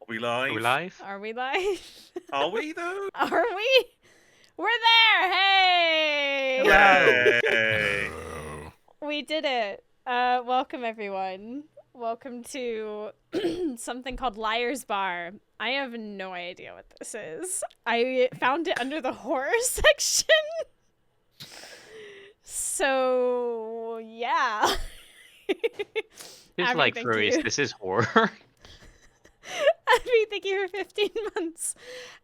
we live? Are we live? Are we live? Are we though? Are we? We're there! Hey! Yay! We did it. Welcome everyone. Welcome to something called Liar's Bar. I have no idea what this is. I found it under the horror section. So, yeah. Just Abby, like thank Ruiz, you. this is horror. Abby, thank you for 15 months.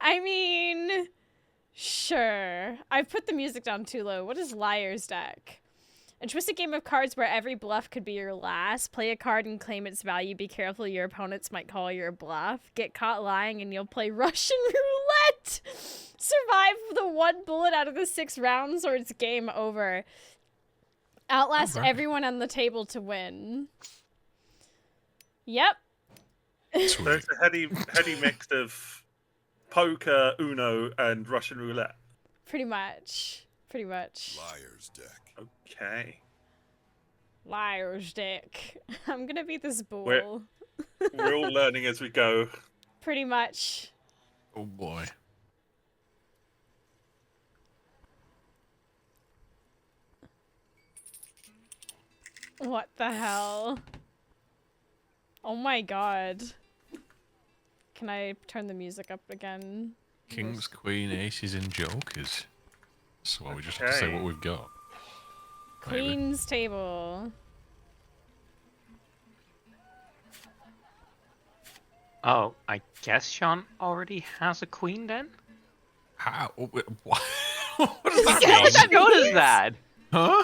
I mean, sure. I've put the music down too low. What is Liar's Deck? A twisted game of cards where every bluff could be your last. Play a card and claim its value. Be careful, your opponents might call your bluff. Get caught lying and you'll play Russian roulette. Survive the 1 bullet out of the 6 rounds or it's game over. Outlast everyone on the table to win. Yep. So it's a heady mix of poker, Uno, and Russian roulette. Pretty much. Pretty much. Liar's Deck. Okay. Liar's Deck. I'm gonna be this bull. We're all learning as we go. Pretty much. Oh boy. What the hell? Oh my god. Can I turn the music up again? Kings, Queen, Aces, and Jokers. So we just have to say what we've got. Maybe. Queen's table. Oh, I guess Sean already has a queen then? How? What? What does that How mean? did you notice that? Huh?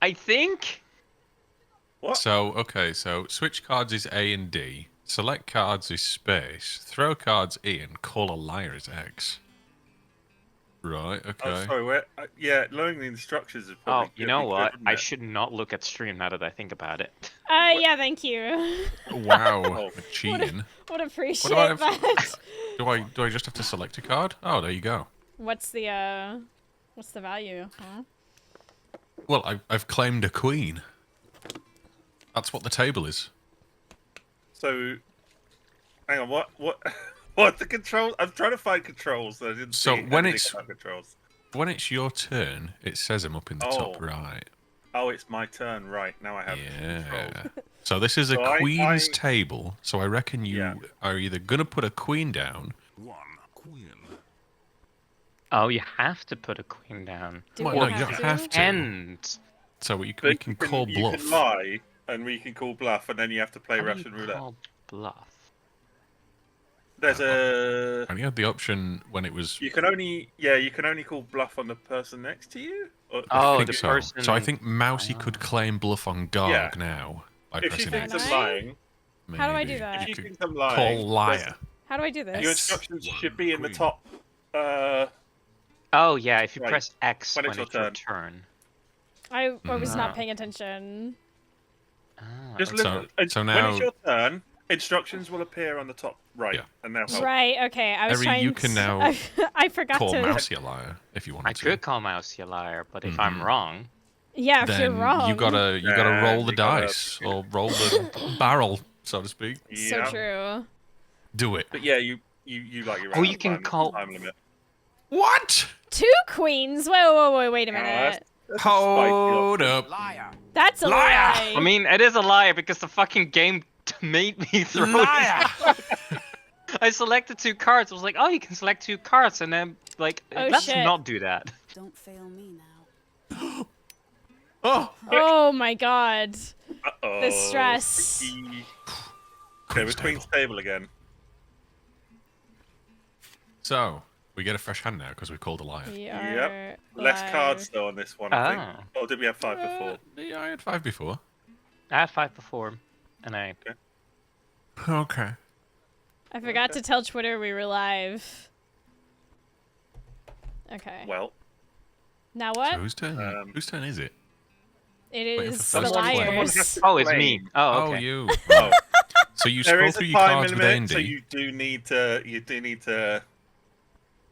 I think. What? So, okay, so switch cards is A and D. Select cards is space. Throw cards E and call a liar is X. Right, okay. Oh, sorry. Yeah, learning the instructions is Oh, probably. you know what? I should. should not look at stream now that I think about it. Yeah, thank you. Wow, Oh. cheating. Would appreciate What do I have- that. Do I just have to select a card? Oh, there you go. What's the value, huh? Well, I've claimed a queen. That's what the table is. So, hang on. What? What the control? I'm trying to find controls. That I didn't So see when anything it's- about controls. When it's your turn, it says them up in the top Oh. right. Oh, it's my turn. Right now, I have controls. Yeah. So this is a So queen's I- table. So I reckon you Yeah. are either gonna put a queen down. One queen. Oh, you have to put a queen down. Do Well, we no, have you don't to? have to. And So we But can call you bluff. can lie, and we can call bluff, and then you have to play how do you Russian roulette. call bluff? There's a. And you had the option when it was. You can only call bluff on the person next to you. Or, Oh, I think the so. person- So I think Mousie could claim bluff on Garg Yeah. now by if she pressing thinks X. I'm Can I? lying, How do I do Maybe. that? if You she could thinks I'm lying, call liar. How do I do this? your instructions One should be in the queen. top. Oh yeah, if you Right. press X When when it's it's your your turn. I was not Ah. paying attention. Ah, Just okay. look. So when now- it's your turn, instructions will appear on the top right, Yeah. and they'll help. Right, okay. I was Eri, trying you can to... now I forgot Call to... Mousie a liar if you wanted I to. could call Mousie a liar, but if I'm wrong, Yeah, if you're Then wrong. you gotta Yeah, roll the you gotta- dice or roll the barrel, so to speak. So Yeah. true. Do it. But yeah, you like your. Oh, you can call- time limit. What? 2 queens? Whoa, wait a Yeah, minute. that's a spicy Hold option. up. Liar. That's a Liar! lie. I mean, it is a liar because the fucking game made me throw Liar! it. I selected 2 cards. I was like, oh, you can select 2 cards, and then like, Oh, let's shit. not do that. Don't fail me now. Oh! Oh my god. Uh-oh. The stress. Tricky. Okay, we're Queen's table again. So, we get a fresh hand now because we called a liar. We Yep. are Less live. cards though on this one, I think. Ah. Or did we have 5 before? Yeah, I had 5 before. I had 5 before, and I Okay. I forgot to tell Twitter we were live. Okay. Well, Now So what? whose turn? Whose turn is it? It waiting is for the someone to play. liars. Oh, it's me. Oh, okay. Oh, you. oh, So you there scroll is through a your time cards with A limit, and so D. you do need to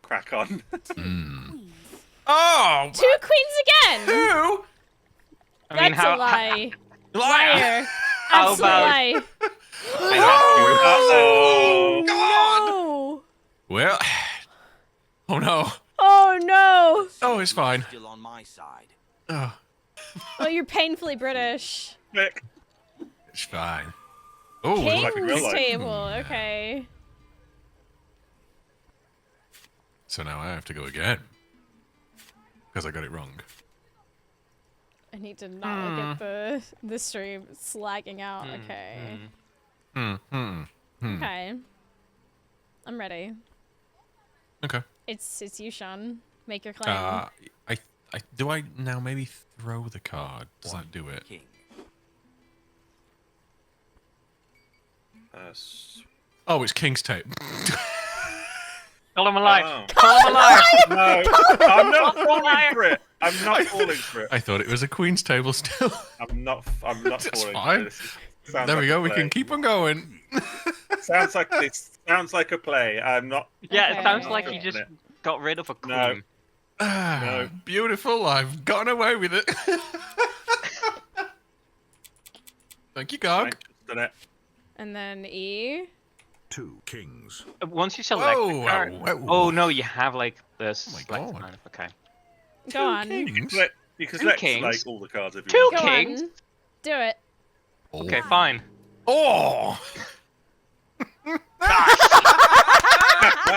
crack on. Queens. Oh! 2 queens again. Who? I That's mean, how? a lie. Liar! Liar. How Absolute about- lie. Uh-oh. Come on! Well. Oh no. Oh no! Oh, it's fine. Still on my side. Oh, Oh, you're painfully British. Quick. it's fine. Oh, King. like in real King's life. table. Okay. so now I have to go again because I got it wrong. I need to not look at the stream. It's lagging out. Okay. Okay. I'm ready. Okay. It's you, Sean. Make your claim. Do I now maybe throw the card? Does that do it? King. Oh, it's King's Tape. Call him alive. Oh. Call him alive. No, I'm not falling for it. I'm not falling for it. I thought it was a Queen's Table still. I'm not falling fine. for this. Sounds There like we go. a We play. can keep on going. Sounds like this. Sounds like a play. I'm not. Yeah, it sounds Okay. like you just got rid of a queen. No. Ah, No. beautiful. I've gotten away with it. Thank you, Gog. Right, just done it. And then E. 2 kings. Once you select Whoa, the card. whoa, whoa. Oh no, you have like this. Oh my select God. kind of, okay. Go on. Kings? You can Two select kings. like all the cards if you Two want. Go kings. on. Do it. Oh. Okay, fine. Oh!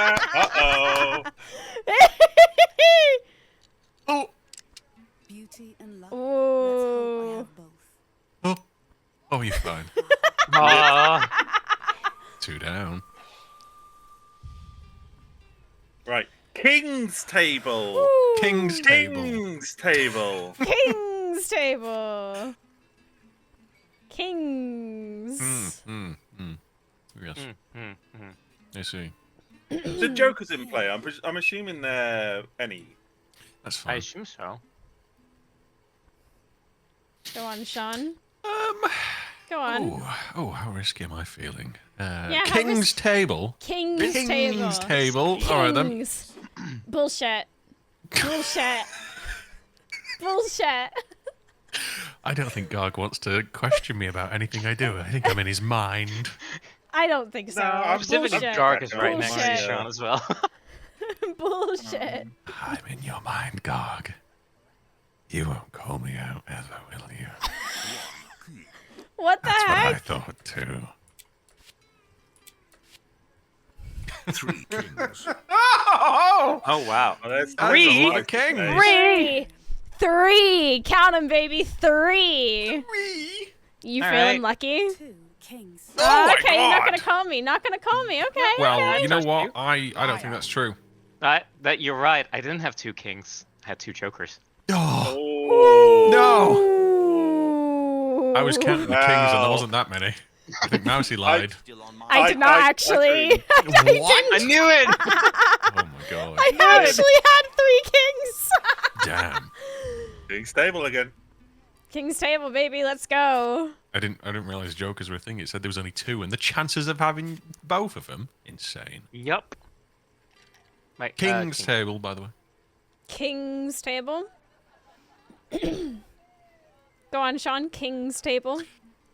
Uh-oh. Oh! Beauty and love. Ooh. Let's hope I have both. Oh! Oh, you're fine. Ah. 2 down. Right. King's table. King's Table. King's table. King's table. Kings. Yes, Mm. I see. The Joker's in play. I'm assuming they're any. That's I fine. assume so. Go on, Sean. Um. Go on. Oh, how risky am I feeling? how King's ris- Table. King's table. King's Table. All right then. Kings. Bullshit. Bullshit. Bullshit. I don't think Garg wants to question me about anything I do. I think I'm in his mind. I don't think so. No, I'm Specifically, Bullshit. Garg is right next to Bullshit. Sean as well. Bullshit. I'm in your mind, Garg. You won't call me out ever, will you? What the That's what I heck? thought too. 3 kings. Oh! Oh wow. Oh, there's Three? a lot of Kings. space. 3. Count 'em, baby. 3. Wee. You All feeling right. lucky? 2 kings. Oh my okay, you're not God. gonna call me. Not gonna call me. Okay. Well, okay. you know Trust what? you. I don't think that's true. That you're right. I didn't have 2 kings. I had 2 jokers. Oh, Oh. no! Ooh. I was counting the kings and there Wow. wasn't that many. I think Mousie lied. Still on my I did not I actually. agree. What? I knew it. Oh my god. I actually had 3 kings. Damn. Being stable again. King's table, baby. Let's go. I didn't realize jokers were a thing. It said there was only 2, and the chances of having both of them, insane. Yup. Wait, King's king. Table, by the way. King's table. Go on, Sean. King's table.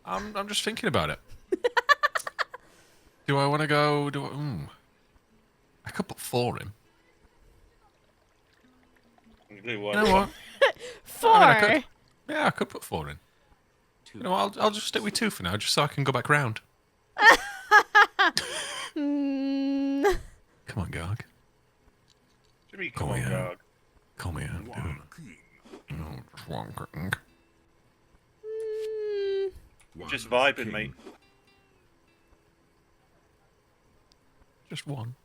I'm just thinking about it. Do I want to go? I could put 4 in. You do You what? know what? 4. I could. Yeah, I could put 4 in. 2. You know, I'll just stick with 2 for now, just so I can go back round. Mm, Come on, Garg. Jimmy, come Oh, on, yeah. dog. Call me out, dude. No, just one king. Just vibing, mate. Just one.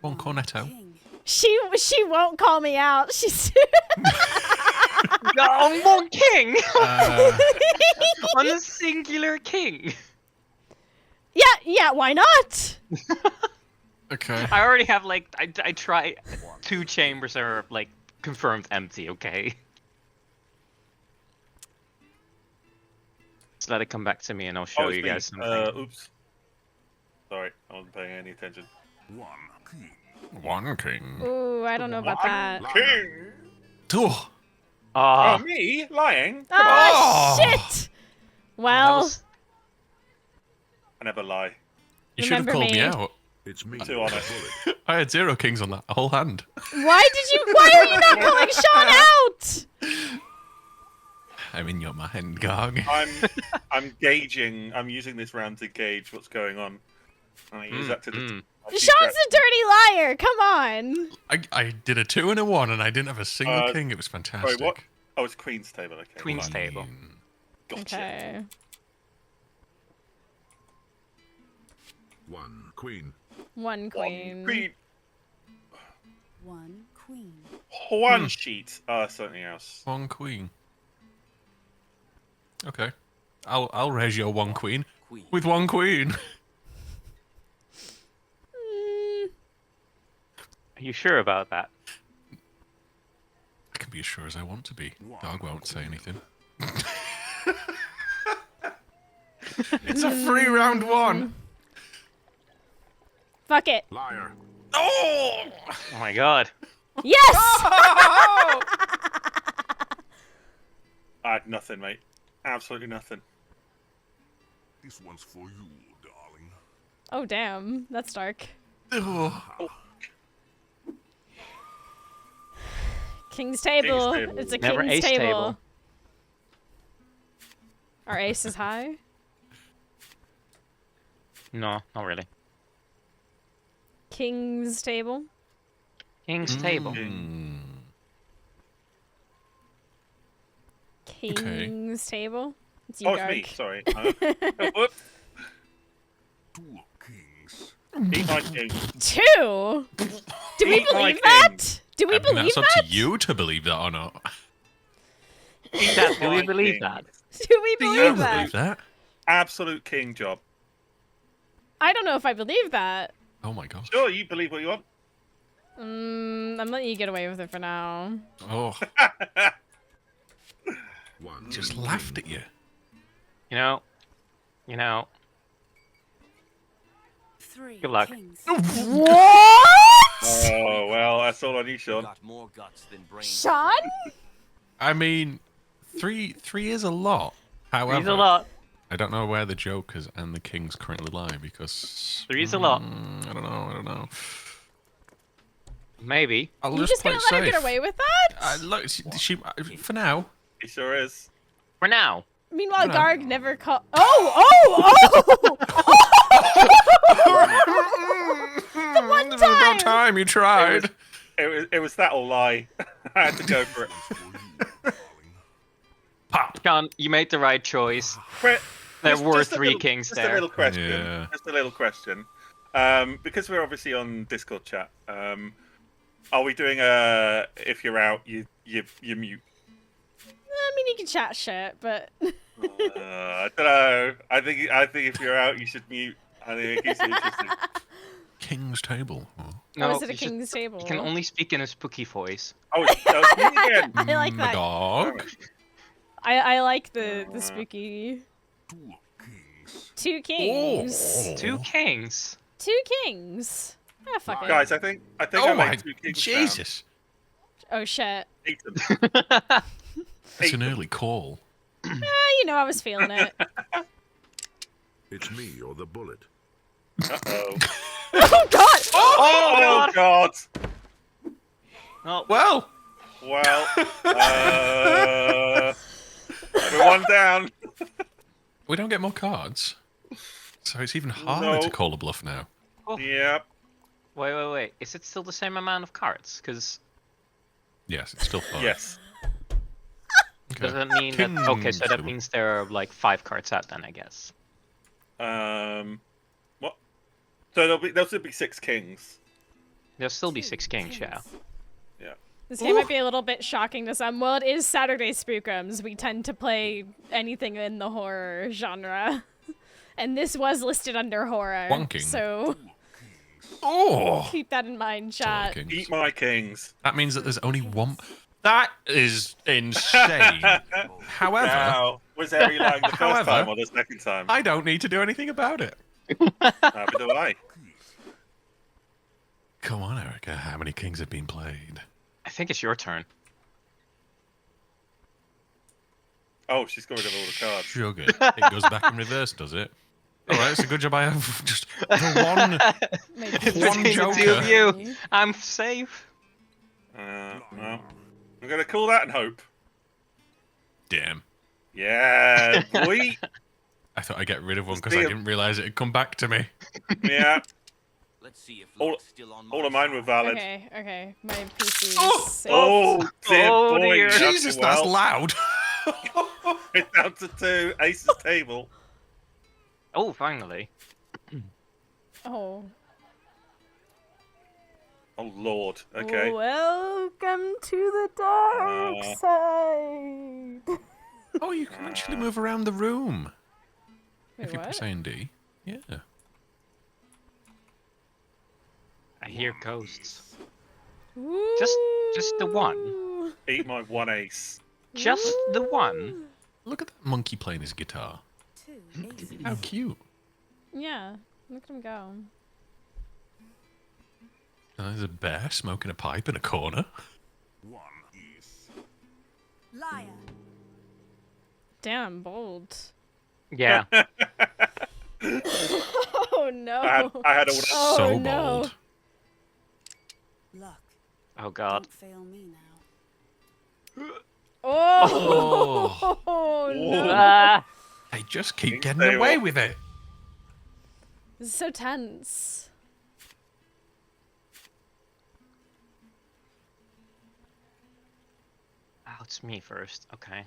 One cornetto. King. she won't call me out. She's Oh, one king Uh, on a singular king. yeah. Why not? okay. I already have like I try 2 chambers are like confirmed empty. Okay. Just let it come back to me and I'll show it's you me. guys something. Oops. Sorry, I wasn't paying any attention. 1 king. One king. Ooh, I don't know about that. King. Oh, Ah, Oh, me lying? Oh, Oh. shit. Well, I never lie. you should have Remember called me me. out. It's me. Too honest. Bullet. I had 0 kings on that whole hand. Why are you not calling Sean out? I'm in your mind, Gog. I'm gauging. I'm using this round to gauge what's going on. And I use that to. Sean's a dirty liar. Come on. I did a 2 and a 1, and I didn't have a single king. It was fantastic. Sorry, what? Oh, it's Queen's table. Okay. Queen's fine. table. Gotcha. Okay. 1 queen. One queen. Queen. One queen. One sheet. Something else. 1 queen. Okay. I'll raise your 1 queen with 1 queen. Are you sure about that? I can be as sure as I want to be. Gog won't say anything. It's a free round 1. Fuck it. Liar. Oh! Oh my god. Yes! I had nothing, mate. Absolutely nothing. This one's for you, darling. Oh, damn. That's dark. Oh. King's table. table. It's a Never king's ace table. table. Our ace is high. No, not really. King's table. King's table. Mm. King's table. It's you, Oh, it's Garg. me. Sorry. Whoops. 2 kings. Eat my king. 2? Do we Eat my believe that? king. Do we I mean, believe that's up that? to you to believe that or not. Do we my believe king. that? Do we Do you believe I that? believe that. Absolute king job. I don't know if I believe that. Oh my gosh. Sure, you believe what you want. I'm letting you get away with it for now. Oh, 1 just laughed at you. You know. 3 Good luck. kings. What? Oh, well, that's all I need, Sean. Got more guts than brains. Sean? I mean, three is a lot. However, Three's a lot. I don't know where the jokers and the kings currently lie because Three's a lot. I don't know. Maybe. I'll You just just play gonna it let her safe. get away with that? Look, she for now. He sure is. For now. Meanwhile, No. Garg never called. Oh! The one About time! time you tried. It was that or lie. I had to go for it. for you, darling. Pop. John, you made the right choice. There There were 3 kings Just a there. little question. Yeah. Just a little question. Because we're obviously on Discord chat. Are we doing a if you're out you mute? I mean, you can chat shit, but I don't know. I think if you're out you should mute. I think it's interesting. King's table. Oh. No, was it a you should- king's table? You can only speak in a spooky voice. Oh, it's me again. I like that. Dog. I like the spooky 2 kings. 2 kings. Oh. 2 kings. 2 kings. Ah, fuck it. Guys, I think I Oh made my 2 kings. Jesus! Oh shit. Eat them. It's an early call. You know I was feeling it. It's me or the bullet. Uh-oh. Oh god! Oh God! Oh, Well, Well, we're 1 down. we don't get more cards, so it's even harder No. to call a bluff now. Yep. wait. Is it still the same amount of cards? Because Yes, it's still 5. Yes. Okay. does that mean that? Okay, so that Kings. means there are like 5 cards out then, I guess. What? So there'll still be 6 kings. There'll still be 6 kings, yeah. This game might be a little bit shocking to some. Well, it is Saturday Spookums. We tend to play anything in the horror genre. And this was listed under horror. One king. So Oh, keep that in mind, it's a lot of chat. kings. Eat my kings. That means that there's only one. That is insane. However, Now, was Harry lying the first However- time or the second time? I don't need to do anything about it. Neither do I. Come on, Erica. How many kings have been played? I think it's your turn. Oh, she's got rid of all the cards. Sugar. It goes back in reverse, does it? All right, it's a good job I have just the Make One Between the two joker. of you, I'm safe. Well, I'm gonna call that and hope. Damn. Yeah, boy. I thought I'd get rid of one Just because I see 'em. didn't realise it had come back to me. Yeah, Let's see if all, luck's still on my all of mine were side. valid. Okay, okay. My PC is Oh! safe. Oh, dear Oh, boy. dear. Okay, Jesus, that's well, loud. it's down to 2. Ace's table. Oh, finally. Oh. Oh, Lord. Okay. Welcome to the dark Uh. side. Oh, you can actually move around the room. Wait, If you press what? A and D. Yeah. I hear ghosts. Ooh. Just the one. Eat my 1 ace. Just the one. Look at that monkey playing his guitar. 2 aces. How cute. Yeah, look at him go. And there's a bear smoking a pipe in a corner. 1 ace. Liar. Damn, bold. Yeah. Oh no. I had all that. Oh, So no. bold. Luck. Oh god. Don't fail me now. Oh, no. Ah. They just keep King's getting table. away with it. This is so tense. Oh, it's me first. Okay.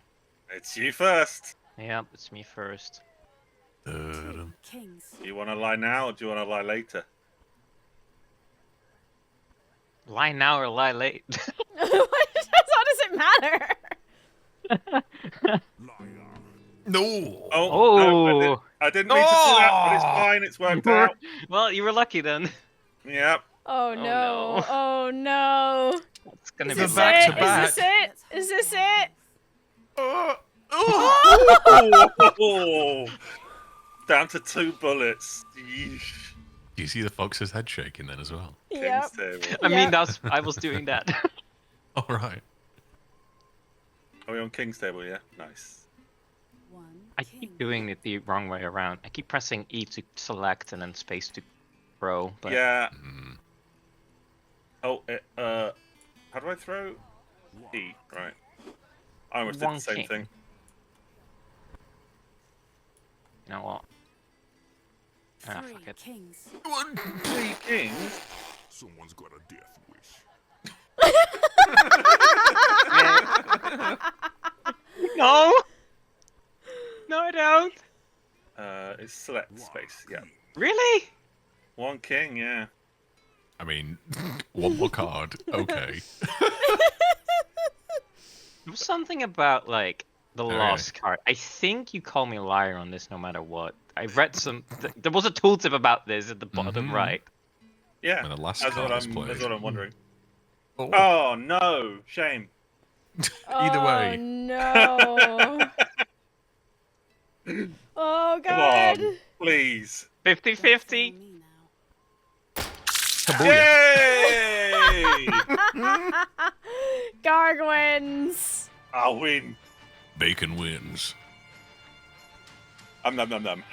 It's you first. Yep, it's me first. 2 kings. Do you want to lie now or do you want to lie later? Lie now or lie late? How does it matter? Liar. No. Oh, no, Oh. I didn't mean to do that, but it's Oh. fine. It's worked out. Well, you were lucky then. Yep. Oh Oh, no. no. Oh no. It's gonna Is be this back it? to back. Is this it? Is this it? Oh, down to 2 bullets. Yeesh. Do you see the fox's head shaking then as well? Yep. King's table. I mean, Yeah. I was doing that. All right. Are we on King's table? Yeah. Nice. 1 I king. keep doing it the wrong way around. I keep pressing E to select and then space to throw. But Yeah. Mm. Oh, how do I throw? E. Right. I almost did One the same king. thing. you know what? Ah, 3 fuck it. kings. 3 kings. Someone's got a death wish. No! No, I don't. It's select 1 space. Yeah. king. Really? 1 king. Yeah. I mean, one more card. Okay. There was something about like the Okay. lost card. I think you call me a liar on this no matter what. I read some. There was a tooltip about this at the bottom Mhm. right. Yeah. When the last That's card what is I'm. played. That's what I'm wondering. Oh. Oh no! Shame. Either way. Oh no. Oh Come god. on, please. 50-50. Don't fail me now. Kabooyah. Yay! Garg wins. I'll win. Bacon wins. Num num.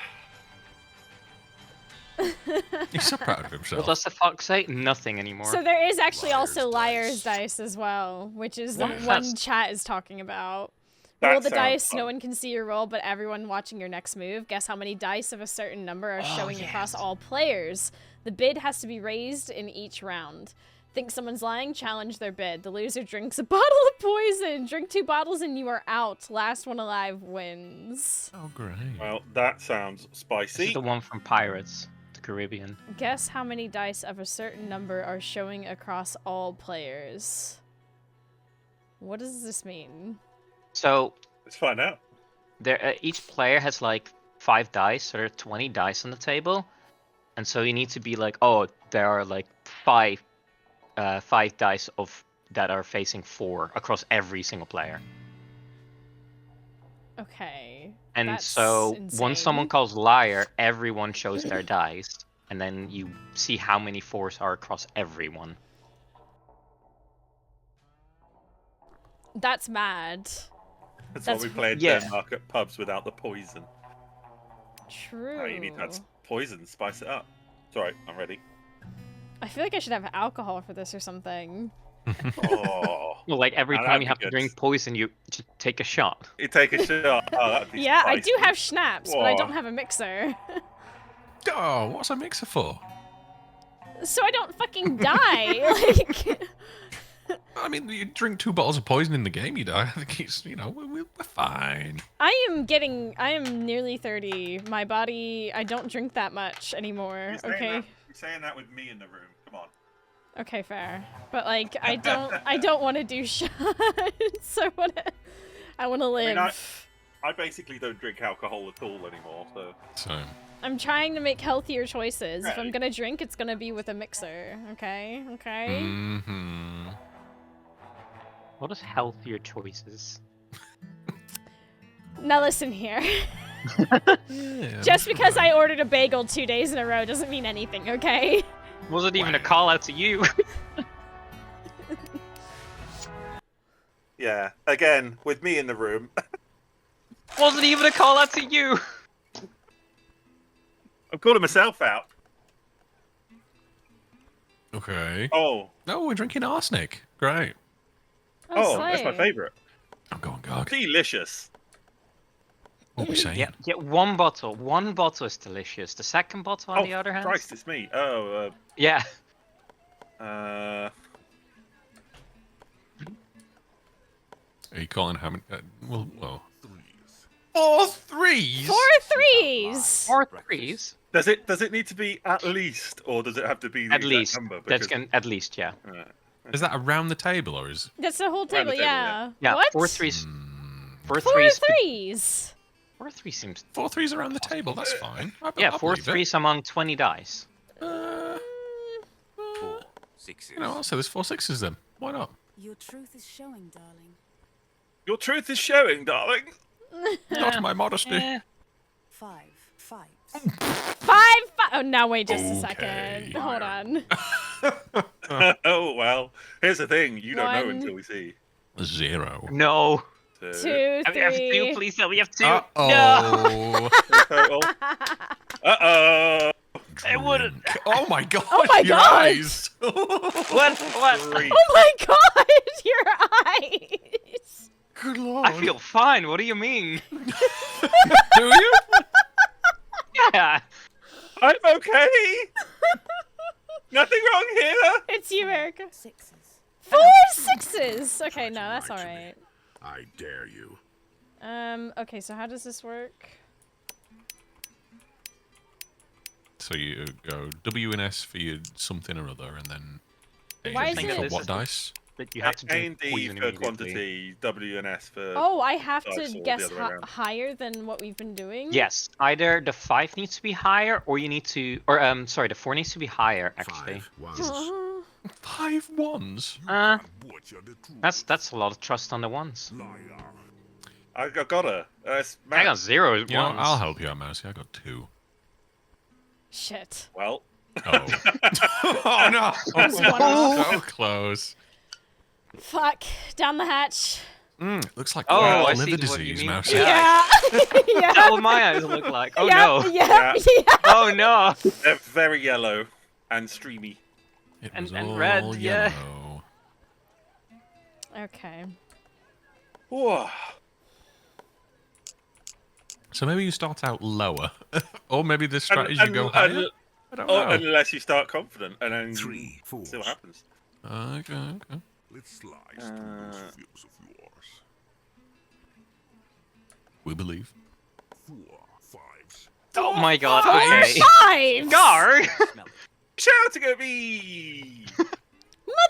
He's so proud of What himself. does the fox say? Nothing anymore. So there is actually also Liar's liar's dice as well, which is the What? one That's- chat is talking about. That Roll the sounds dice, fun. no one can see your roll, but everyone watching your next move. Guess how many dice of a certain number are showing across yes. all players. The bid has to be raised in each round. Think someone's lying? Challenge their bid. The loser drinks a bottle of poison. Drink 2 bottles and you are out. Last one alive wins. Oh, great. Well, that sounds This spicy. is the one from Pirates, the Caribbean. Guess how many dice of a certain number are showing across all players. What does this mean? So Let's find out. there, each player has like 5 dice, so there are 20 dice on the table, and so you need to be like, oh, there are like 5 dice that are facing 4 across every single player. Okay. And That's so once someone insane. calls liar, everyone shows their dice, and then you see how many 4s are across everyone. That's mad. That's That's- why we play in yeah. Denmark at pubs without the poison. True. Oh, you need to add poison, spice it up. Sorry, I'm ready. I feel like I should have alcohol for this or something. Oh, Well, like every Now time that'd you be have to good. drink poison, you just take a shot. you take a shot. Oh, that'd be Yeah, I do spicy. have schnapps, but I don't Whoa. have a mixer. Oh, what's a mixer for? So I don't fucking die. Like, I mean, you drink 2 bottles of poison in the game, you die. I think it's, you know, we're fine. I am nearly 30. My body, I don't drink that much anymore, You're saying okay? That, you're saying that with me in the room. Come on. Okay, fair. But like, I don't want to do shots. I want to live. mean, I basically don't drink alcohol at all anymore, so... So, I'm trying to make healthier choices. If I'm Right. gonna drink, it's gonna be with a mixer. Okay? Okay? mm-hmm. What is healthier choices? Now listen here. Yeah, Just because I ordered a bagel 2 days in a row doesn't mean anything, okay? Wasn't even a call out to you. Yeah, again, with me in the room. Wasn't even a call out to you. I'm calling myself out. Okay. Oh, Oh, we're drinking arsenic. Great. oh, that's my slay. favourite. I'm going gog. Delicious. What are we saying? Yeah, one bottle. One bottle is delicious. The second bottle, on Oh, the other hand, Christ, it's me. Oh, yeah. uh... Are you calling how many? Well. Threes. 4 threes? 4 threes! 4 threes. Does it need to be at least, or does it have to be the At exact least. number? That's Because- at least, yeah. Alright. Is that around the table or is? That's the whole table, table, yeah. Yeah, What? 4 threes. Hmm, 4 4 threes. threes! 4 threes seems. 4 threes around the table. That's fine. Yeah, I'll 4 believe it. threes among 20 dice. Uh, 4 6s. you know, I'll say there's 4 sixes then. Why not? Your truth is showing, darling. Your truth is showing, darling. Not my modesty. Eh. 5 fives. 5 Oh, now wait just a Okay. second. Hold on. Oh, well, here's the thing. You don't know 1. until we see. 0. No. 2, We have 2, 3. please tell me you have 2. No. Uh-oh. Total. Uh-oh. I wouldn't. Drink. Oh my god. Oh my your God. eyes. What? Three. Oh my god! Your eyes! Good lord. I feel fine. What do you mean? Do you? Yeah. I'm okay. Nothing wrong here. It's you, Erica. 6s. 4 6s! Okay, no, that's alright. I dare you. Okay, so how does this work? So you go W and S for your something or other, and then A Why and is D it- for This what is- dice? But you have to A drink and D poison for immediately. quantity, W and S for... Oh, I have dice to or the guess other way around. higher than what we've been doing? Yes, either the 5 needs to be higher, or you need to, or sorry, the 4 needs to be higher actually. 5 ones. Uh, 5 ones. Butcher the truth. That's a lot of trust on the ones. Liar. I got her. It's I got 0 You know, ones. I'll help you out, Mousie. I got 2. Shit. Well, Oh. Oh no. There's one off. So close. Fuck. Down the hatch. Looks like Oh, chronic I see liver what you disease, mean. Mousie. Yeah. Yeah. That's what my eyes look like. Oh yeah, no. Yeah. Yeah. Yeah. Oh no. they're very yellow and streamy. It And- was and all red, yeah. yellow. Okay. Whoa. So maybe you start out lower, or maybe the strategy you go higher. I don't Oh, know. unless you start confident, and then 3 4s. see what happens. Okay. Let's slice through those fears of yours. We believe. 4 5s. Oh my god. 4 Okay. 5s! Gar. Shouting at me!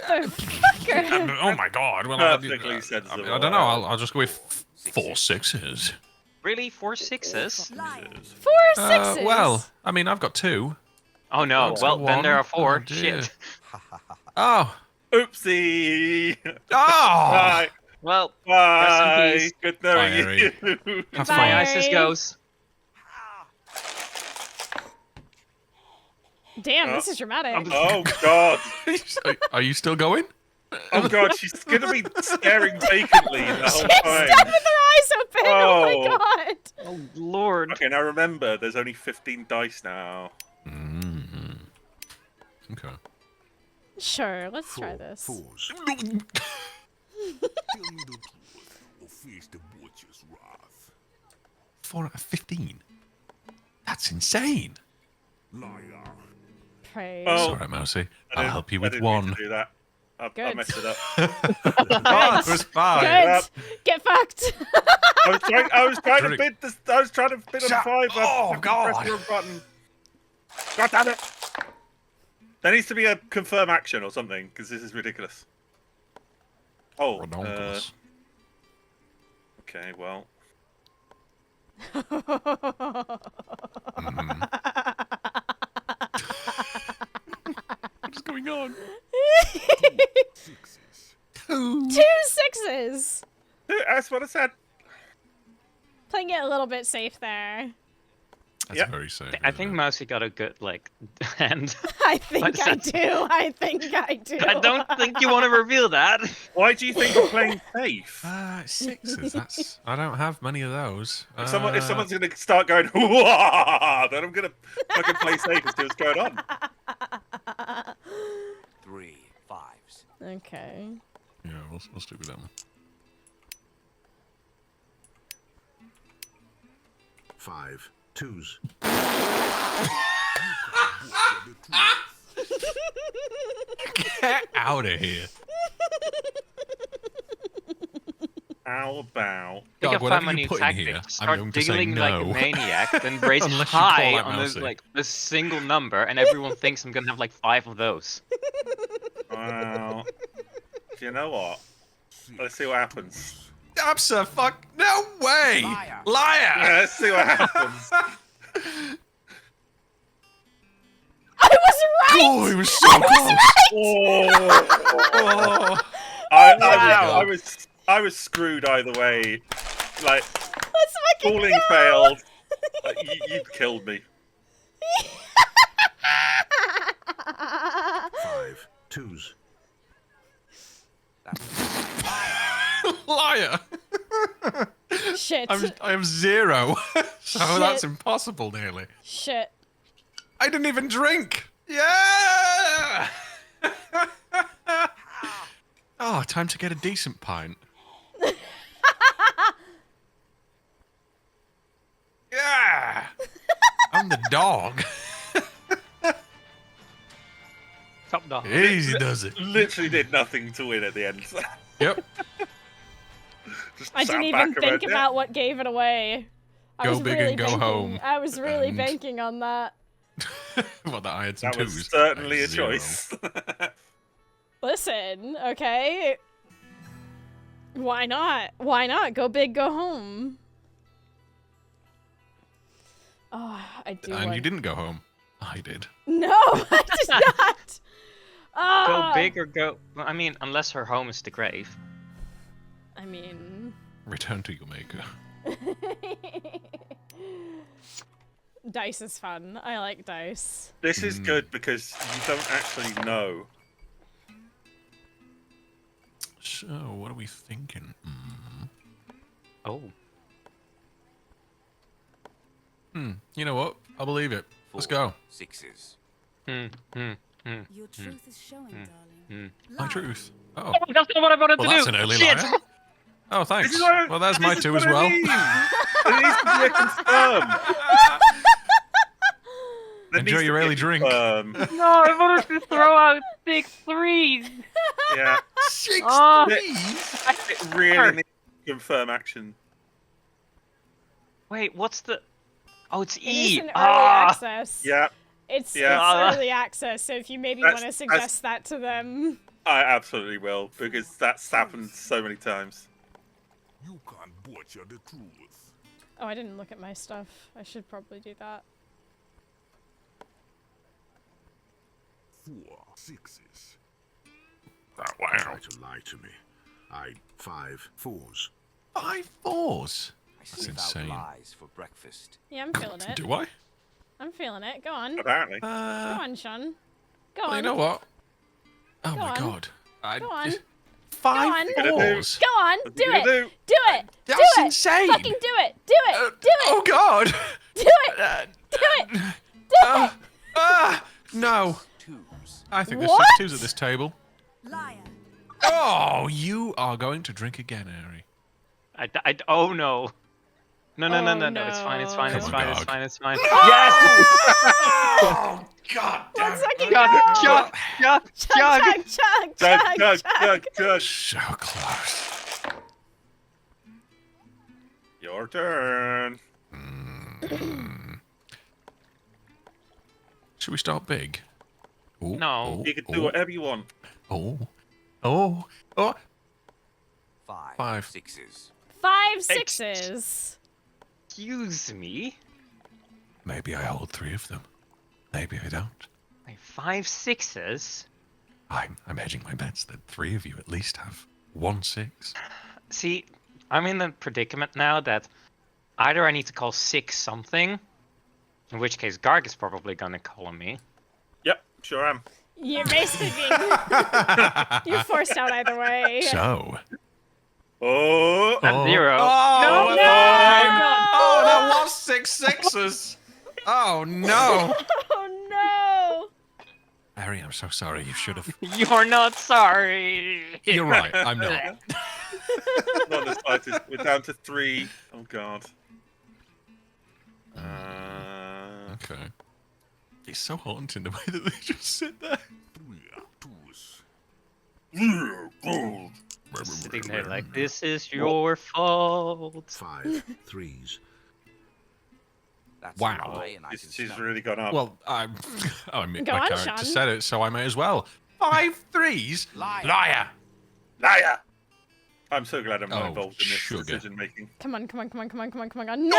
Motherfucker! Oh my god. Well, Perfectly I sensible. don't know. I'll just go with 4 6s. Really? 4 6s? Liar. 4 6s! Well, I mean, I've got 2. Oh no. What's Well, the then there one? are 4. Oh, dear. Shit. Oh. Oopsie! Oh. Bye! Well, Bye! peace. Good knowing Bye, you! Have Bye. my fun. ISIS goes. Damn, this is dramatic. Oh god! Are you still going? Oh god, she's gonna be staring vacantly the whole She's time. still with her eyes open. Oh my Oh. god. Oh lord. Okay, now remember, there's only 15 dice now. Mm-hmm. Okay. Sure, let's try this. Fours. Tell me the truth, or face the butcher's wrath. 4 out of 15. That's insane. Liar. Praise. Oh. Sorry, Mousie. I I'll didn't- help you I with didn't mean one. to do that. I Good. messed it up. Oh, it was fine. Good. Get fucked. I was trying to Drink. bid this. I was trying to bid on Shut- 5. Oh, I God. pressed the wrong button. God damn it! There needs to be a confirm action or something because this is ridiculous. Oh. Redonkulous. Okay. Well. What's going on? Sixes. 2 6s. That's what I said. Playing it a little bit safe there. That's Yep. very safe. I isn't think it? Mousie got a good like hand. I think What's I that? do. I think I do. I don't think you want to reveal that. Why do you think we're playing safe? Sixes. That's. I don't have many of those. If someone's gonna start going, "Wah," then I'm gonna fucking play safe and see what's going on. 3 5s. Okay. Yeah, we'll stick with them. 5 twos. Get out of here. How about? I think God, I found whatever my you new put in tactic. here, I'm Start going to say diggling like a no. maniac, then raise Unless you call high out on Mousie. a single number, and everyone thinks I'm gonna have like 5 of those. Well, do you know what? Let's see what happens. Fuck. No way. Liar. Liar. Yeah, let's see what happens. I was right. Oh, he was so close. Oh. Oh. I was screwed either way. Like Let's fucking falling go. failed. Like, you killed me. 5 twos. Liar. Shit. I have 0. So that's Shit. impossible, nearly. Shit. I didn't even drink. Yeah. Oh, time to get a decent pint. Yeah. I'm the dog. Top dog. Easy does it. Literally did nothing to win at the end. Yep. Just I sat didn't back even and think went, "Yeah." about what gave it away. I Go was big really and go banking. home. I was really And- banking on that. Well, that I had some That was twos. certainly a 0. choice. Listen, okay. Why not? Why not? Go big, go home. Oh, I do. And want... you didn't go home. I did. No, I did not. Go Oh. big or go. I mean, unless her home is the grave. I mean. Return to your maker. Dice is fun. I like dice. This is good because you don't actually know. So, what are we thinking? Oh. You know what? I believe it. Let's go. 6s. Your truth is showing, darling. My truth. Oh. That's not what I wanted Well, to that's do. an early Shit. liar. Oh, thanks. This is what- Well, there's my this is 2 what as I well. mean. There needs to be a confirm. There Enjoy needs to your be a early drink. confirm. No, I wanted to throw out 6 threes. Yeah. 6 Oh. threes? It really needs to confirm action. Wait, what's the? Oh, it's It E. is an early Ah. access. Yeah, It's Yeah. early access, so if you maybe That's- want to that's- suggest that to them. I absolutely will because that's happened so many times. You can't butcher the truth. Oh, I didn't look at my stuff. I should probably do that. 4 sixes. Oh, Try wow. to lie to me. 5 fours. 5 4s. I That's sniff insane. out lies for breakfast. Yeah, I'm feeling it. Do I? I'm feeling it. Go on. Go Apparently. on, Sean. Go Well, on. you know what? Oh Go my on. god. Go on. Five Go on. fours. Go on, What's do he gonna it. do? Do it. That's do it. insane. Fucking do it. Do it. Do it. Oh God. Do it. Do it. Do it. No. Twos. I think there's What? 6 twos at this table. Liar. Oh, you are going to drink again, Harry. Oh no. No, no, no, Oh, no, no. It's fine. It's fine. no. It's Come on, fine. It's Gog. fine. It's fine. Yes. Oh God damn Let's it. fucking Chug, go. chug, chug, Chug, chug. chug, chug, Chug, chug, chug, chug. chug, chug. So close. Your turn. Should we start big? Ooh, No. You can do whatever you want. Oh. Oh. Oh. Five. Sixes. 5 sixes. Excuse me. Maybe I hold 3 of them. Maybe I don't. Like 5 sixes. I'm hedging my bets that 3 of you at least have 1 6. See, I'm in the predicament now that either I need to call 6 something, in which case Garg is probably gonna call on me. Yep, sure am. You're basically being... You're forced out either way. So. Oh, I'm 0. Oh, No, no! no! Oh, that was 6 sixes. Oh no. Oh no! Harry, I'm so sorry. You should have. You're not sorry. You're right. I'm not. not the slightest. We're down to 3. Oh god. Okay. It's so haunting the way that they just sit there. 3 twos. Gold. Sitting there like, this is your fault. 5 threes. That's Wow. a lie, and I can She's smell really gone up. Well, I mean, Go my on, character Sean. said it, so I may as well. 5 threes. Liar. Liar. Liar! I'm so glad I'm not Oh, involved in this sugar. decision making. Come on, come on, come on, come on, come on, come on, come on. No!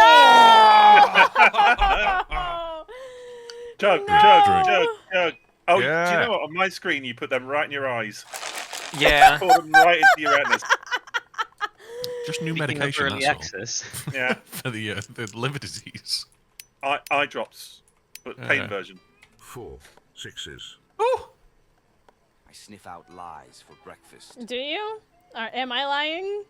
Chug, No! chug, chug, chug. Oh, do you Yeah. know what? On my screen, you put them right in your eyes. Yeah. Pour them right into your retinas. Just new Speaking of medication. early That's all. access. Yeah. For the liver disease. Eye drops, but pain Yeah. version. 4 sixes. Oh. I sniff out lies for breakfast. Do you? Or am I lying?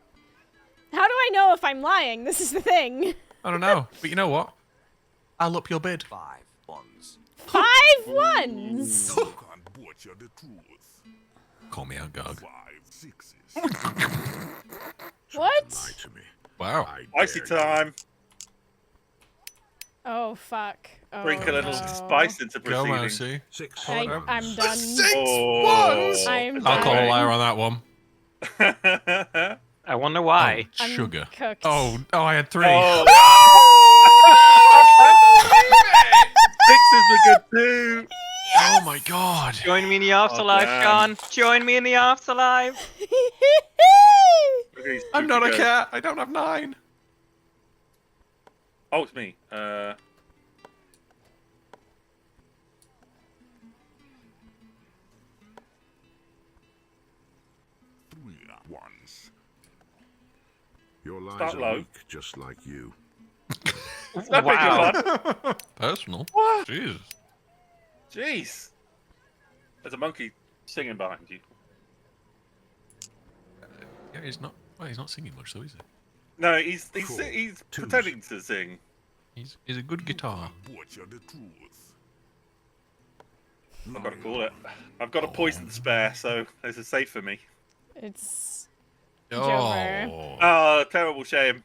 How do I know if I'm lying? This is the thing. I don't know, but you know what? I'll up your bid. 5 ones. 5 ones. You can't butcher the truth. Call me out, Gog. 5 sixes. What? Lie to me. Wow. I Icy dare you. time. Oh fuck. Oh, Bring a little no. spice into Go, proceeding. Mousie. 6 I'm ones. done. 6 Oh. ones. I'm I'll call a done. liar on that one. I wonder why. I'm Sugar. cooked. Oh, I had 3. Oh. Sixes were good too. Oh my god. Join me in the afterlife, damn. Sean. Join me in the afterlife. Look at these I'm not a goofy cat. I don't have 9. girls. Oh, it's me. 3 ones. Your lies Start are low. weak, just like you. It's not big Wow. one. Personal. What? Jesus. Jeez. There's a monkey singing behind you. Yeah, he's not. Well, he's not singing much, though, is he? No, he's Cool. he's Twos. pretending to sing. He's a good guitar. Butcher the truth. I've got to call it. I've got a poison spare, so this is safe for me. It's Oh. Oh, terrible shame.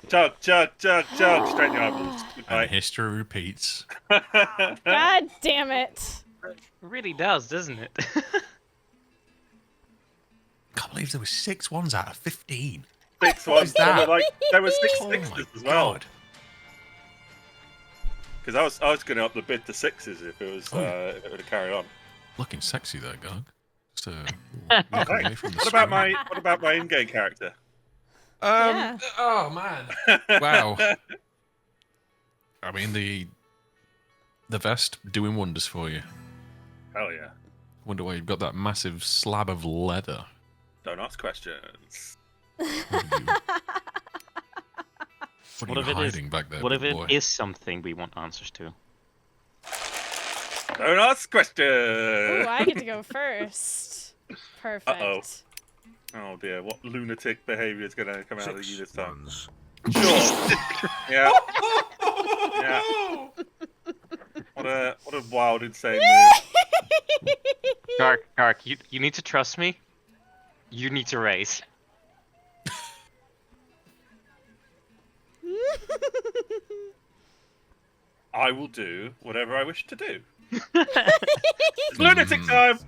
Chug, chug, chug, chug. Straight in the eyeballs. And Goodbye. history repeats. God damn it. It really does, doesn't it? Can't believe there were 6 ones out of 15. 6 ones. that? There were 6 Oh sixes my as well. god. Because I was going to up the bid to 6s if it was if it would have carried on. Looking sexy there, Gog. Just Oh, looking away thanks. from the What about my in-game character? Yeah. Oh man. Wow. I mean the vest doing wonders for you. Hell yeah. Wonder why you've got that massive slab of leather. Don't ask questions. What What are if you it is- hiding back there, What if big it boy? is something we want answers to? Don't ask questions. Ooh, I get to go first. Perfect. Oh dear, what lunatic behaviour is going to come out of you this Six time? ones. Sure. Yeah. Yeah. What a wild, insane move. Dark, you need to trust me. You need to raise. I will do whatever I wish to do. It's lunatic time.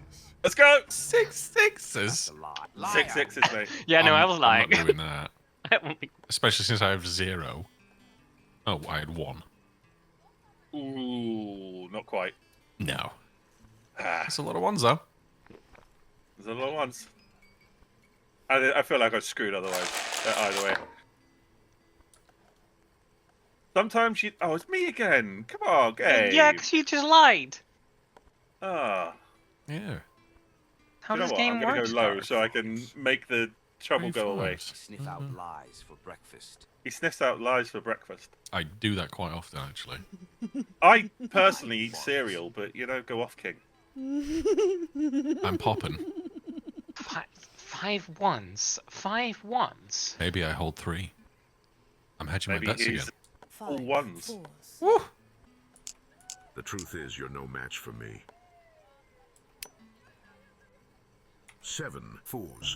Let's go. 6 sixes. That's a lie. Six sixes, mate. Yeah, no, I was lying. I'm not doing that. I only- Especially since I have 0. Oh, I had 1. Ooh, not quite. No. Ah, That's a lot of ones, though. there's a lot of ones. I feel like I was screwed otherwise. Either way. Sometimes you. Oh, it's me again. Come on, Gabe. Yeah, because you just lied. Ah. Yeah. How Do you know does what? game I'm gonna work? go low Dark? so I can make the trouble go away. I sniff out lies for breakfast. He sniffs out lies for breakfast. I do that quite often, actually. I personally eat cereal, but go off, King. I'm popping. 5 ones. 5 ones. Maybe I hold 3. I'm hedging Maybe my bets he's again. all ones. Fours. The truth is, you're no match for me. 7 fours.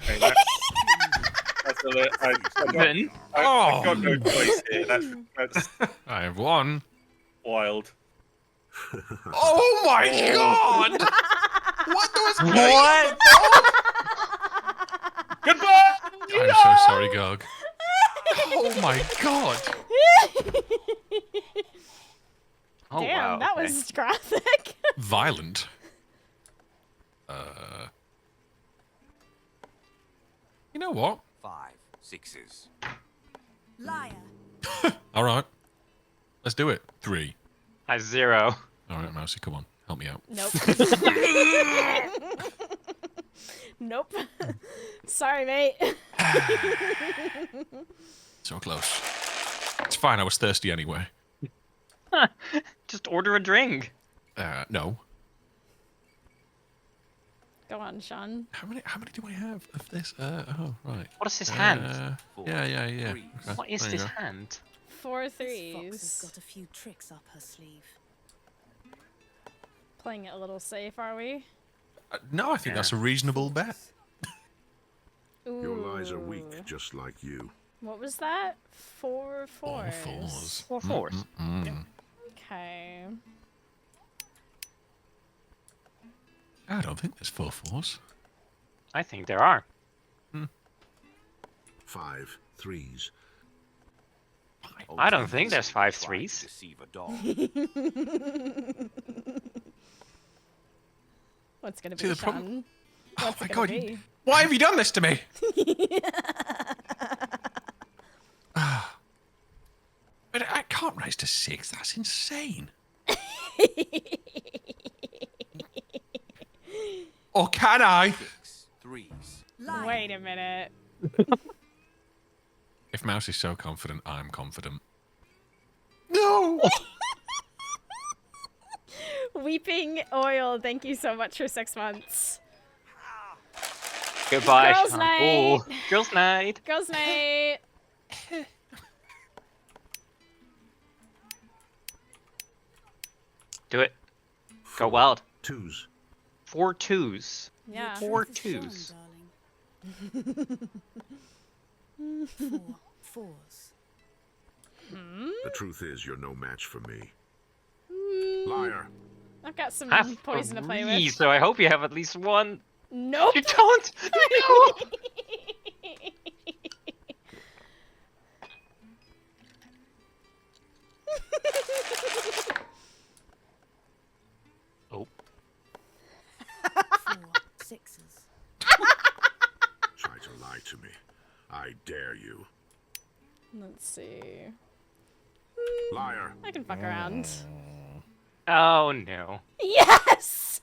Okay, that's a little. Then I got no choice here. That's I have 1. wild. Oh my god! What was what? Goodbye. I'm so sorry, Gog. Oh my god! Oh Damn, wow. that okay. was graphic. Violent. You know what? 5 sixes. Liar. Alright. Let's do it. 3. I 0. Alright, Mousie, come on. Help me out. Nope. Nope. Sorry, mate. So close. It's fine, I was thirsty anyway. Just order a drink. No. Go on, Sean. How many do I have of this? Oh, right. What is his hand? Yeah. Threes. Okay, What is there you this go. hand? 4 This fox has threes. got a few tricks up her sleeve. Playing it a little safe, are we? No, I think that's a reasonable bet. Ooh. Your lies are weak, just like you. What was that? 4 All fours. 4s. 4 fours. Okay. I don't think there's 4 4s. I think there are. 5 threes. I don't think there's 5 Try to threes. Deceive a dog. What's gonna See, be, the problem- Sean? Oh What's my it god, gonna be? why have you done this to me? But I can't raise to 6, that's insane. Or can I? 6 threes. Liar. Wait a minute. If Mouse is so confident, I'm confident. No! Weeping Oil, thank you so much for 6 months. Goodbye. Girls' Sean. night. Ooh, girls' night. Girls' night. Do it. Go wild. 2s. 4 2s. Yeah. Four Truth is showing, twos. darling. 4 fours. The truth is, you're no match for me. Liar. I've got some Have poison to play three, with. so I hope you have at least 1. Nope. You don't. No. Oh. 4 sixes. Try to lie to me. I dare you. Let's see. Liar. I can fuck around. Oh no. Yes!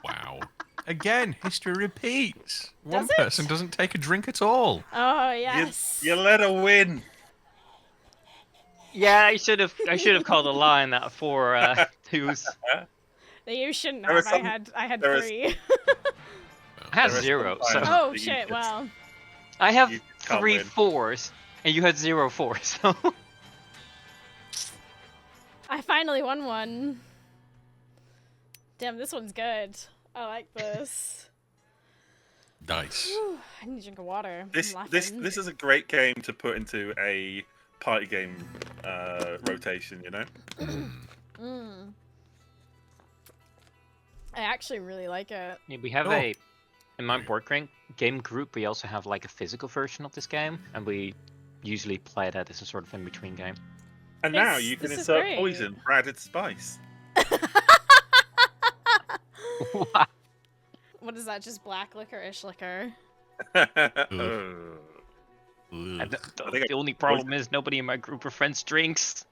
Wow. Again, history repeats. One Does it? person doesn't take a drink at all. Oh, yes. You let her win. Yeah, I should have called a line that 4 2s. You shouldn't There have. are some- I had there is- 3. I had There are 0, some so times- Oh you shit! just- Well, I have You can't 3 win. 4s, and you had 0 4s. So I finally won one. Damn, this one's good. I like this. Nice. Whew, I need a drink of water. This I'm this laughing. this is a great game to put into a party game rotation. You know. Mm. I actually really like it. yeah, we have Oh. in my board game group. We also have like a physical version of this game, and we usually play that as a sort of in between game. And now It's- you can this is insert great. poison for added spice. What is that? Just black licorice liquor. Oh. And Ugh. the only problem is nobody in my group of friends drinks.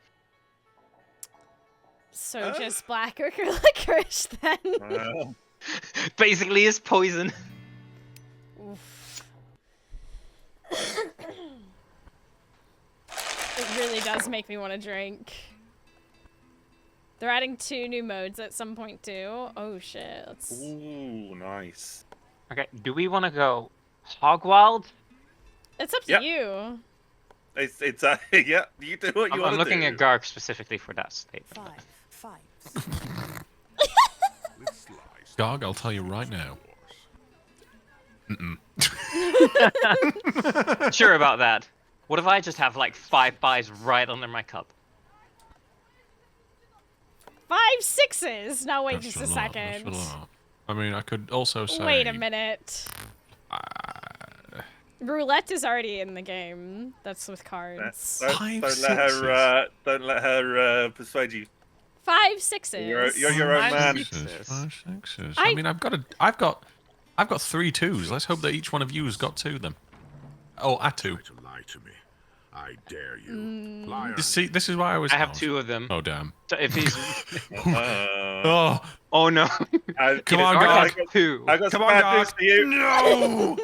So just black licorice then. Well, Basically, it's poison. Oof. It really does make me want to drink. They're adding 2 new modes at some point too. Oh shit. Let's... ooh, nice. Okay, do we want to go hog wild? It's up to Yep. you. It's yeah. You do what you I'm want to looking do. at Garg specifically for that statement. 5 5s. With slice. Garg, I'll tell you right now. Sure about that. What if I just have like 5 pies right under my cup? 5 6s. Now wait That's just a lot, that's second. lot. I mean, I could also say. Wait a minute. Roulette is already in the game. That's with cards. Don't, Five don't let her. sixes. Don't let her persuade you. 5 6s. You're your own Five man. sixes. 5 6s. I- I mean, I've got 3 2s. Let's hope that each one of you has got 2 of them. Oh, a 2. Try to lie to me. I dare you. Mm. Liar. See, this is why I was. I have oh, 2 of them. Oh damn. So if he's Oh, oh no, come on, Garg God. has 2. I got Come some on, bad news God. for you. No!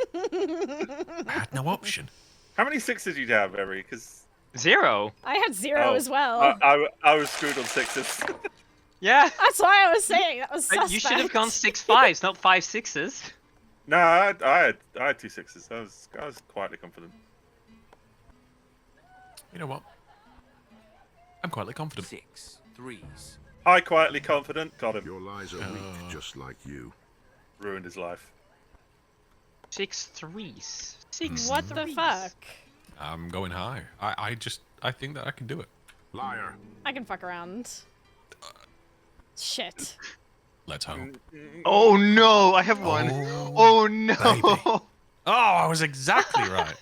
I had no option. How many 6s did you have, Every? Because 0. I had 0 Oh, as well. I was screwed on 6s. Yeah. That's why I was saying that was suspect. You should have gone 6 5s, not 5 6s. No, I had 2 6s. I was quietly confident. You know what? I'm quietly confident. 6 3s. I quietly confident. Got him. Your lies are weak, just like you. Ruined his life. 6 3s. 6 What the fuck? I'm going high. I think that I can do it. Liar. I can fuck around. Shit. Let's hope. Oh no, I have 1. Oh no. baby. Oh, I was exactly right.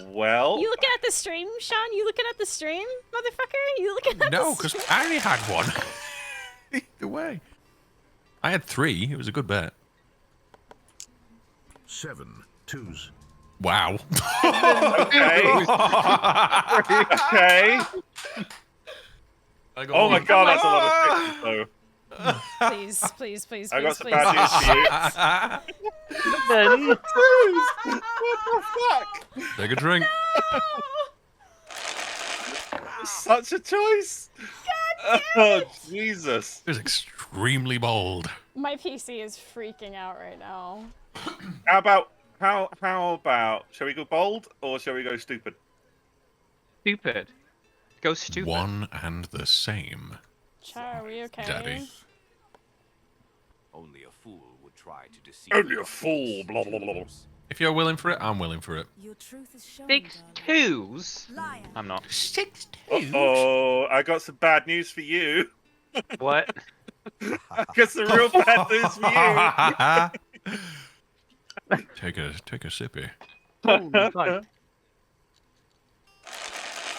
Well, You looking at the stream, Sean? You looking at the stream, motherfucker? You looking at No, the because stream? I only had 1. Either way. I had 3. It was a good bet. 7 2s. Wow. okay. Okay. I got Oh my one. god, that's a lot of 6s though. Please, please, please, I got please, some please. bad news for you. What the fuck? Take a drink. Such a choice. Oh Jesus. It was extremely bold. My PC is freaking out right now. How about shall we go bold or shall we go stupid? Stupid. Go stupid. One and the same. Char, are we okay? Daddy. Only a fool would try to deceive. Only a your fool, face. blah, blah, blah, blah. If you're willing for it, I'm willing for it. Your truth is showing, 6 darling. 2s. Liar. I'm not. 6 Oh, I got some bad news for you. What? I got some real bad news for you. Take a sippy. Holy fuck.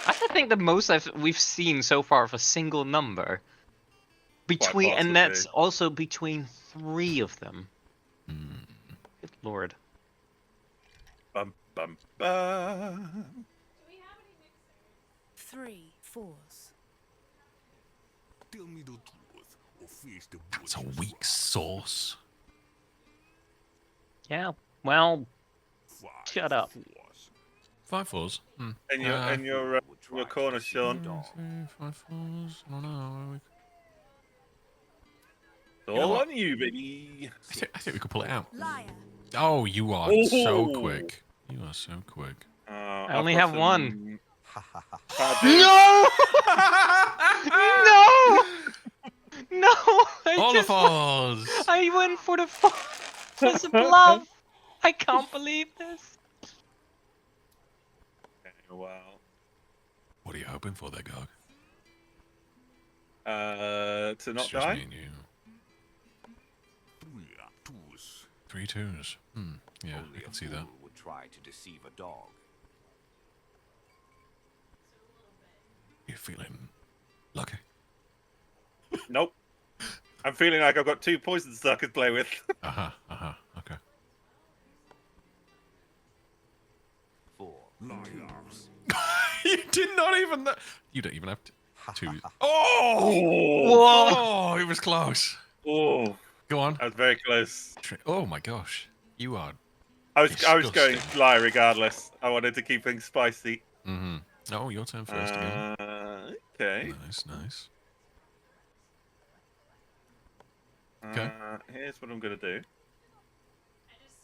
That's I think the most we've seen so far of a single number. Between and that's possibly. also between 3 of them. Good lord. Bum, bum, bum. 3 4s. Tell me the truth or face the That's a butcher's weak sauce. Yeah. Well, Five shut up. fours. 5 4s. And your corner, Sean. 5 4s. I don't know. All what? on you, baby. I think we could pull it out. Liar. Oh, you are so Ooh. quick. You are so quick. I only have one. No! No! No! All of us! I went for the it's a bluff. I can't believe this. Wow. What are you hoping for there, Gog? To It's not just die? me and you. 3 twos. 3 twos. Yeah, Only I a can see that. fool would try to deceive a dog. You're feeling lucky. Nope. I'm feeling like I've got 2 poisons that I could play with. Okay. 4 Liars. You did not even. You don't even have to. Twos. Oh! Oh, it was close. Oh, Go on. I was very close. Oh my gosh, you are. I was going Disgusting. lie regardless. I wanted to keep things spicy. Oh, your turn first again. Okay. Nice. Okay. Here's what I'm gonna do.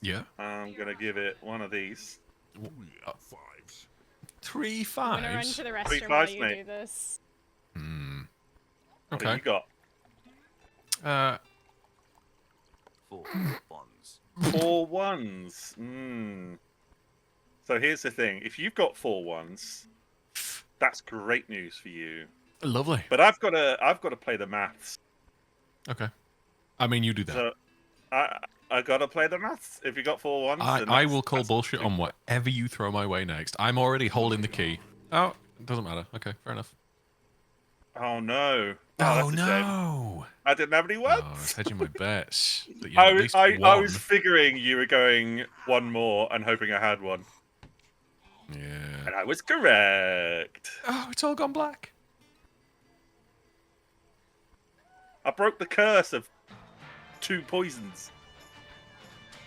Yeah. I'm gonna give it one of these. 3 5s. 3 I'm gonna run fives. to the 3 restroom while fives, you mate. do this. What have Okay. you got? 4 ones. 4 ones. So here's the thing: if you've got 4 ones, that's great news for you. Lovely. But I've got to play the maths. Okay. I mean, you do that. So I gotta play the maths. If you got 4 ones, then I that's- will call that's- bullshit on whatever you throw my way next. I'm already holding the key. Oh, it doesn't matter. Okay, fair enough. Oh no! Oh, that's a shame. no! I didn't have any Oh, I was ones. hedging my bets. That you had at least I one. was figuring you were going one more and hoping I had one, Yeah. and I was correct. Oh, it's all gone black. I broke the curse of 2 poisons.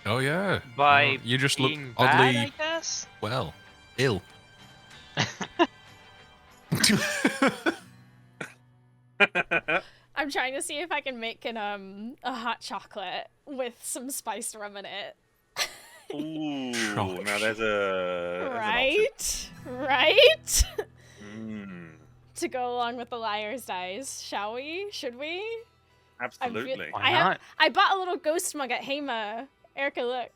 Oh yeah. By Oh, you just look being oddly bad, I guess. well, ill. I'm trying to see if I can make a hot chocolate with some spiced rum in it. Ooh, Oh, now there's a Right? Right? There's To go along with the liar's dice, shall we? Should we? absolutely. Why not? I bought a little ghost mug at Hema. Erica, look.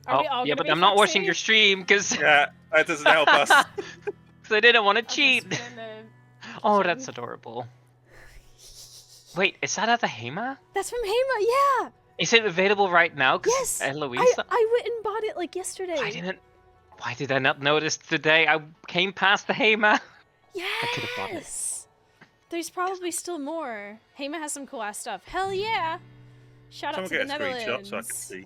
Are we all yeah, gonna but be I'm not watching foxy? your stream because Yeah, that doesn't help us. I didn't want to Okay, cheat. so we're in the Oh, kitchen. that's adorable. Wait, is that at the Hema? That's from Hema, yeah. Is it available right now? 'Cause Yes. Eloise, I went and bought it like yesterday. Why did I not notice today? I came past the Hema. could've bought it. Yes. There's probably still more. Hema has some cool ass stuff. Hell yeah. Shout out Someone to the get a screenshot Netherlands. so I can see.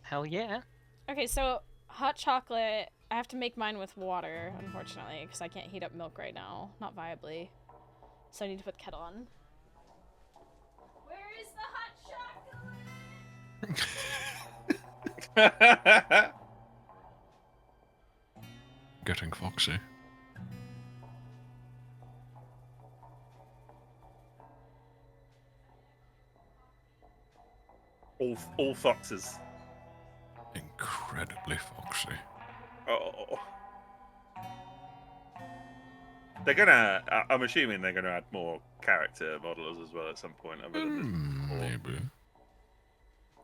Hell yeah. Okay, so hot chocolate. I have to make mine with water, unfortunately, because I can't heat up milk right now. Not viably. So I need to put the kettle on. Where is the hot chocolate? Getting foxy. all foxes. Incredibly foxy. Oh. They're gonna. I'm assuming they're gonna add more character modelers as well at some point. Other than Maybe.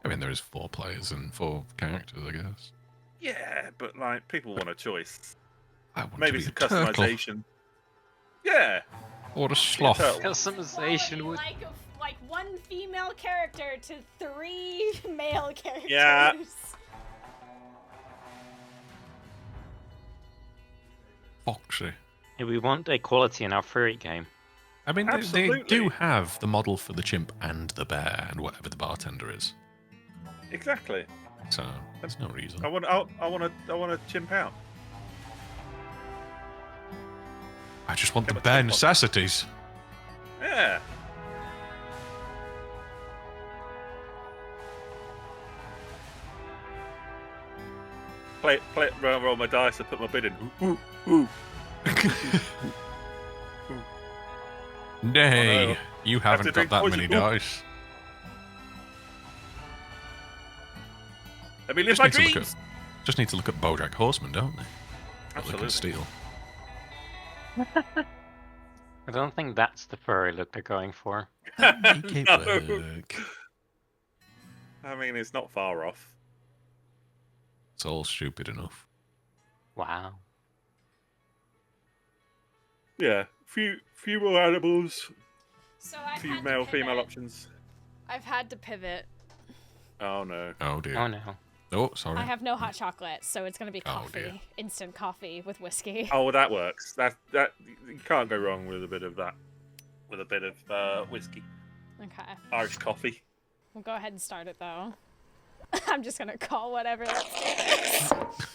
I mean, there is 4 players and 4 characters, I guess. yeah, but like people want a choice. I want Maybe to some be a turtle customization. Yeah. or a sloth. turtle. Customization would. Like one female character to 3 male characters. Yeah. Foxy. Yeah, we want equality in our furry game. I mean, they Absolutely. do have the model for the chimp and the bear and whatever the bartender is. Exactly. So there's no reason. I want to chimp out. I just want the Get my bare chimp on. necessities. Yeah. Roll my dice. I put my bid in. Ooh, ooh. Nay, Oh, no. You Have to haven't got drink that poison. many Ooh. dice. Let me live my dreams. Just need to look at BoJack Horseman, don't they? That they can Absolutely. steal. I don't think that's the furry look they're going for. Make it No. work. I mean, it's not far off. It's all stupid enough. Wow. Yeah, few more animals, So I've few had to male, pivot. female options. I've had to pivot. Oh no. Oh dear. Oh no. Oh, sorry. I have no hot chocolate, so it's gonna be Oh, coffee. dear. Instant coffee with whiskey. Oh, well, that works. That you can't go wrong with a bit of that. With a bit of whiskey, Okay. Irish coffee. We'll go ahead and start it though. I'm just gonna call whatever. Let's do this.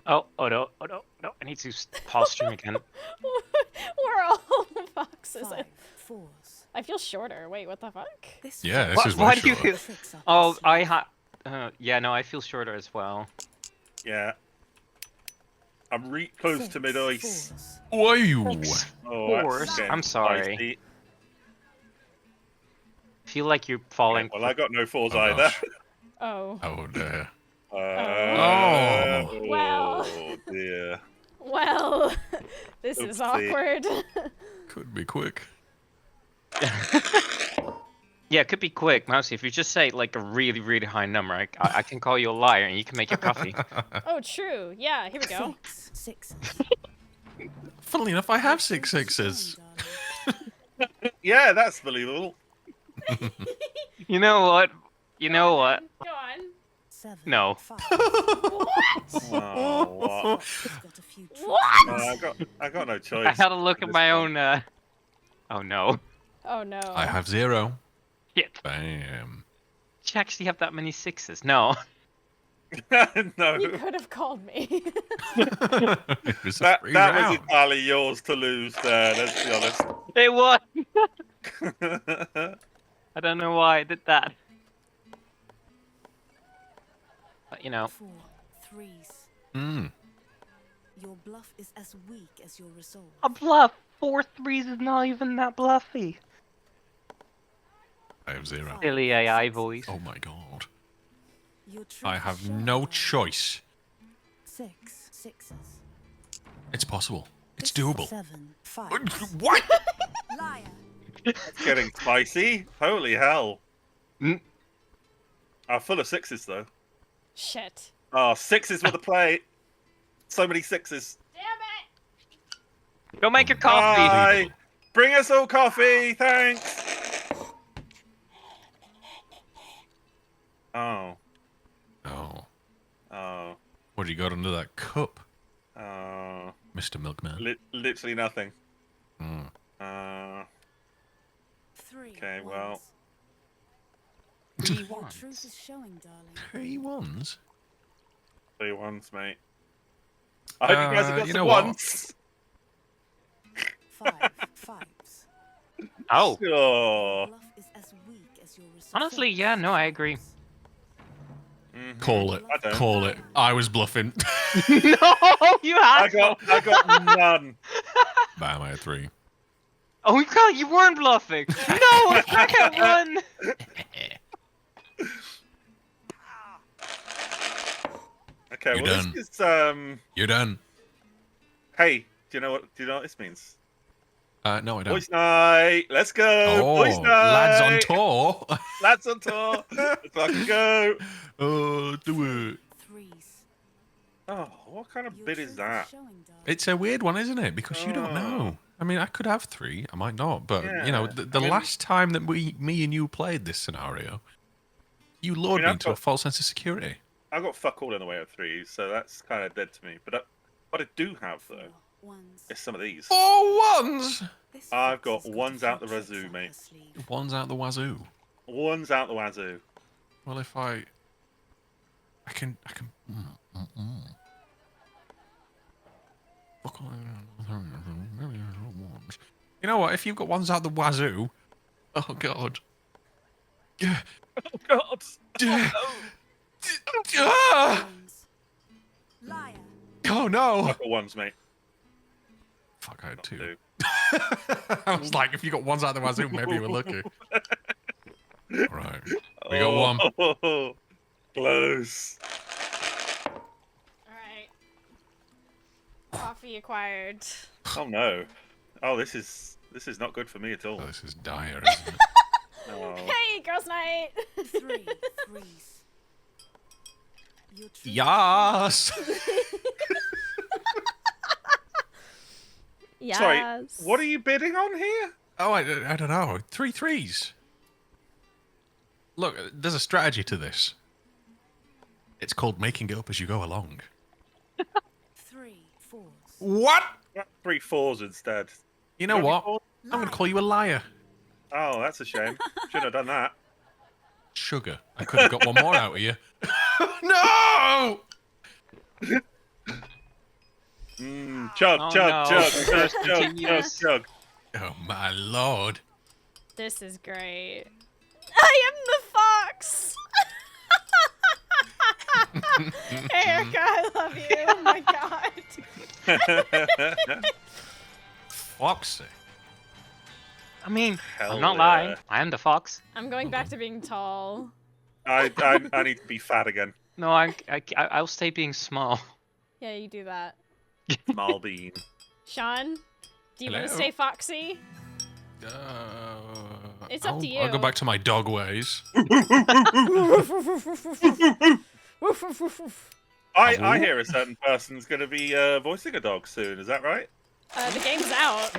Oh no. I need to pause stream again. We're all foxes. 5 fours. I feel shorter. Wait, what the fuck? This Yeah, this Why- is why way do you shorter. feel- tricks up Oh, your I sleeve. yeah, no, I feel shorter as well. Yeah. I'm close to 6 mid ice. fours. Whoa! Oh, Fours? that's getting I'm sorry. spicy. Feel like you're Okay, falling. well, I got no fours Oh, either. gosh. Oh. Oh dear. Oh. Well. Dear. Well, this is Oopsie. awkward. Could be quick. Yeah, it could be quick, Mousie. If you just say like a really, really high number, I can call you a liar and you can make your coffee. Oh, true. Yeah, here we go. 6 sixes. Funnily enough, I have The 6 truth is sixes. showing, darling. Yeah, that's believable. You know what? You know what? Go on. 7 No. fives. Oh, what? You've got a few tricks What? up your Oh, I got no choice. I had to look at This my one. own. Oh no. Oh no. I have 0. Shit. Bam. Did you actually have that many sixes? No. No. You could have called me. It was a That free was round. entirely yours to lose there, let's be honest. It was. I don't know why I did that. But you know. 4 threes. Mm. Your bluff is as weak as your resolve. A bluff. 4 threes is not even that bluffy. I have 0. Silly AI voice. Oh my god. Your truth I is have showing, no darling. choice. 6 sixes. It's possible. It's This is doable. 7 fives. What? Liar. It's getting spicy. Holy hell. Mm. I'm full of sixes though. Shit. Oh, sixes with a play. So many sixes. Damn it. Go make your coffee. Bye. Bring us all coffee, thanks. Oh. Oh. Oh. What do you got under that cup, Oh. Mr. Milkman? Literally nothing. Mm. 3 Okay, well. ones. 3 Your ones. truth is showing, darling. 3 ones? 3 ones, mate. I hope you guys have got you some know what? ones. 5 fives. Oh. Your Oh. bluff is as weak as your resolve. Honestly, yeah, no, I agree. Mhm. Call it. I don't. Call it. I was bluffing. No, you had. I got none. Bam, I had 3. Oh god, you weren't bluffing. No, I can't run. Okay, You're well done. this is You're done. hey, do you know what this means? No, I don't. Boys night. Let's go. Oh, Boys night. lads on tour. Lads on tour. Let's fucking go. Oh, do it. Threes. Oh, what kind of Your bid truth is that? showing, darling. It's a weird one, isn't it? Because you don't know. I mean, I could have 3. I might not. But, you know, Yeah, the I mean- last time that me and you played this scenario, you lured me I've into a got- false sense of security. I got fuck all in the way of 3s, so that's kind of dead to me. But what I do have 4 though ones. is some of these. 4 ones! This I've fox got has ones a out few the tricks wazoo, up mate. her sleeve. Ones out the wazoo. One's out the wazoo. Well, if I can. Fuck all- You know what? If you've got ones out the wazoo, oh god. Oh God! Ah! Ones. Liar. Oh no! I've got ones, mate. Fuck, I had Not 2. two. I was like, if you got ones out the wazoo, maybe you were lucky. Right. We got one. Oh, close. Alright. Coffee acquired. Oh no. Oh, this is not good for me at all. Oh, this is dire, isn't it? Oh. Hey, girls' night! 3 threes. Your trick Yes! Yes. Sorry, what are you bidding on here? Oh, I don't know. 3 threes. Look, there's a strategy to this. It's called making it up as you go along. 3 fours. What? 3 fours instead. You know Maybe what? four? I'm going to call you a liar. Oh, that's a shame. Shouldn't have done that. Sugar. I could have got one more out of you. No! Chug, Oh, chug, no. chug, chug, chug, chug, Continues. chug. Oh, my lord. This is great. I am the fox! Hey, Erica, I love you. Oh my god. Foxy. I mean, Hell I'm not yeah. lying. I am the fox. I'm going back to being tall. I need to be fat again. No, I'll stay being small. Yeah, you do that. Small bean. Sean, do you want to Hello? stay foxy? It's up to I'll go you. back to my dog ways. I hear a certain person's going to be voicing a dog soon. Is that right? The game's out.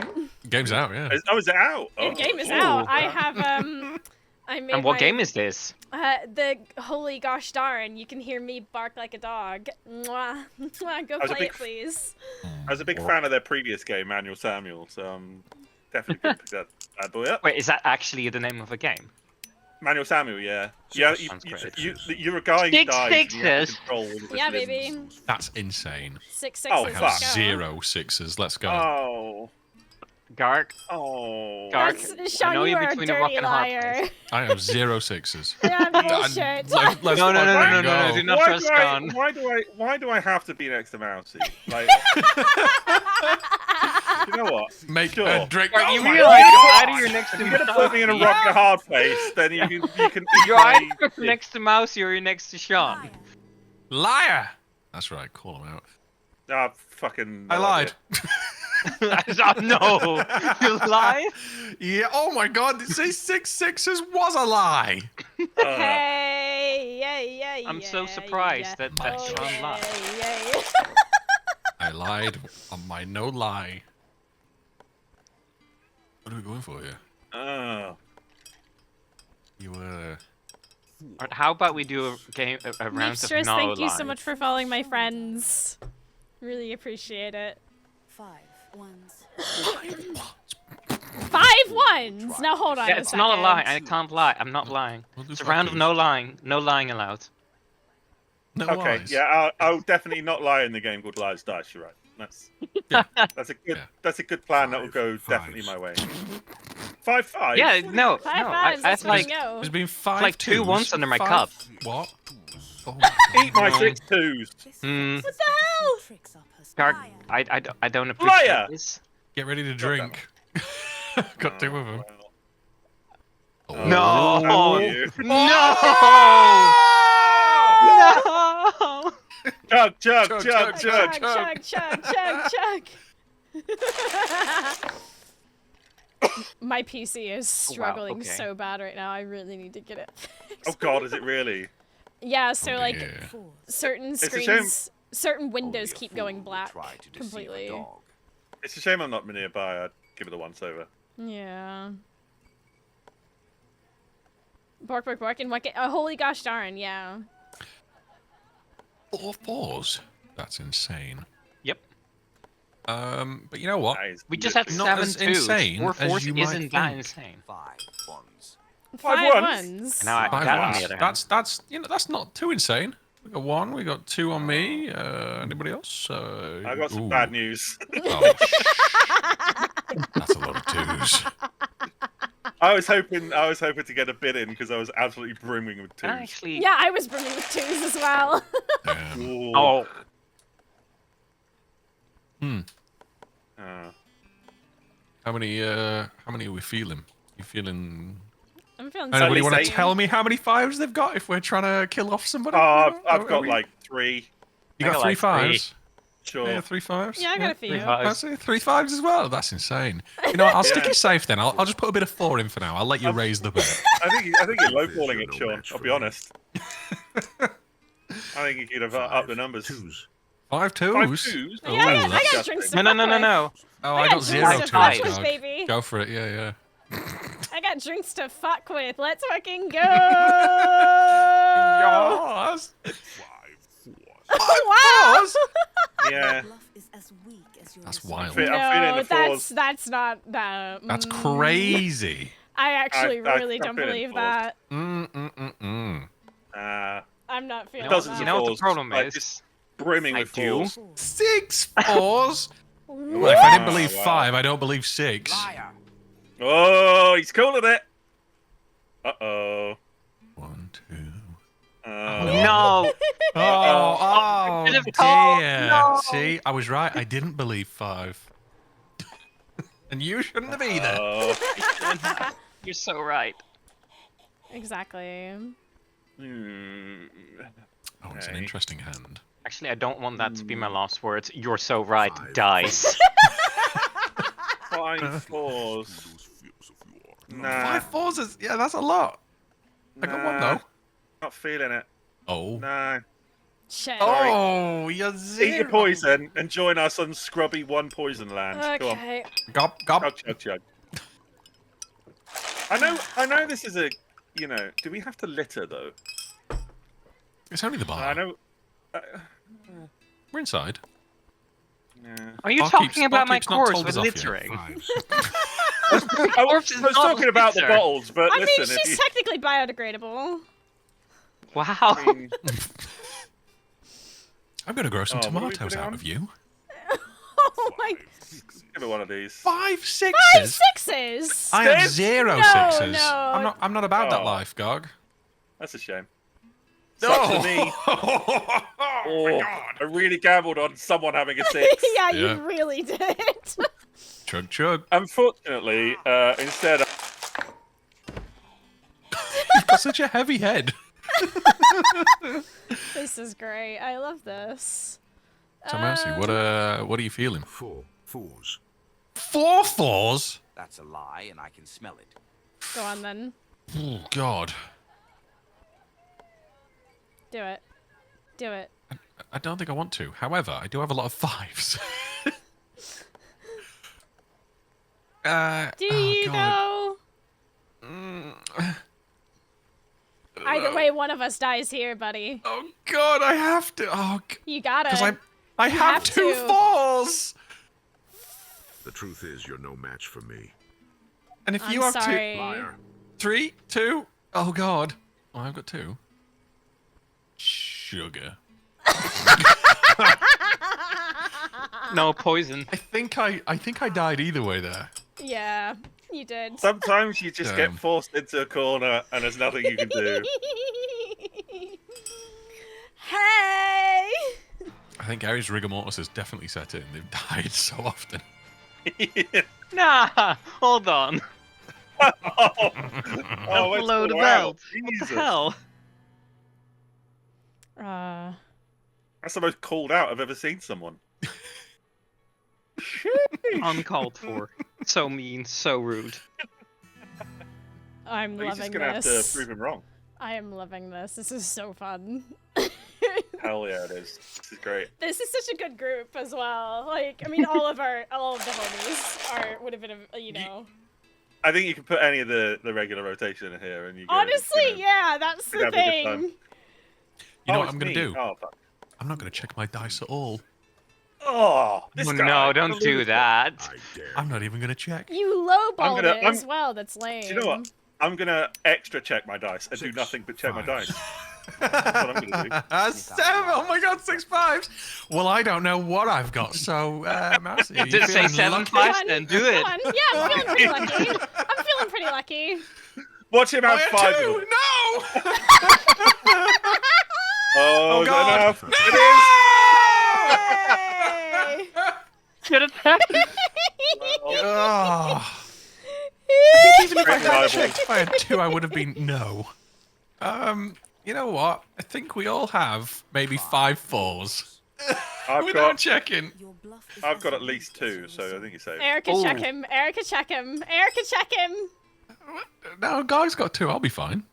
Game's out, yeah. Is it out? The game is Ooh. out. I have I made And what my- game is this? the holy gosh darn! You can hear me bark like a dog. Mwah. Mwah. Go was a play big it, please. I was a big fan of their previous game, Manuel Samuel, so I'm definitely going to pick that bad boy up. Wait, is that actually the name of a game? Manuel Samuel, yeah. Yeah, Sounds great. you're a guy who Six dies. and you have to sixes? control all of his Yeah, limbs. baby. That's insane. 6 Oh, sixes. I fuck. have let's go. 0 sixes. Let's go. Oh. Garg? Oh. Garg. That's, Sean, I know you you're are a between a rock dirty and a hard liar. place. I have 0 sixes. Yeah, bullshit. Let's No, no, no, fucking no, no, go. no, do not Why trust do, Sean. why do I have to be next to Mousie? Like, you know what? Make Sure. a drink. Right, Oh you my realize God. you're either you're next to If you're gonna put me in a rock and a hard place, then you can You're either next to Mousie or you're next to Sean. Liar. Liar. That's right. Call him out. Ah, fucking. I no lied. No, you lie. Yeah. Oh my God. Say 6 sixes was a lie. idea. Hey, yeah. I'm so surprised that Oh, Sean lied. Yeah. I lied on my no lie. What are we going for here? Oh. You Alright, how about we do a game, a round of Mistress, no thank you so lies? much for following my friends. Really appreciate it. 5 ones. 5 ones! Now hold on Yeah, a it's second. not a lie. I can't lie. I'm not lying. We'll do It's a round of fuckers. no lying. No lying allowed. No Okay. lies. Yeah, I'll definitely not lie in the game called Lies Dice. You're right. Yeah. That's a good. Yeah. That's a good plan. That will go Five definitely fives. my way. 5-5. Yeah, no, 5 no. fives, I let's have like fucking go. There's been 5 like 2 twos, ones under my 5 cup. What? Oh my God. Eat my No. 6 twos. This Hmm. fox What the hell? tricks up her Garg, liar. I don't appreciate Liar! this. Get ready to drink. Got 2 of them. Oh, No! well, you. No! Chug, chug, Chug, chug, chug, chug. Chug. My PC is struggling okay. so bad right now. I really need to get it fixed. Oh God, is it really? Yeah, so Oh, like yeah. Fours. certain a shame- screens, certain windows Only a keep fool going would black try to deceive a completely. dog. It's a shame I'm not nearby. I'd give it a once over. Yeah. Bark, and what? Holy gosh darn! Yeah. 4 fours. That's insane. Yep. But you know what? That is We just had Not 7 as twos. insane 4 as fours you might isn't that think. insane. 5 ones. 5 ones? ones. Now I, 5 that on ones. the other hand. That's you know that's not too insane. We got 1. We got 2 on me. Anybody else? I got some ooh. bad news. Oh, that's a lot of 2s. I was hoping to get a bid in because I was absolutely brimming with 2s. Actually, Yeah, I was brimming with 2s as well. Ooh. oh, Uh, How many are we feeling? You feeling? I'm feeling Anybody want to least tell me how many fives they've got if we're trying to kill off somebody? I've got like 3. You I got got three like 3. fives? Sure. Yeah, 3 fives. Yeah, I got a few. 3 fives. That's it, 3 fives as well. That's insane. You know what? I'll stick Yeah. it safe then. I'll just put a bit of 4 in for now. I'll let you raise the bet. I think you're lowballing it, no Sean. match I'll for be me. honest. I think you could have upped the numbers. 2s. 5 twos. 5 twos? Oh, Yeah, I got that's- drinks to No, no, fuck no, no, with. no. Oh, I I got got 0 drinks twos, to fuck with, dog. baby. Go for it. Yeah. I got drinks to fuck with. Let's fucking go. Yes. 5 Wow. Yeah. Bluff is as weak as your That's resource. wild. I'm feeling No, the fours. that's not that. That's crazy. I actually I- really I'm don't feeling believe fours. that. I'm not feeling Dozens that. You know what the Fours, problem like, is? just brimming I with do. 4s. 6 fours. Well, if I didn't believe Wow. 5, I don't believe 6. Liar. Oh, he's calling it. Uh-oh. 1, 2. No. Oh, Bit of call. dear. No. See, I was right. I didn't believe 5. And you shouldn't have either. Oh. You're so right. Exactly. Hmm. Oh, it's an Okay. interesting hand. Actually, I don't want that to be my last words. You're so right. 5 Dice. 5 4s. Those feels of you are. Nah. 5 fours is, yeah, that's a lot. I got one Nah. though. Not feeling it. Oh. No. Shit. Oh, you're 0. Eat your poison and join us on scrubby 1 poison land. Go on. Okay. Gop, Chug, gop. chug, chug. I know this is a, you know, do we have to litter though? It's only the bar. I know. We're inside. Yeah. Are you Barkeep's- talking about my Barkeep's not course told with us off yet. littering? 5s. I Corpse is was not talking about the litter. bottles, but I mean, listen, if she's you. technically biodegradable. Wow. I mean, I'm going to grow some Oh, what are we tomatoes putting out on? of you. Oh my. give it one of these. 5 6s. 5 6s. I have Six? 0 No, 6s. no. I'm not about that Oh. life, Gog. That's a shame. Sucks for me. Oh, Oh, I really gambled on someone having a 6. Yeah, Yeah. you really did. Chug chug. Unfortunately, instead, You've got such a heavy head. This is great. I love this. So Mousie, what are you feeling? 4 4s. 4 4s? That's a lie, and I can smell it. Go on then. Oh God. Do it. Do it. I don't think I want to. However, I do have a lot of 5s. Do oh, you God. though? Either way, one of us dies here, buddy. Oh God, I have to. Oh, You gotta. because I You have have 2 to. 4s. The truth is, you're no match for me. And if I'm you have sorry. Liar. 3, 2. Oh God. Oh, I've got 2. Sugar. No poison. I think I died either way there. Yeah, you did. sometimes you just Damn. get forced into a corner and there's nothing you can do. Hey! I think Gary's rigor mortis has definitely set in. They've died so often. Nah, hold on. Oh, Don't it's blow the wow. belt. What Jesus. the hell? That's the most called out I've ever seen someone. Uncalled for. So mean, so rude. I'm He's just loving gonna have to this. prove him wrong. I am loving this. This is so fun. Hell yeah, it is. This is great. This is such a good group as well. Like, I mean, all of the homies would have been, you know. I think you can put any of the regular rotation in here, and you. Honestly, know, yeah, that's we'd the have a good time. thing. You know Oh, what it's I'm going to me. do? Oh, fuck. I'm not going to check my dice at all. Oh, this Oh, guy. no, don't do that. I dare. I'm not even going to check. You lowballed gonna- it as well. That's lame. Do you know what? I'm gonna extra check my dice and do 6 nothing but check my 5s. dice. That's what I'm gonna do. 7! Oh my God, 6 5s! Well, I don't know what I've got, so, Mousie, are you Just say feeling 7 lucky? 5 Come then, on, do it. come on. Yeah, I'm feeling pretty lucky. I'm feeling pretty lucky. Watch him have I 5 had of 2! them. No! Oh, is that God. enough? No! It is! Yay! Should have Oh. I think even if I Great had rival. checked if I had 2, I would have been no. You know what? I think we all have maybe 5 4s. I've Without got checking. Your bluff is I've as got at weak least as 2, your so I resolve. think you're safe. Erica, Ooh. check him. Erica, check him. Erica, check him. No, guy's got 2. I'll be fine.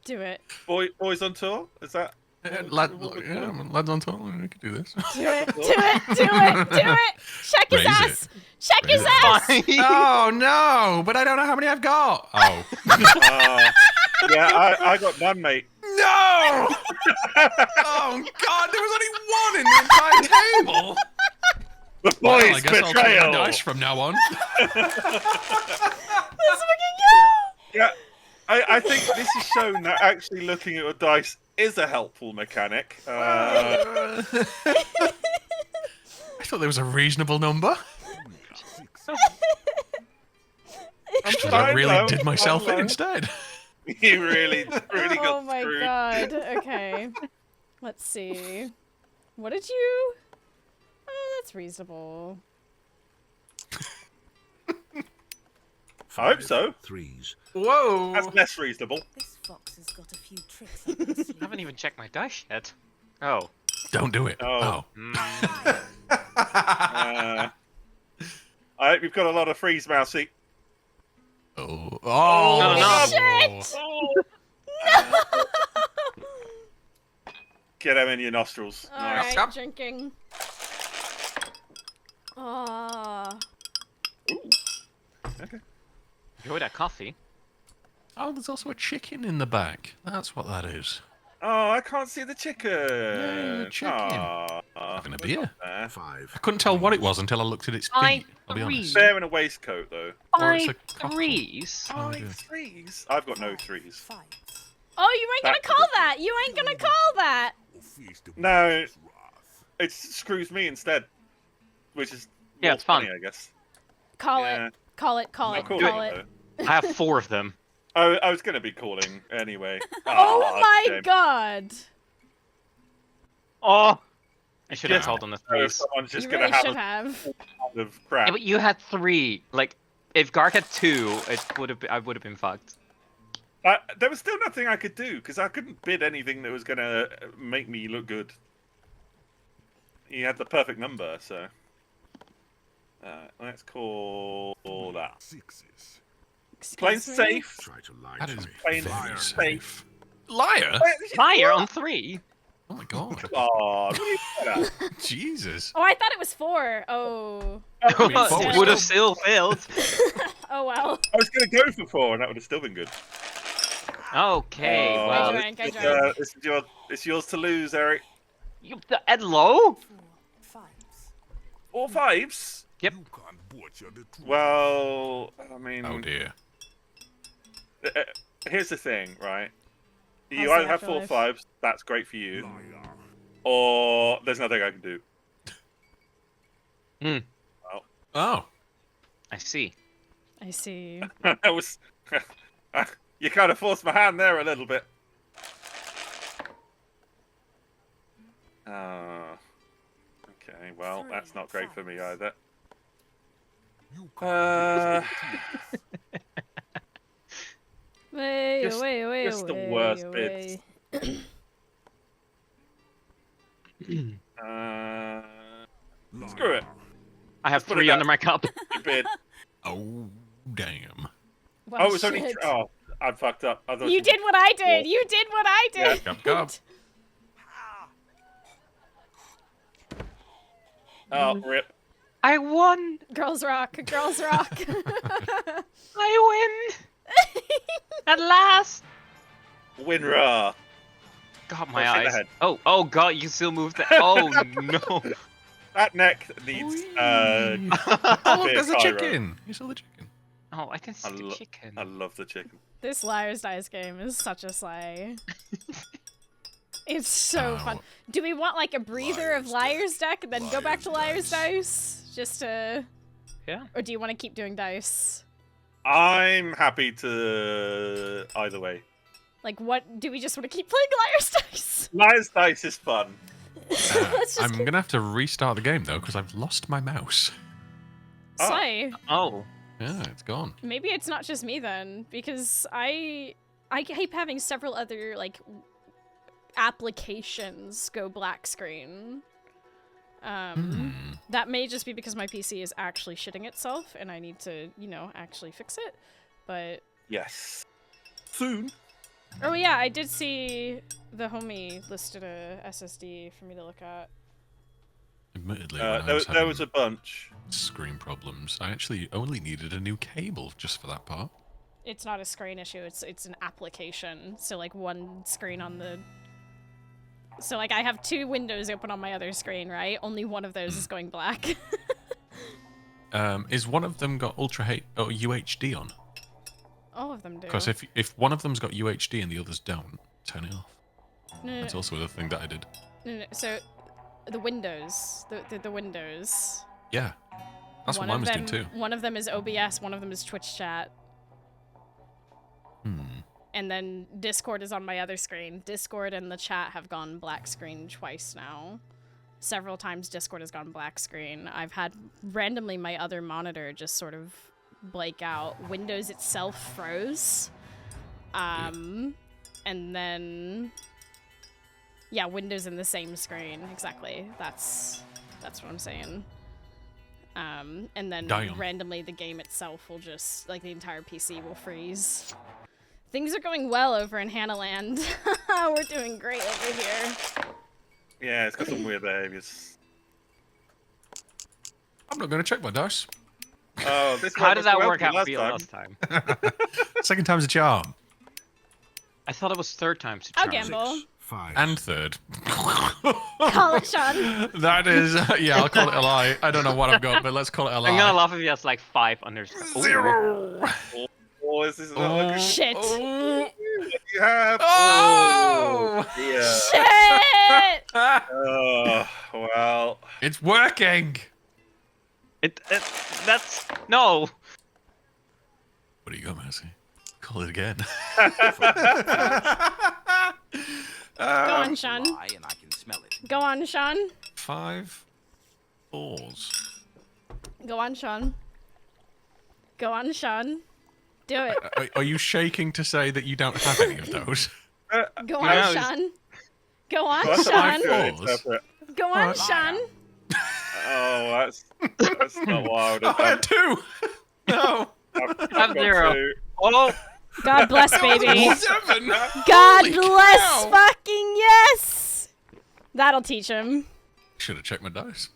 Do it. Boys on tour? Is that? Lads on tour. We could do this. Do it. Do it. Do it. Do it. Check his Raise ass. it. Check Raise his it. ass. Oh no! But I don't know how many I've got. Oh Yeah, I got none, mate. no! Oh god! There was only 1 in the entire table. The Well, boys I guess I'll take betrayal. my dice from now on. Let's fucking go. Yeah, I think this has shown that actually looking at your dice is a helpful mechanic. I thought there was a reasonable number. Because I fine, really though. did myself I'm in fine. instead. You really got Oh my screwed. god. Okay. Let's see. What did you? Oh, that's reasonable. I hope so. 3s. Whoa! That's less reasonable. This fox has got a few tricks up his sleeve. I haven't even checked my dice yet. Oh. Don't do it. Oh. Mm. I hope you've got a lot of freeze, Mousie. Oh. No, no. Shit! Get them in your nostrils. All Nice. right, Yep. drinking. Ah. Okay. Enjoy that coffee. Oh, there's also a chicken in the back. That's what that is. Oh, I can't see the chicken. the chicken. Aw, Having a it's beer. not there. 5. I couldn't tell what it was until I looked at its feet. I'll be honest. Bear in a waistcoat, though. Or it's a 5 cockle. 3s. Oh, dear. 3s. I've got no 3s. 5. Oh, you ain't gonna That- call that. You ain't gonna call that. No. It screws me instead, which is Yeah, more it's fun. funny, I guess. Call Yeah. it. Call it. Call Not it. cool, Call though. it. I have 4 of them. I was going to be calling anyway. Oh Aw, my shame. god. Oh! I should have Just called on the So 3s. someone's just You going really to have should a have. pound of crap. Yeah, but you had 3. Like, if Gark had 2, it would have. I would have been fucked. There was still nothing I could do because I couldn't bid anything that was going to make me look good. He had the perfect number, so. Let's call that. 6s. Playing Excuse me? safe. Try to lie That to is me. Playing very safe. safe. Liar? Liar on 3. Oh my god. Oh, what are you doing at? Jesus. Oh, I thought it was 4. Oh. Would have still failed. Oh well. I was going to go for 4, and that would have still been good. Okay, Oh, well, I drank, I this is, drank. it's yours to lose, Eric. Ed Low? 4. 5s. All 5s? Yep. You can't butcher the truth. Well, I mean, Oh dear. Here's the thing, right? You How's either the have 4 afterlife? 5s, that's great for you, Liar. or there's nothing I can do. Oh. I see. I see. That was. You kind of forced my hand there a little bit. Okay, well, that's not great for me either. You Uh, Way Just- away, away, just the away, worst away. bits. Screw it. I have Let's put it 3 down. under my cup. You bid. Oh damn. Well, Oh, it's only. shit. Oh, I fucked up. I thought You did what I did. You did what I Yeah. did. Cup cup. Oh, rip. I won! Girls rock. Girls rock. I win! At last! Winra. God, my Oh, shake the eyes. head. Oh god, you still moved that. Oh no. That neck needs. Oh look, there's a Cairo. chicken. You saw the chicken. Oh, I can see the lo- chicken. I love the chicken. This Liar's Dice game is such a slay. It's so Oh. fun. Do we want like a breather of Liar's Deck and then go back to Liar's Dice? Just to... Yeah. Or do you want to keep doing dice? I'm happy to either way. Like what? Do we just want to keep playing Liar's Dice? Liar's Dice is fun. Let's just I'm gonna have to restart the game though because I've lost my mouse. Slay. Oh. Yeah, it's gone. Maybe it's not just me then, because I keep having several other like applications go black screen. That may just be because my PC is actually shitting itself, and I need to, you know, actually fix it. But Yes. Soon. oh yeah, I did see the homie listed a SSD for me to look at. Admittedly, when I was There having was a bunch. screen problems, I actually only needed a new cable just for that part. It's not a screen issue, it's an application. So like one screen on the So like I have two windows open on my other screen, right? Only one of those is going black. Is one of them got UHD on? All of them do. Because if one of them's got UHD and the others don't, turn it off. No, That's also the thing that I did. no, so the windows, the windows. Yeah, that's what mine was doing too. One of them is OBS, one of them is Twitch chat. And then Discord is on my other screen. Discord and the chat have gone black screen twice now. Several times Discord has gone black screen. I've had randomly my other monitor just sort of blank out. Windows itself froze. And then yeah, Windows in the same screen. Exactly. That's what I'm saying. And then Damn. randomly the game itself will just, like, the entire PC will freeze. Things are going well over in Hannahland. We're doing great over here. Yeah, it's got some weird behaviors. I'm not going to check my dice. Oh, this How one did was that well work out last for you time. last time? Second time's a charm. I thought it was third time to I'll charm. gamble. 5. And third. Call it, Sean. That is, yeah, I'll call it a lie. I don't know what I've got, but let's call it a lie. I'm gonna laugh if he has like 5 under. Ooh. 0. Oh, this is not looking Shit. Oh. you have. Oh! Yeah. Shit! Oh, well. It's working. That's no. What do you got, Mousie? Call it again. Go on, Sean. Lie and I can smell it. Go on, Sean. 5 4s. Go on, Sean. Go on, Sean. Do it. Are you shaking to say that you don't have any of those? Go No, on, it's- Sean. Go on, That's Sean. how I feel, Fours. interpret. Go on, Alright. Sean. Oh, that's not wild. Oh, I had 2. No. I've I'm got 0. 2. Oh, God bless, baby. 7. God Holy bless cow. fucking yes! That'll teach him. Should have checked my dice.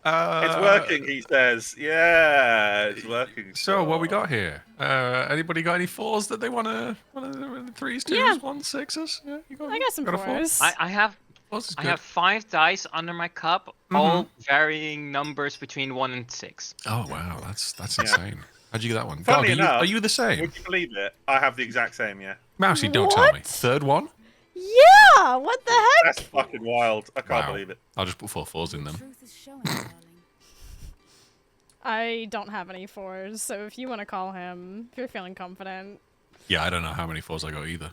It's working, he says. Yeah, it's working. So what we got here? Anybody got any 4s that they want to? 3s, 2s, Yeah. 1s, 6s? Yeah, you got. I got some a 4? fours. I have 4s is I good. have 5 dice under my cup, all varying numbers between 1 and 6. Oh wow, that's insane. How'd you get that one? Funny God, enough, are you the same? Would you believe it? I have the exact same, yeah. Mousie, don't tell me. What? 3rd one? Yeah! What the heck? That's fucking wild. I can't Wow. believe it. I'll just put 4 4s in them. Truth is showing, darling. I don't have any fours, so if you want to call him, if you're feeling confident. Yeah, I don't know how many 4s I got either.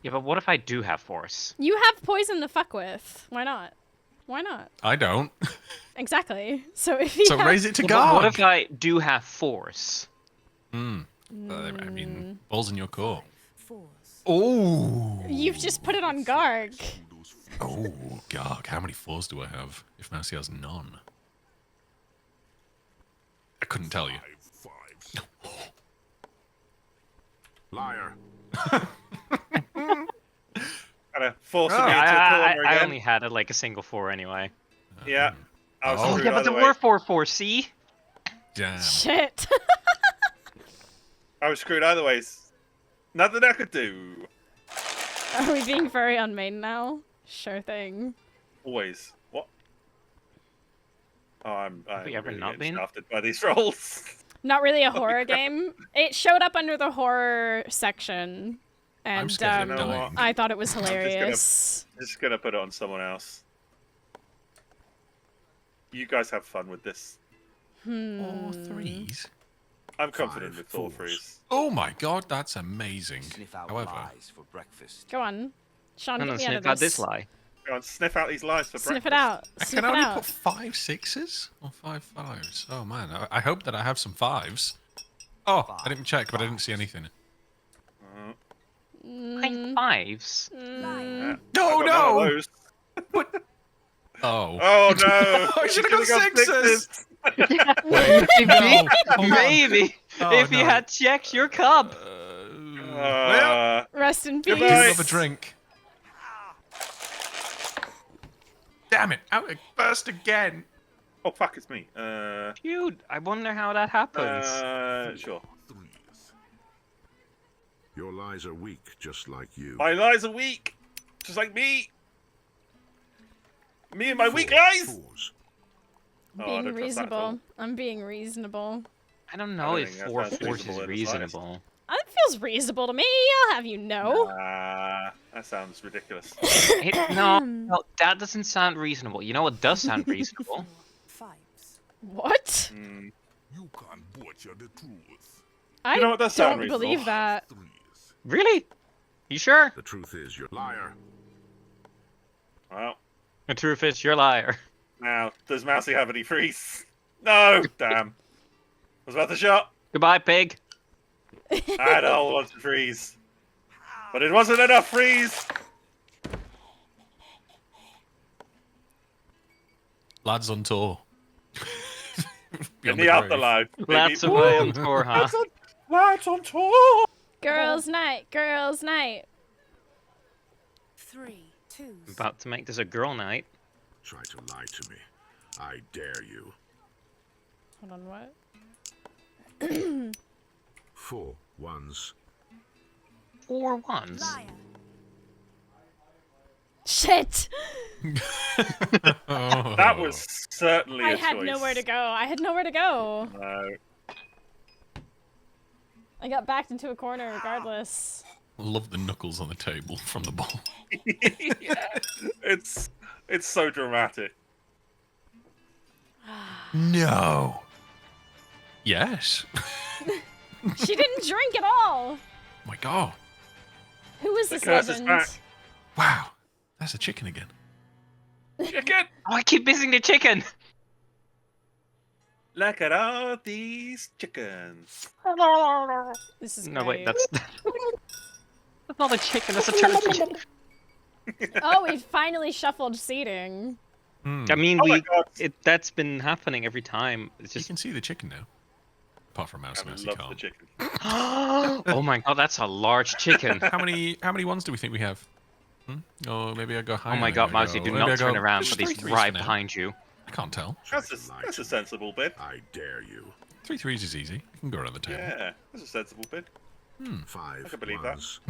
Yeah, but what if I do have force? You have poison to fuck with. Why not? Why not? I don't. Exactly. So if you So have... raise it to Yeah, but God. what if I do have force? I mean, balls in your court. 4s. Oh. You've just put it on Garg. Oh, God. How many 4s do I have? If Mousie has none. I couldn't tell you. 5 5s. Liar. Kind of forcing Oh. me into a corner I again. only had like a single 4 anyway. Yeah. I was Oh. screwed Yeah, but either there way. were 4 4, see? Damn. Shit. I was screwed either ways. Nothing I could do. Are we being very unmain now? Sure thing. Always. What? Oh, I'm we ever really not getting been? shafted by these rolls. Not really a horror game. It showed up under the horror section. And I'm scared You of know what? dying. I thought it was gonna- hilarious. Just gonna put it on someone else. You guys have fun with this. All 3s? I'm confident 5 with all 4s. threes. Oh my God, that's amazing. Sniff out However, lies for breakfast. Go on. Sean, I'm get gonna me out of sniff out this. this lie. Go on, sniff out these lies for Sniff it breakfast. out. I Sniff can it only out. put 5 6s or 5 5s. Oh man, I hope that I have some 5s. Oh, I didn't check, but I didn't see anything. Mm, 5s. Yeah. No, I've got none of no! those. Oh. Oh no! I should have You got should've sixes! Maybe. No. Oh, Maybe. Oh, if you no. had checked your cup. Well, Rest in peace. do Goodbye. love a drink. Damn it! Out it burst again. Oh fuck, it's me. Dude, I wonder how that happens. Sure. Threes. Your lies are weak, just like you. My lies are weak, just like me. Me and my weak Four lies. fours. Oh, I Being don't trust that at all. reasonable. I'm being reasonable. I don't I know don't if think that 4 sounds fours reasonable is in the slightest. reasonable. That feels reasonable to me. I'll have you know. That sounds ridiculous. No, that doesn't sound reasonable. You know what does sound reasonable? Fives. What? Hmm. You can't butcher the truth. I know what does sound don't believe reasonable? that. Threes. Really? You sure? The truth is, you're a liar. Well, The truth is, you're a liar. now, does Mousie have any freeze? No! Damn. Was about the shot. Goodbye, pig. I had a whole bunch of freeze. But it wasn't enough freeze! Lads on tour. In Beyond the grave. afterlife. Lots of Woo! way on tour, huh? Lads on tour! Girls' night. Girls' night. Three. Twos. About to make this a girl night. Try to lie to me. I dare you. Hold on, what? 4 ones. 4 1s. Liar. Shit! Oh. That was certainly a I had choice. nowhere to go. I had nowhere to go. No. I got backed into a corner regardless. Love the knuckles on the table from the ball. Yeah. It's so dramatic. No. Yes. She didn't drink at all. My God. Who is The this curse is legend? back. Wow. That's a chicken again. Chicken! Oh, I keep missing the chicken. Look at all these chickens. This is No, wait, great. that's not a chicken. That's a turkey. Oh, we finally shuffled seating. I mean, Oh my God. that's been happening every time. It's You just. can see the chicken now. Apart from Mouse, I Mousey love the can't. chicken. Oh my god, that's a large chicken. How many ones do we think we have? Or maybe I go higher. Oh my god, Mousey, do not turn around, Just but he's 3 threes right for now. behind you. I can't tell. That's Try to lie a to sensible bid. me. I dare you. 3 threes is easy. You can go around the table. Yeah, that's a sensible bid. 5 I can believe that. ones.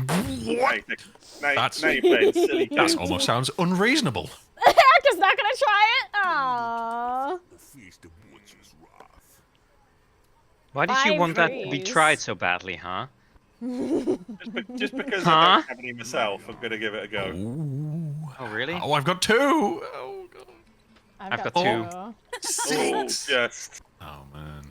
That's- Now you're playing silly That games. almost sounds unreasonable. Erica's not gonna try it. Aww. The feast of butcher's wrath. Why did you 5 want that to be threes. tried so badly, huh? Just because Huh? I don't have any myself, I'm gonna give it a go. Ooh. Oh, really? Oh, I've got 2. Oh god. I've got 2. Oh, 6. just. Oh man.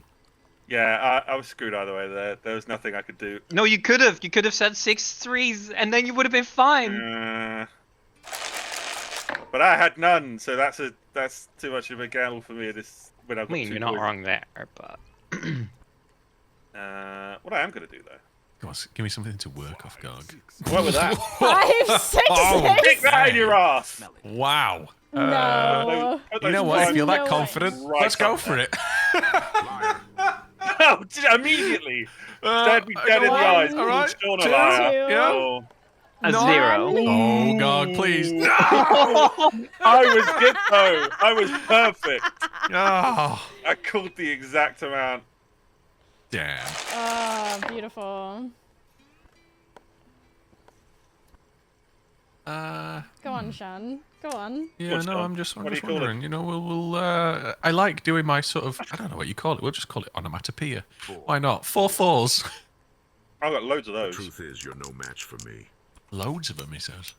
Yeah, I was screwed either way there. There was nothing I could do. No, you could have. You could have said 6 threes, and then you would have been fine. But I had none, so that's too much of a gamble for me. This when I've I got mean, 2 you're not points. wrong there, but. What I am gonna do though. Come on, give me something to work off, Gog. What was that? 5 6 Oh, Kick that in your ass! Smell it. Wow. No. Put You know those what? If five you're that No way. confident, Right let's go up for it. Liar. Oh, immediately. Dead me dead in the One, eyes. all right. Sean a 2, liar. yeah. Oh. A No. 0. Oh god, please. No! I was good though. I was perfect. Oh, I called the exact amount. damn. Oh, beautiful. Go on, Sean. Go on. Yeah, What's no, that? I'm just What do you call it? wondering. You know, we'll I like doing my sort of, I don't know what you call it. We'll just call it onomatopoeia. Why not? 4 4s. I've got loads of The those. truth is, you're no match for me. Loads of them, he says.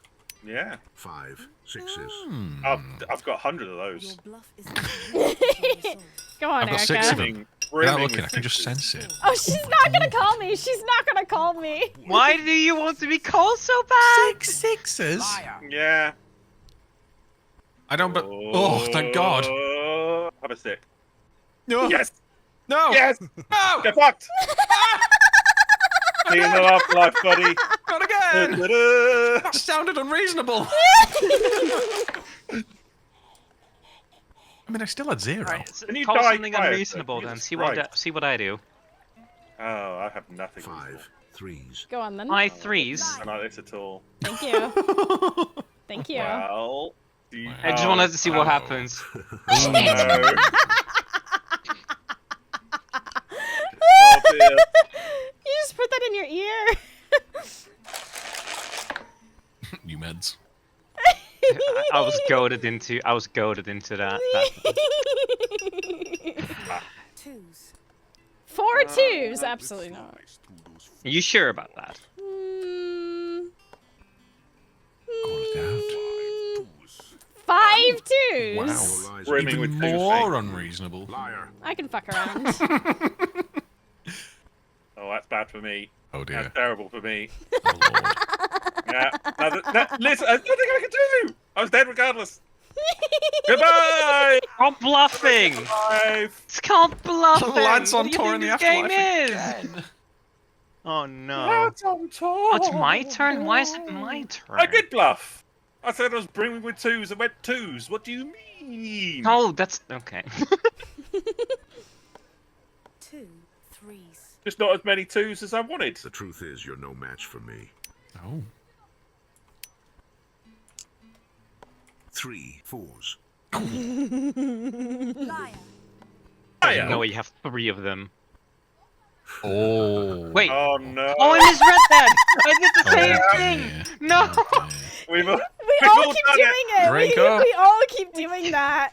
Yeah. 5 6s. I've got 100 of Your those. bluff is as weak as your resolve. Go on, I've got Erica. 6 of them. Brimming Without with looking, I can just sixes. sense it. Oh, she's not gonna call me. She's not gonna call me. Why do you want to be called so bad? 6 6s? Liar. Yeah. I don't. But oh, thank God. Have a stick. No. Yes. No. Yes. No. Get fucked. See you in the afterlife, buddy. Not again. Da-da-da. That sounded unreasonable. I mean, I still had 0. Alright, so Can you call die something quiet, unreasonable though? then. Jesus See Christ. what I do. Oh, I have nothing. 5 threes. Go on then. 5 threes. I don't like this at all. Thank you. Thank you. Well, do you... I just oh, wanted to see what oh. happens. Oh, no. Oh, dear. You just put that in your ear. New meds. I was goaded into that. Twos. 4 twos? Absolutely not. Are you sure about that? Mm, Call it out. 5 twos? Wow. Brimming Even with two more things. unreasonable. Liar. I can fuck around. Oh, that's bad for me. Oh dear. That's terrible for me. Oh, Lord. Yeah. Listen, there's nothing I can do. I was dead regardless. Goodbye. Stop bluffing! 5. It's called bluffing! Lads on What do you tour think in the this game afterlife is? again. Oh no. Lads on top. Oh, it's my turn? Why is it my turn? I did bluff. I said I was brimming with 2s and went 2s. What do you mean? Oh, that's okay. 2 threes. Just not as many 2s as I wanted. The truth is, you're no match for me. Oh. 3 fours. Liar. I didn't know you have 3 of them. Oh. Wait. Oh no. Oh, I misread that! I did the same Oh, thing! dear. No! Oh, dear. We've We all keep done doing it. Drink We, up. we all keep doing that.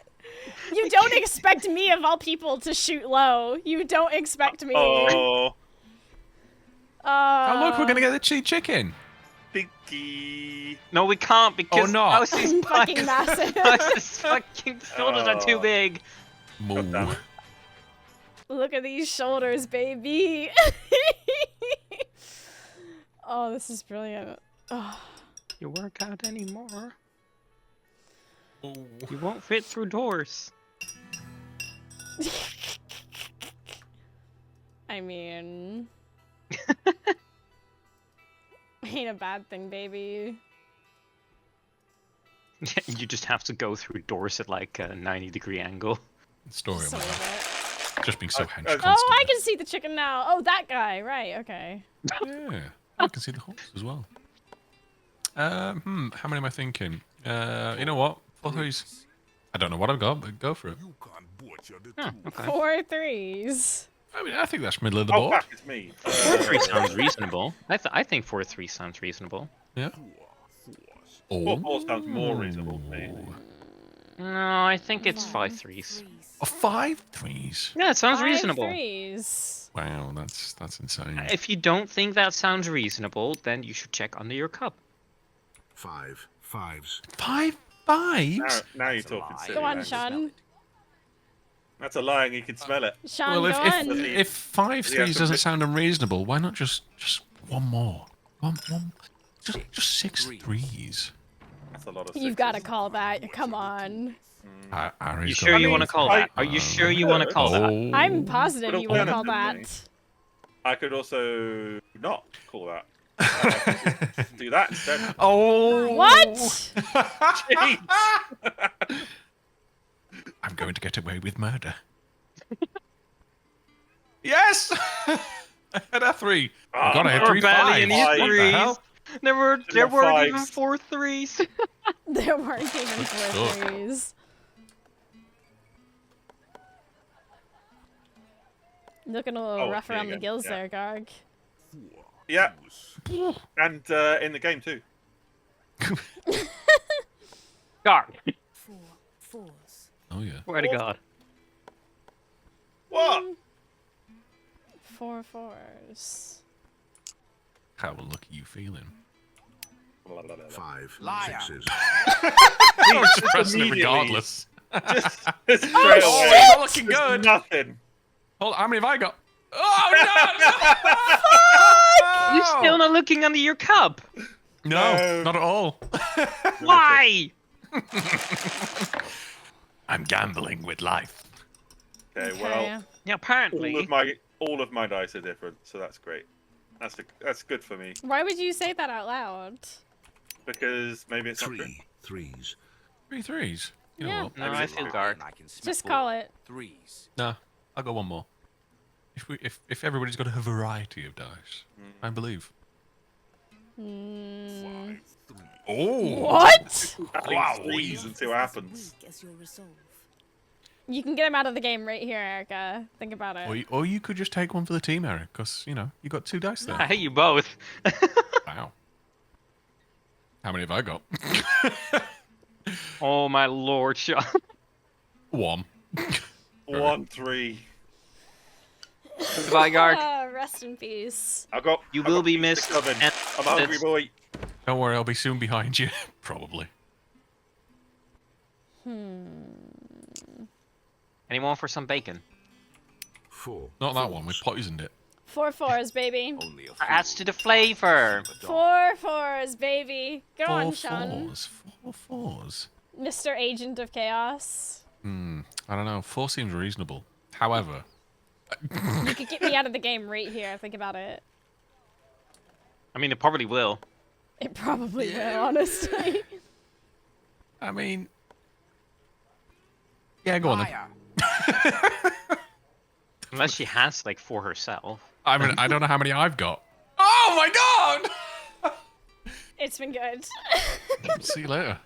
You don't expect me, of all people, to shoot low. You don't expect me. Oh, Oh, look, we're gonna get the cheap chicken. Pinky. No, we can't because no. Mousie's I'm fucking massive. Mousie's fucking shoulders are too Oh. big. God damn Moo. it. Look at these shoulders, baby. Oh, this is brilliant. Oh. You work out anymore. Oh. You won't fit through doors. I mean, ain't a bad thing, baby. You just have to go through doors at like a 90-degree angle. Story of So my is life. it. Just being so hench Oh, Oh, constantly. I can see the chicken now. Oh, that guy. Right. Okay. Yeah, I can see the horse as well. How many am I thinking? You know what? 4 threes. I don't know what I've got, but go for it. You can't butcher the Huh, truth. okay. 4 threes. I mean, I think that's middle of the Oh, board. back, it's me. 4-3 sounds reasonable. I think 4-3 sounds reasonable. Yeah. 4 Oh. 4 sounds more reasonable to me. No, I think it's 5 threes. Oh, 5 threes. Yeah, it sounds 5 reasonable. threes. Wow, that's insane. If you don't think that sounds reasonable, then you should check under your cup. 5 fives. 5 fives? Now you're That's a talking lie. silly. Go on, Max. Sean. That's a lie, and you can smell it. Sean, Well, go if on. if 5 Yeah, threes so doesn't bit- sound unreasonable, why not just one more? One just 6 threes. That's a lot of You've sixes. got to call that. Come on. Ari's You got sure a you want to bit. call that? Are you sure you want to call that? Oh. I'm positive But you would call alternatively- that. I could also not call that. I could just do that instead. Oh. What? Jeez. I'm going to get away with murder. Yes! I had a 3. Ah, Oh, God, I had We're 3 barely in fives. these What the threes. hell? There Should've weren't got even fives. 4 threes. There weren't even 4 stuff. threes. Looking a little Oh, rough here around you the go. gills Yeah. there, Garg. Yeah, and in the game too. God, 4 fours. Oh, yeah. swear to God. What? 4 fours. How lucky you feeling? 5 Liar. sixes. I was just pressing it immediately. regardless. Just straight Oh, away. shit! Not looking There's good. Nothing. Hold on, how many have I got? Oh, no! You're still not looking under your cup. No, No. not at all. Why? I'm gambling with life. Okay, well, Okay. Yeah, apparently. all of my dice are different, so that's great. That's good for me Why would you say that out loud? because maybe it's not true. 3 threes. 3 threes. You know Yeah. what? No, Maybe I it's feel true. dark. And I can smell Just call four. it. Threes. Nah, I'll go one more. If everybody's got a variety of dice, I believe. Hmm. 5 3. Oh. What? Wow, Your threes and bluff see is what as happens. weak as your resolve. You can get him out of the game right here, Erica. Think about it. Or you could just take one for the team, Eric, because, you know, you got 2 dice I there. hate you both. Wow. How many have I got? Oh my lord, Sean. 1. 1 3. Goodbye, Garg. Rest in peace. I got. You I will got be pizza missed. coming. And I'm a hungry it's- boy. Don't worry, I'll be soon behind you. Probably. Anyone for some bacon? 4 Not that one, we poisoned it. 4 4s, baby. Only a Adds fool to the would try flavor. deceive a dog. 4 4s, baby. Go on, 4 Sean. 4s. 4 4s. Mr. Agent of Chaos. I don't know. 4 seems reasonable. However, You could get me out of the game right here. Think about it. I mean, it probably will. It probably will, honestly. I mean, yeah, go on then. Liar. Unless she has, like, for herself. I mean, I don't know how many I've got. Oh my god! It's been good. See you later.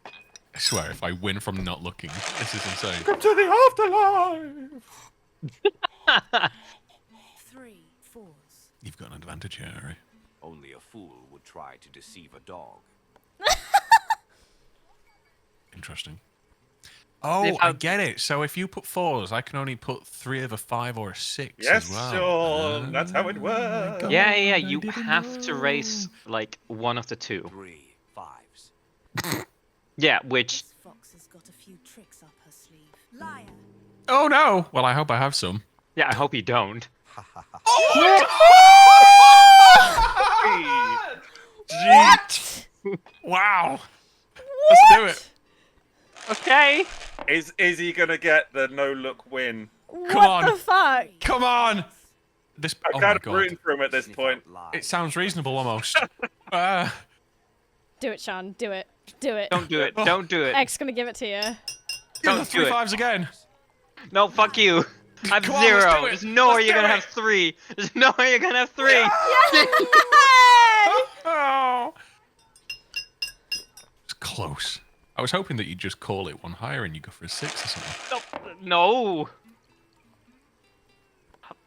I swear, if I win from not looking, this is insane. Come to the afterlife. 3 4s. You've got an advantage here, Harry. Only a fool would try to deceive a dog. Interesting. Oh, If I I- get it. So if you put 4s, I can only put 3 of a 5 or a 6 Yes, as well. Sean. That's how it Oh my works. God, Yeah, yeah, I you didn't have to know. raise, like, one of the 2. 3 5s. Yeah, which... This fox has got a few tricks up her sleeve. Liar. Oh no! Well, I hope I have some. Yeah, I hope you don't. What? Wow. Let's do it. Okay. Is he gonna get the no look win? Come What on. the fuck? Come on. This. I'm Oh my kind of god. rooting for him at this Sniff point. out lies. It sounds reasonable almost. Do it, Sean. Do it. Do it. Don't do it. Don't do it. X gonna give it to you. Don't do 3 it. 5s again. No, fuck you. I have Come on, let's 0. do it. There's no way Let's you're do gonna it. have 3. There's no way you're gonna have 3. Oh. It's close. I was hoping that you'd just call it one higher and you go for a 6 or something. No.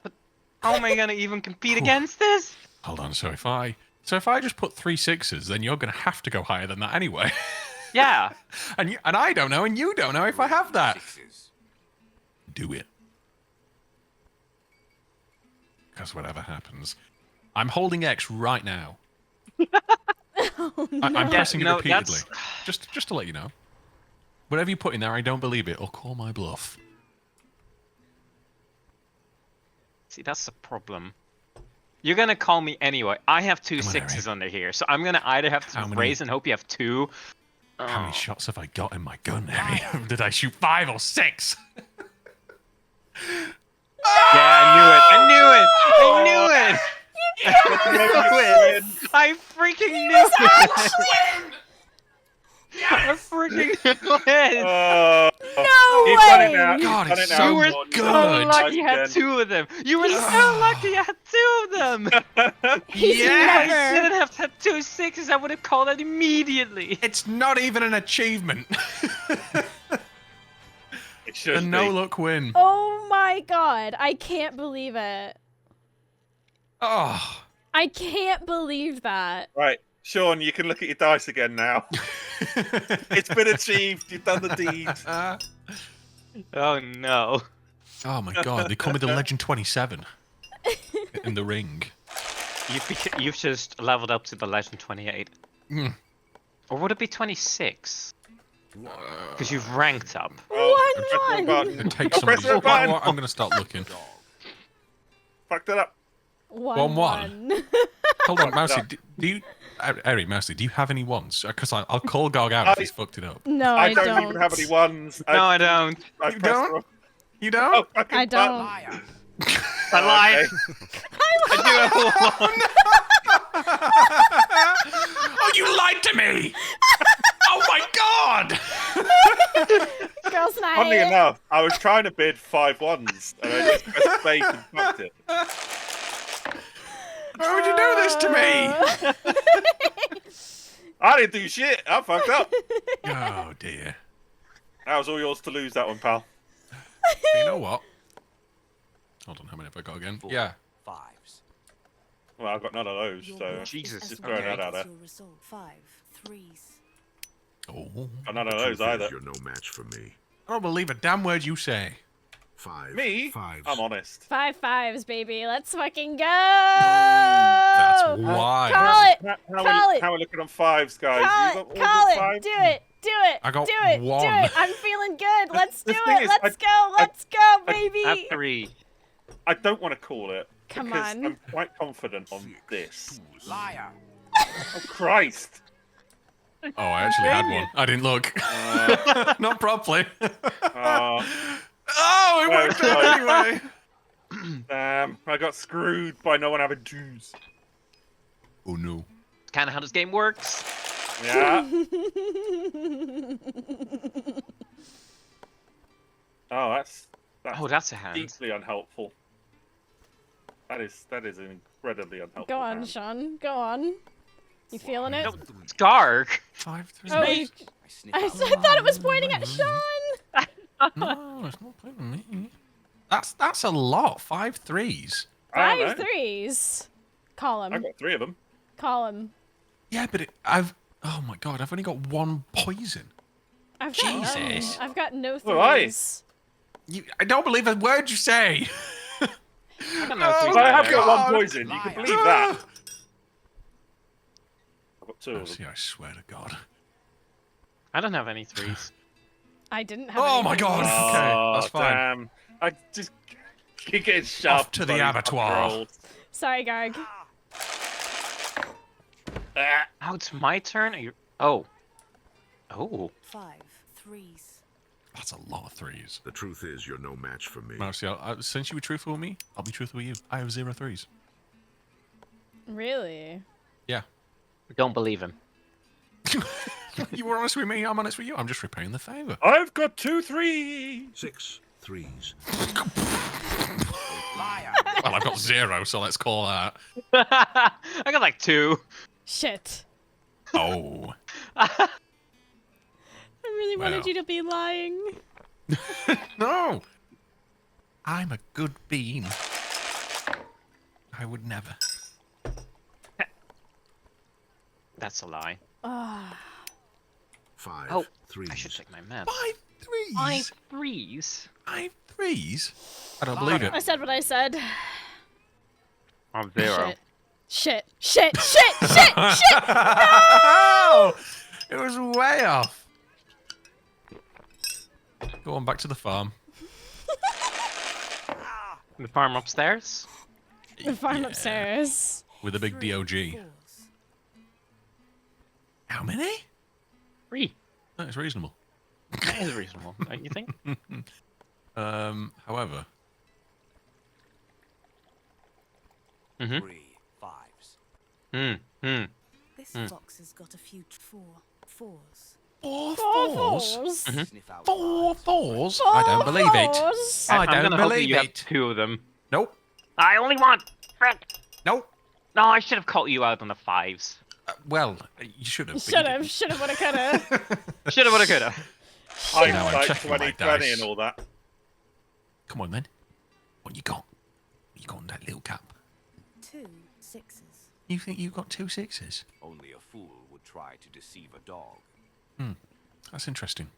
But how am I gonna even compete against this? Hold on. So if I just put 3 6s, then you're gonna have to go higher than that anyway. Yeah. and I don't know, and you don't know if I have that. Sixes. Do it. Because whatever happens, I'm holding X right now. I'm Yeah, pressing it no, repeatedly. that's- Just to let you know. Whatever you put in there, I don't believe it, or call my bluff. See, that's the problem. You're gonna call me anyway. I have 2 Come on, 6s Harry. under here, so I'm gonna either have to How many- raise and hope you have 2. How Oh. many shots have I got in my gun, Harry? Did I shoot 5 or 6? Yeah, I knew it. I knew it. I knew it. I freaking knew it. I freaking knew it. No He's running way! out. God, He's it's running so out. You were Come on, so good. lucky you had Again. 2 of them. You were so lucky you had 2 of them. He's If I never. didn't have to have 2 6s, I would have called it immediately. It's not even an achievement. It should A be. no-look win. Oh my god! I can't believe it. Oh. I can't believe that. Right, Sean, you can look at your dice again now. It's been achieved. You've done the deed. Oh no. Oh my god, they call me the Legend 27 in the ring. You've just leveled up to the Legend 28. Mm. Or would it be 26? Because you've ranked up. Oh, press the wrong 1-1. button. It takes Oh, somebody. press the You know button. what? I'm gonna start looking. Dog. Fucked it up. 1-1. Hold on, Fucked Mousie. up. Do you, Eric, Mousie, do you have any ones? Because I'll call Gog out if he's fucked it up. No, I I don't even have any ones. No, I don't. I You pressed don't? the wrong- You Oh, don't? fucking I don't. Liar. I lied. okay. I do have one. Oh, you lied to me! Oh my god! Girls' night. Funnily enough, I was trying to bid 5 ones, and I just pressed space and fucked it. Why would you do this to me? I didn't do shit. I fucked up. Oh dear. That was all yours to lose, that one, pal. You know what? Hold on, how many have I got again? 4 Yeah. 5s. Well, I've got none of those, Your so bluff is Jesus, as just throwing weak that out as there. your resolve. 5 3s. Oh. Got none of The those truth either. is you're no match for me. I don't believe a damn word you say. 5 Me? 5s. I'm honest. 5 5s, baby. Let's fucking go. That's why. Call it. How Call we, it. how we looking on 5s, guys? Call You got it. all Call the it. 5s? Do it. Do it. I got do it. one. Do it. I'm feeling good. Let's The do thing it. is, Let's go. Let's go, baby. I have 3. I don't want to call it. Come because on. I'm quite confident on this. Liar. Oh, Christ. Oh, I actually had one. I didn't look. Not properly. Oh, it worked Well, out anyway. I got screwed by no one having 2s. Oh no. Kind of how this game works. Yeah. Oh, that's Oh, that's a hand. deeply unhelpful. That is incredibly unhelpful. Go on, hand. Sean. Go on. You feeling it? Scarg. 5 3. Oh, me. you- I sniff I out thought it was pointing at Sean. No, it's not playing me. That's a lot. 5 3s. I don't 5 know. 3s. Call I him. got 3 of them. Call him. Yeah, but I've. Oh my god, I've only got 1 poison. I've got none. Jesus. I've got no Well, I- 3s. I don't believe a word you say. I don't know. Oh, if But I have we got God. 1 poison. You can Liar. believe that. I've got 2 Oh, of them. see, I swear to God. I don't have any 3s. I didn't have. Oh any my God. threes. Okay, that's fine. Damn. I just keep getting shoved. Off to the by these abattoir. fucking rolls. Sorry, Garg. Ah, Oh, it's my turn. Are you... Oh. Oh. 5 3s. That's a lot of 3s. The truth is you're no match for me. Mousie, since you were truthful with me, I'll be truthful with you. I have 0 3s. Really? Yeah. Don't believe him. You were honest with me, I'm honest with you. I'm just repaying the favour. I've got 2 3s. 6 3s. Liar. Well, I've got 0, so let's call that. I got like 2. Shit. Oh. I really wanted Well. you to be lying. No. I'm a good bean. I would never. That's a lie. 5 Oh, 3s. I should check my math. 5 3s? 5 3s? 5 3s? I don't believe I it. said what I said. I'm 0. Shit. Shit. Shit. Shit. Shit. Shit. Oh! It was way off. Go on, back to the farm. The farm upstairs? The farm Yeah. upstairs. With a big 3 DOG. 4s. How many? 3. That is reasonable. That is reasonable, don't you think? However, Mm-hmm. 3 5s. This fox has got a few 4 4s. 4 Four 4s? fours. Sniff out 4 lies. 4s? I don't believe it. Fours. I I'm don't gonna hope that believe you have it. 2 of them. Nope. I only want... Frick. Nope. No, I should have called you out on the 5s. Well, you should have. Should have. Should have. Would have. Could have. Shoulda, woulda, coulda. I'm Now I'm like checking my 2020 dice. and all that. Come on then. What you got? You got that little cap. 2 6s. You think you got 2 6s? Only a fool would try to deceive a dog. That's interesting.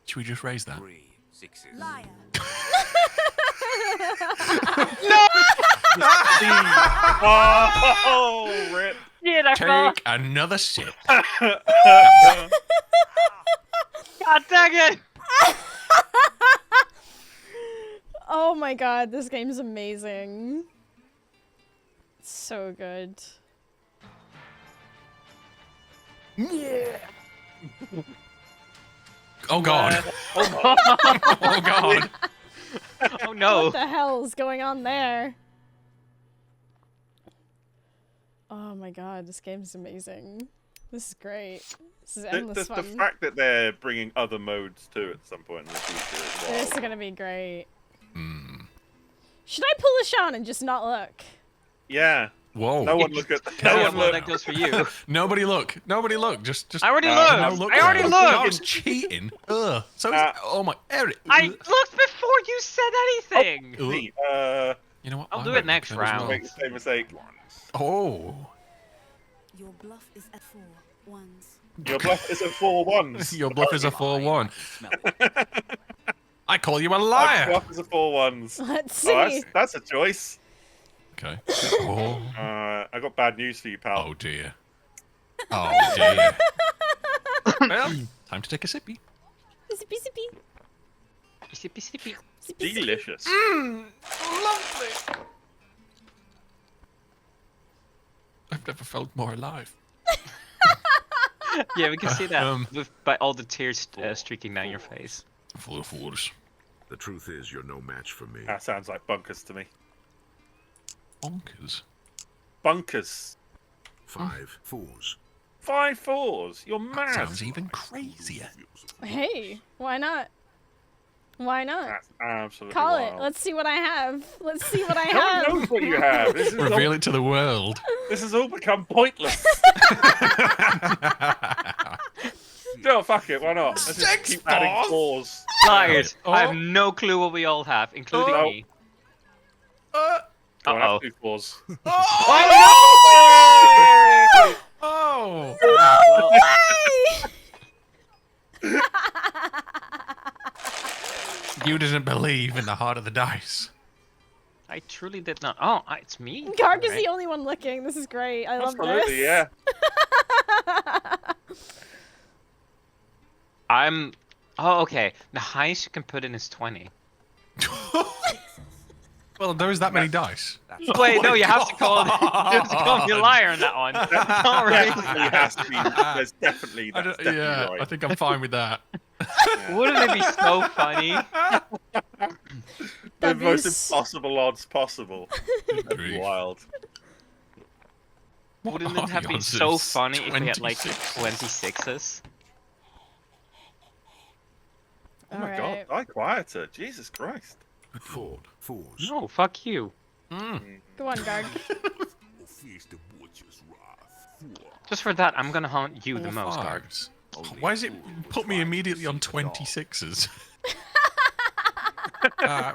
Should we just raise that? 3 6s. Liar. Oh, rip. Yeah, I fell. Take another sip. God dang it! Oh my god, this game's amazing. So good. Oh god. Oh, Oh god. Oh no. What the hell is going on there? Oh my god, this game's amazing. This is great. This is endless the fun. fact that they're bringing other modes too at some point in the future as well. This is gonna be great. Hmm. Should I pull a Sean and just not look? Yeah. Whoa. No one look at. No No one one Well, look. that goes for you. Nobody look. Nobody look. Just I already No, looked. no look I already now. looked. God's cheating. Ugh. So oh my Eric. I looked before you said anything. Ugh. See, You know what? I'll I do might it next look then as round. make the same mistake. Oh. Your bluff is at 4 ones. Your bluff is a 4-1s. Your bluff is a 4-1. Smell it. I call you a My liar. bluff is a 4-1s. Let's see. Oh, that's a choice. Okay. Oh. I got bad news for you, pal. Oh dear. Oh dear. Well, time to take a sippy. Zippy, zippy. Sippy, sippy. Zippy, zippy. Delicious. Lovely. I've never felt more alive. Yeah, we can see that Um, by all the tears streaking down your face. Full of force. The truth is, you're no match for me. That sounds like bunkers to me. Bonkers. Bunkers. 5 fours. 5 4s. You're mad. Sounds even crazier. Hey, why not? Why not? That's absolutely Call wild. it. Let's see what I have. Let's see what I No one have. knows what you have. Reveal it to the world. This has all become pointless. No, fuck it. Why not? Let's just Six keep adding fours? 4s. Liars! Oh. I have no clue what we all have, including Oh. me. Go on, Uh-oh. have 2 4s. Oh! Oh! You didn't believe in the heart of the dice. I truly did not. Oh, it's me. Garg is Alright. the only one looking. This is great. I love Absolutely, this. yeah. I'm. Oh, okay. The highest you can put in is 20. Well, there is that many dice. That's Wait, no, you have to call. You have to call me a liar on that one. Can't raise Definitely has to be. There's definitely. I That's don't- definitely yeah, right. I think I'm fine with that. Wouldn't it be so funny? The That'd be most s- impossible odds possible. That'd be Grief. wild. What Wouldn't are it have the been odds so of funny if we had like 26? 26s? Oh my god, Alright. die quieter. Jesus Christ. 4 fours. No, fuck you. Go on, Garg. Or face the butcher's wrath. 4. Just for that, I'm gonna haunt you the Four most, Garg. fives. Why does it put me immediately on 26s?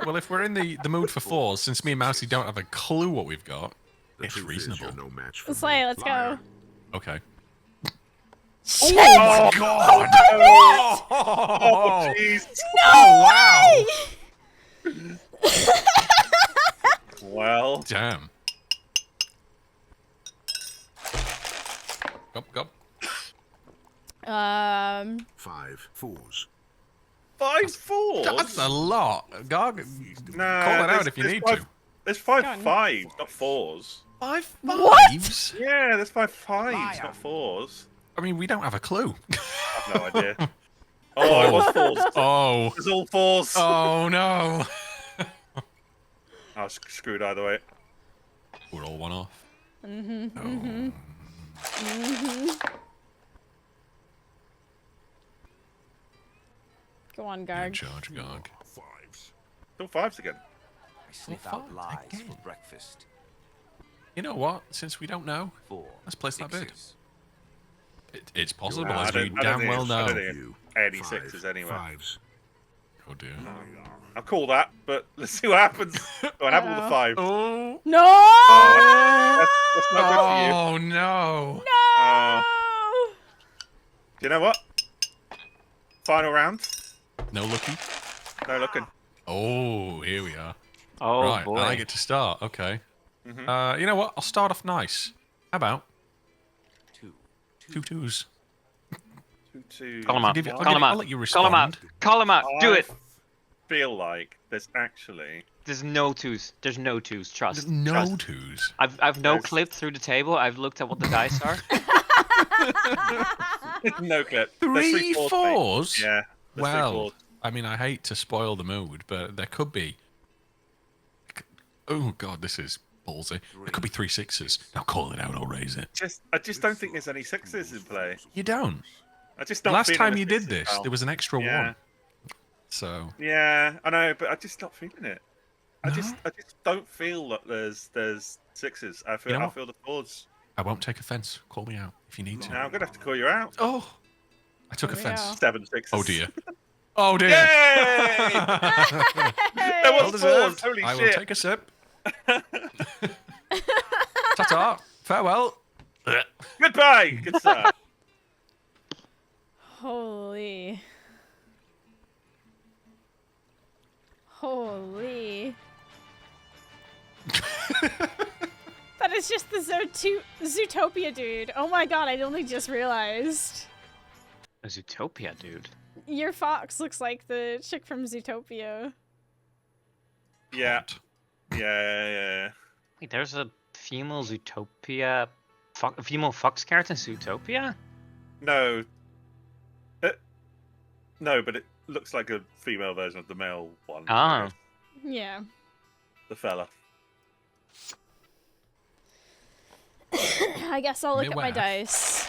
Well, if we're in the mood for 4s, since me and Mousie don't have a clue what we've got, The it's truth is, reasonable. you're no match for Let's me. play. Let's go. Liar. Okay. Shit! Oh, God! Oh, jeez. Oh, wow! Well, Damn. Go. 5 fours. 5 4s. That's a lot. Garg, Nah, call it there's- out if you there's need five- to. There's 5 Go on. 5s, not 4s. 5 fives? Yeah, there's 5 5s, Liar. not 4s. I mean, we don't have a clue. I have no idea. Oh, it was 4s. Oh. It was all 4s. Oh, no. I was screwed either way. We're all one off. Go on, In Garg. charge, Garg. 5s. Still 5s again. I sniff Well, out fine, lies again. for breakfast. You know what? Since we don't know, 4 let's place that bid. sixes. It's possible, Nah, as we I don't damn think well it's- I don't know. think You. Any 5 sixes anyway. 5s. Oh, dear. I'll call that, but let's see what happens. Go on, have all the 5s. Oh. No! That's not good for you. Oh, no. Uh, do you know what? Final round. No looky. No looking. Oh, here we are. Oh right, boy. I get to start. Okay. Mhm. You know what? I'll start off nice. How about 2 2 twos? 2 2. Call him out. Give you- I'll Call give him you- out. I'll let you Call him out. respond. Call him out. Do it. feel like there's actually There's no twos. There's no twos. Trust. No Trust. twos. I've no There's- clipped through the table. I've looked at what the dice are. no clip. There's Three fours, fours? mate. Yeah. There's three Well, fours. I mean, I hate to spoil the mood, but there could be. Oh God, this is ballsy. There could be 3 sixes. Now call it out or raise it. I just don't think there's any sixes in play. You don't. I just The not last feeling time the you did sixes, this, pal. there was an extra Yeah. one. So Yeah, I know, but I just not feeling it. I No? just don't feel that there's sixes. I feel You know I what? feel the fours. I won't take offence. Call me out if you need to. Now I'm gonna have to call you out. Oh, I took Here we offence. go. 7 sixes. Oh dear. Oh dear. Yay! There Well was deserved. fours. Holy I will shit! take a sip. Ta-ta. Farewell. Goodbye, good sir. Holy. Holy. That is just the Zootopia dude. Oh my god, I only just realized. A Zootopia, dude. Your fox looks like the chick from Zootopia. Yeah, yeah. Wait, there's a female Zootopia, female fox character in Zootopia? No. No, but it looks like a female version of the male one. I Oh. guess. Yeah. The fella. I guess I'll look at my Meow. dice.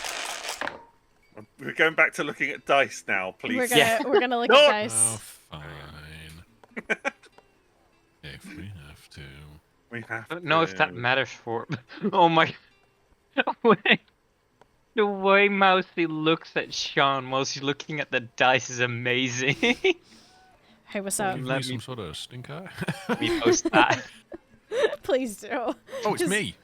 We're going back to looking at dice now, please. We're gonna look No! at Oh, dice. fine. If we have to. We have I don't know if that to. matters for. Oh my. Wait. The way Mousie looks at Sean while she's looking at the dice is amazing. Hey, what's up? Give Let me me- some sort of stink eye. We post that. Please do. Oh, it's Just- me.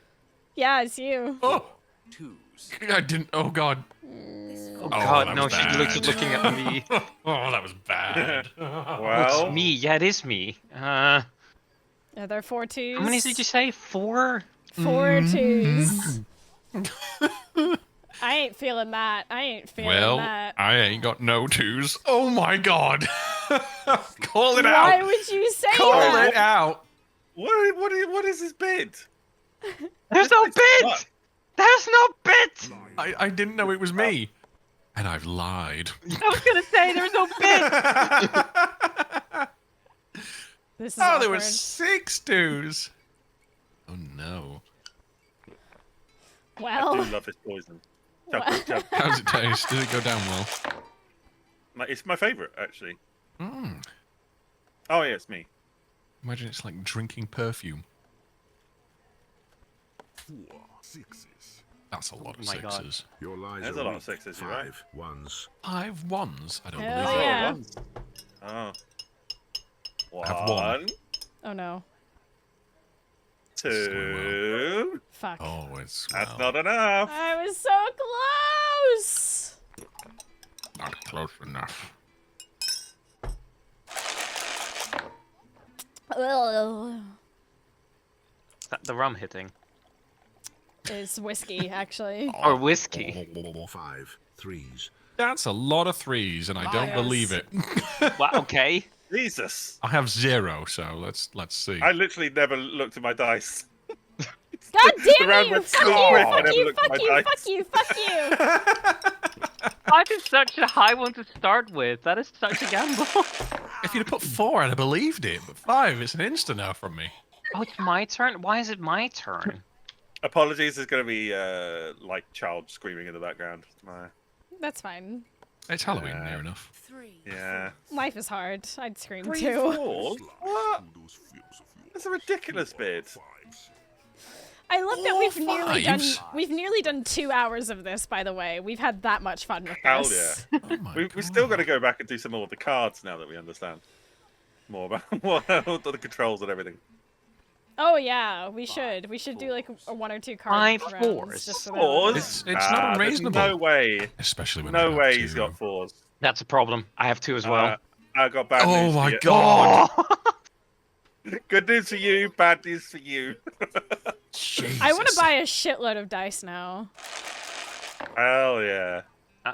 Yeah, it's you. Oh, Twos. I didn't. Oh God. Oh that god, no, was she's bad. looking at me. Oh, that was bad. Well, It's me, yeah, it is me. Are there 4 twos? How many did you say? 4? 4 twos. I ain't feeling that. I ain't feeling Well, that. I ain't got no twos. Oh my God. Call it Why out. would you say Call that? it out. what is his bid? There's no It's bid! what? There's no bid! I didn't know it was me. And I've lied. I was gonna say there's no bid! This is Oh, there were awkward. 6 twos. Oh no. I Well, do love his poison. Chug, Well- chug. How's it taste? Did it go down well? It's my favourite, actually. Mm. Oh yeah, it's me. Imagine it's like drinking perfume. 4 sixes. That's a lot of Oh my God. sixes. Your lies There's are a lot weak. of sixes, you're right. 5 ones. 5 ones? I don't Hell believe it. yeah. Ones. Oh. I have one. oh no. Two. Fuck. Oh, it's That's well, not enough. I was so close. not close enough. Ugh. The rum hitting. It's whiskey, actually. Or whiskey. 5 threes. That's a lot of 3s, and I don't Liars. believe it. Wow, okay. Jesus. I have 0, so let's see. I literally never looked at my dice. God The damn round you! went Fuck so you! quick, I Fuck never you! looked at Fuck my you! dice. Fuck you! Fuck you! I did such a high one to start with. That is such a gamble. If you'd have put 4, I'd have believed it, but 5, it's an insta now from me. Oh, it's my turn? Why is it my turn? Apologies, there's going to be like child screaming in the background. That's fine. It's Halloween, Yeah. near enough. 3 Yeah. Life is hard. I'd scream Three too. fours? What? That's a ridiculous bid. I love that All we've nearly done 2 hours of this, by the way. We've had that much fun with Hell this. yeah. Oh my We've still got God. to go back and do some more of the cards now that we understand more about what the controls and everything. Oh yeah, we should. We should do like a 1 or 2 card 5 rounds fours. just for that. Fours? It's not There's unreasonable. No way. Especially when No I way got he's 2. got fours. That's a problem. I have 2 as well. I got bad Oh news for my you. God. Good news for you, bad news for you. I want to Jesus. buy a shitload of dice now. Hell yeah.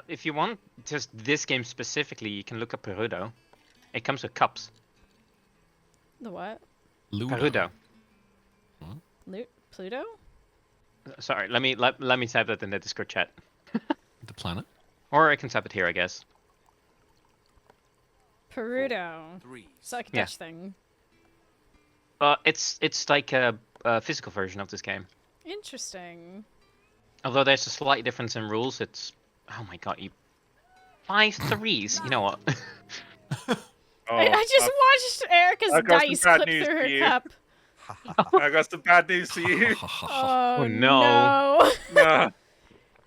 If you want just this game specifically, you can look up Perudo. It comes with cups. The what? Ludo. Perudo. Pluto? Sorry, let me type that in the Discord chat. The planet. Or I can type it here, I guess. Perudo. Threes. It's like a Yeah. Dutch thing. It's like a physical version of this game. Interesting. Although there's a slight difference in rules, it's... Oh my god, you... 5 threes? You know what? Oh, I just watched Erica's I've got some dice bad clip news through for her you. cup. I got some bad news for you. Oh no. No.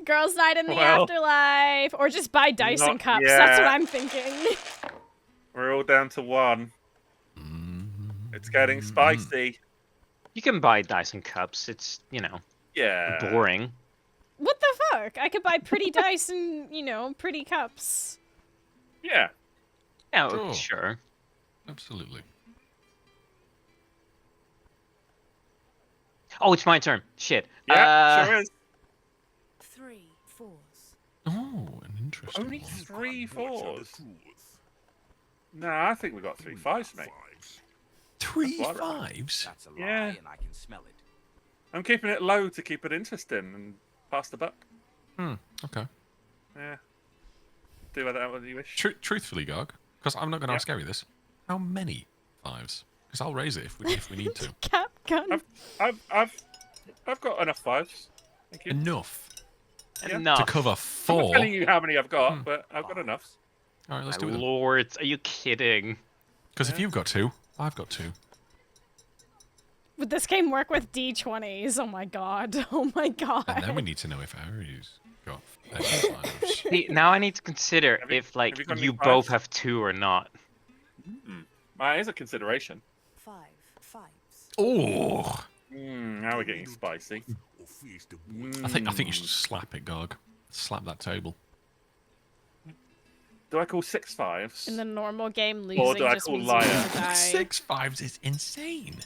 Girls' night in the Well, afterlife. Or just buy dice and not cups. That's what yet. I'm thinking. We're all down to 1. It's getting spicy. You can buy dice and cups. It's, you know, Yeah. boring. What the fuck? I could buy pretty dice and, pretty cups. Yeah. Yeah, Sure. sure. Absolutely. Oh, it's my turn. Shit. Yeah, sure is. 3 fours. Oh, an interesting Only one. 3 Watch out the 4s. truth. No, I think we got 3 5s, mate. Fives. 3 That's what I fives? That's a lie, Yeah. and I can smell it. I'm keeping it low to keep it interesting and pass the buck. Okay. Yeah. Do with that what you wish. Truthfully, Gog, because I'm not going to Yeah. ask Gary this. How many 5s? Because I'll raise it if we need to. Cap gun. I've got enough 5s. Thank you. Enough Yeah. Enough. to cover I'm not 4. telling you how many I've got, but I've got enough. All right, let's My do it then. lord, are you kidding? Because if you've got 2, I've got 2. Would this game work with D20s? Oh my god. Oh my god. And then we need to know if Ari's got 5s. See, now I need to consider Have you- if, like, have you got any you both fives? have 2 or not. That is a consideration. 5 fives. Oh! Now we're getting spicy. Or face the boys. I think you should slap it, Gog. Slap that table. Do I call 6 5s? In the normal game, Or losing do I just call means liar? you have to die. 6 5s is insane.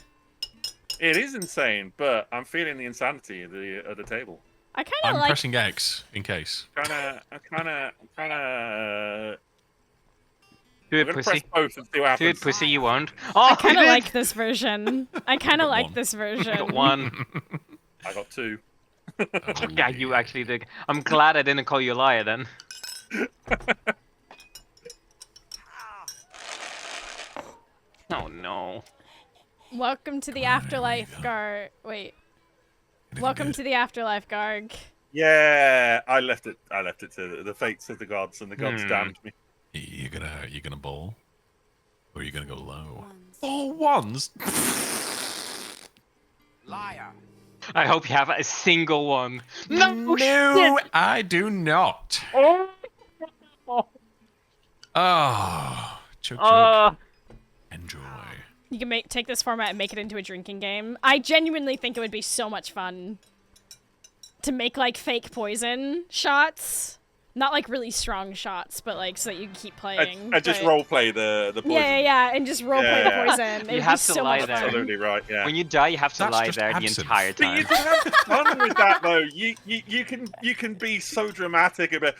It is insane, but I'm feeling the insanity of the table. I kind I'm of like. pressing X in case. Do I'm it, gonna pussy. press both and see what Do it, happens. pussy, you won't. Oh, I kind you of did! like this version. I kind of got like one. this I version. got 1. I got 2. Oh, Yeah, you actually did. I'm glad I didn't call you a liar then. Oh no. Welcome to the afterlife, Garg. Wait. Welcome to the afterlife, Garg. Yeah, I left it to the fates of the gods, and the gods damned me. You gonna bowl? Or are you gonna go low? Ones. 4 1s? Liar. I hope you have a single one. No, No, I do not. Oh, Oh, choke. Enjoy. You can take this format and make it into a drinking game. I genuinely think it would be so much fun to make like fake poison shots. Not like really strong shots, but like so that you can keep playing. I just but- roleplay the poison. Yeah, and just roleplay the Yeah. poison. It'd have be to so lie much there. fun. Absolutely right. Yeah. when you die, you have to That's lie just there the absinthe. entire But you time. can have fun with that though. You can be so dramatic about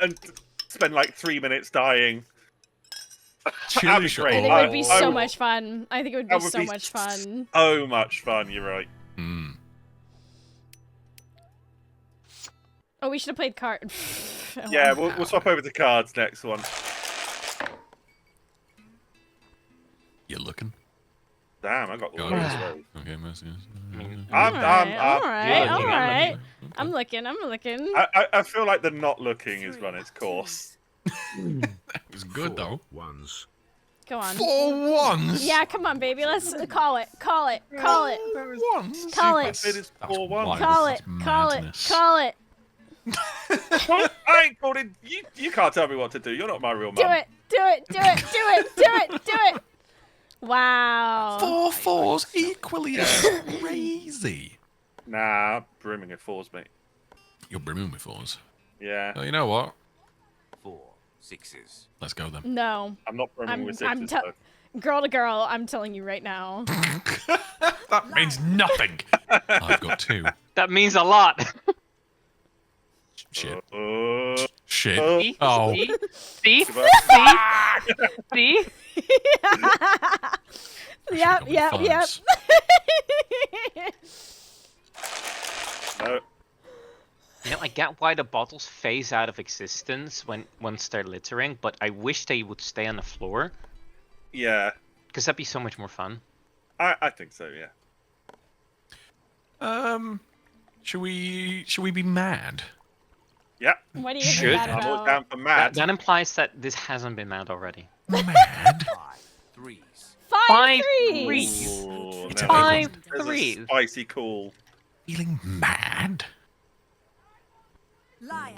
and spend like 3 minutes dying. Chili That'd be shot. great. I think it would be I so would- much fun. I think it would be That would so be much fun. So much fun. You're right. Mm. Oh, we should have played card. Yeah, we'll swap over to cards next one. You looking? Damn, I got Go all on. those rolls. Okay, Mercy. Alright. I'm looking. I feel like the not looking has run its course. It was good though. Ones. Go on. 4 1s? Yeah, come on, baby. Let's call it. 1s? Call it. It is 4-1. wild. Call it. That's Call it. madness. Call it. I ain't called it. You can't tell me what to do. You're not my real mum. Do it. Do it. Do it. Do it. Do it. Do it. Wow. 4 4s equally as crazy. Nah, brimming at 4s, mate. You're brimming with 4s. Yeah, Oh, you know what? 4 6s. Let's go then. No. I'm not brimming with 6s. I'm though. girl to girl. I'm telling you right now. That means nothing. I've got 2. That means a lot. Shit. See? Shit. Oh. See? See? Goodbye. See? Yep, Go with yep, yep. fives. No. You know, I get why the bottles phase out of existence once they're littering, but I wish they would stay on the floor, Yeah. because that'd be so much more fun. I think so. Yeah. Should we be mad? Yeah. What are you Should. mad I'm all about? down for mad. That implies that this hasn't been mad already. Mad? 5 threes. Five Threes. threes. Ooh, It's a now big one. there's a Threes. spicy cool. Feeling mad? Liar.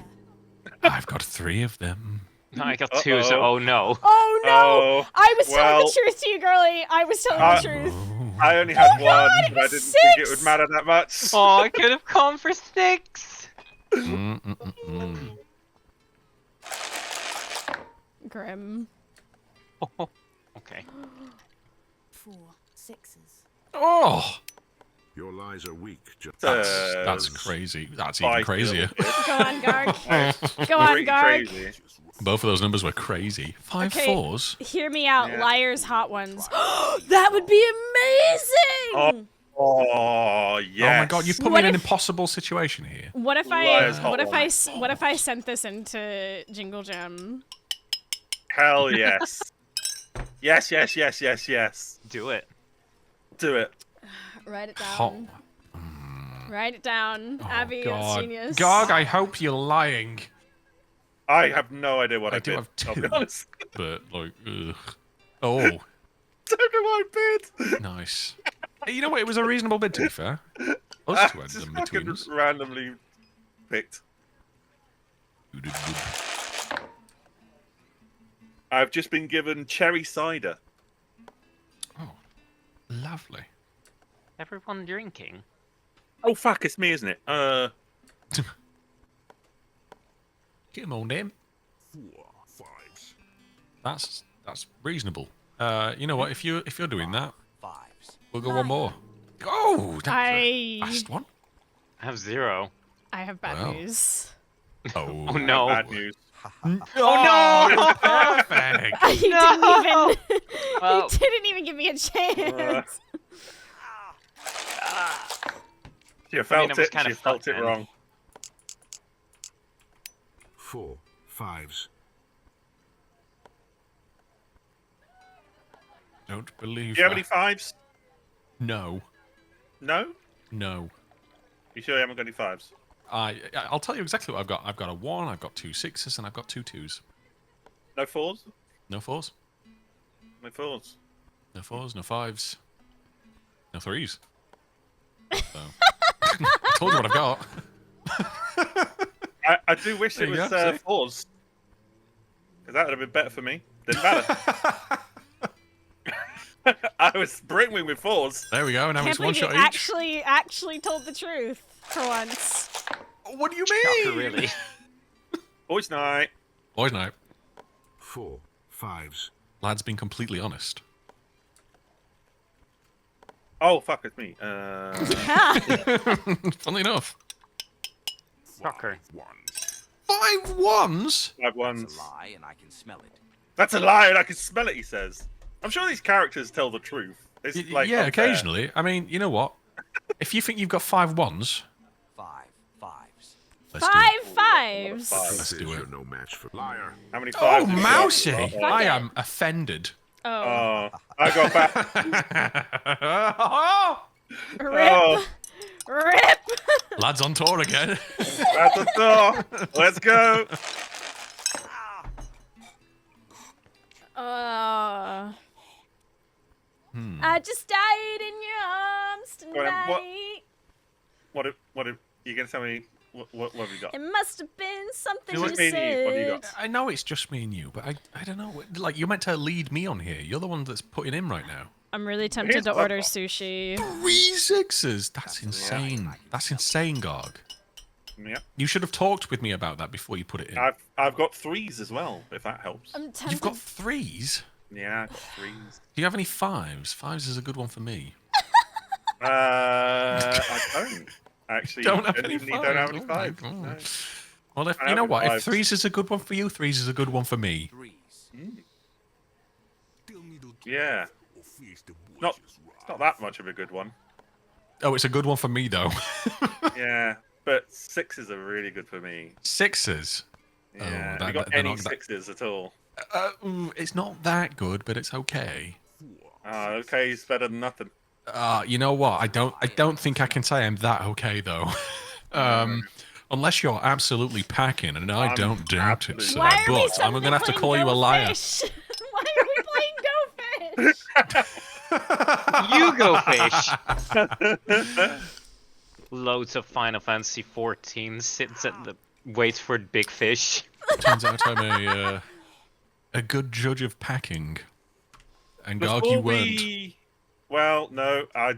I've got 3 of them. No, I got 2, so Uh-oh. oh no. Oh no! Oh, I was telling well, the truth to you, girlie. I was telling the truth. Oh. I only had God, one, it but I was didn't think it 6. would matter that much. Oh, I could have gone for 6. Mm-mm-mm-mm. Grim. Okay. 4 sixes. Oh, Your lies are weak. Just that's crazy. That's even Spicy crazier. little bit. Go on, Garg. Go on, Pretty Garg. crazy. Both of those numbers were crazy. 5 Okay. fours. Hear me out, Yeah. liars, hot ones. That would be amazing. Oh yes. Oh my god, you put me What in an if- impossible situation here. What if Liars, hot what if ones. what if I sent this into Jingle Jam? Hell yes. Yes, yes, yes, yes, yes. Do it. Do it. Write it Hot. down. Write it down. Oh, Abby, it's god. genius. Gog, I hope you're lying. I have no idea what I, I do did. have I'll be 2. honest. But, like, ugh. Oh, Don't know what I bid. nice. Hey, you know what? It was a reasonable bid, to be fair. Us two had Just them fucking between us. randomly picked. You did good. I've just been given cherry cider. Oh, lovely. Everyone drinking. Oh fuck, it's me, isn't it? Come on, then. 4 fives. That's reasonable. You know what? If you're doing that, 5s. we'll go one more. Oh, that's a I fast one. I have 0. have bad Wow. news. Oh, Oh no. Bad news. Oh no! Perfect. He No! didn't even. Well- He didn't even give me a chance. You felt it was it. kinda You felt fucked it then. wrong. 4 fives. Don't believe. Do you have that. any fives? No, No. no. You sure you haven't got any fives? I'll tell you exactly what I've got. I've got a 1. I've got 2 6s, and I've got 2 2s. No fours? No 4s. No fours. No 4s. No 5s. No 3s. So, I told you what I've got. I do wish There it you was go, see? fours. Because that would have been better for me. Didn't matter. I was brimming with fours. There we go. Now Can't it's one believe you shot each. actually told the truth for once. What do you Shocker, mean? really. Boys' night. Boys, night. 4 fives. Lad's been completely honest. Oh, fuck, it's me. Funnily enough. Shocker. 5 5 ones. 1s? Five It's ones. a lie, and I can smell it. That's a lie, and I can smell it, he says. I'm sure these characters tell the truth. It's like Yeah, unfair. occasionally. I mean, you know what? If you think you've got 5 1s, 5 fives. let's do Five it. fives. Five. Let's do it. You're no match for liar. How many Oh, fives? have you got? Mousie! Uh-oh. I it. am offended. Oh, Oh, I got back. rip, Oh, rip. Lad's on tour again. at the door. Let's go. I just died in your arms Go on, what- tonight. What are you going to tell me? What have you got? It must have been something It you was me and you. What do you said. got? I know it's just me and you, but I don't know. Like, you're meant to lead me on here. You're the one that's putting in right now. I'm really tempted Here's to what I've order got. sushi. 3 6s? That's insane. That's insane, Garg. Yeah. You should have talked with me about that before you put it in. I've got threes as well, if that helps. I'm tempted. You've got 3s? Yeah, I've got threes. Do you have any 5s? 5s is a good one for me. I don't. Actually, Don't have any genuinely don't have any 5s. Oh my fives. God. No. Well, if I you know have what, if 5s. 3s is a good one for you, 3s is a good one for me. 3s. Tell me the truth Yeah. or face the It's not that much of a good one. Oh, it's a good one for me though. Yeah, but 6s are really good for me. 6s. Yeah, that- you got they're any not that- 6s at all? It's not that good, but it's okay. Oh, okay, it's better than nothing. You know what? I don't think I can say I'm that okay though. Unless you're absolutely packing, and I I'm don't doubt it, absolutely- sir. Why are we But I'm suddenly gonna have to playing call you a Go liar. Fish? Why are we playing Go Fish? You go fish. Loads of Final Fantasy 14 sits at the waits for big fish. Turns out I'm a good judge of packing. And Garg, you Before weren't. we... Well, no, I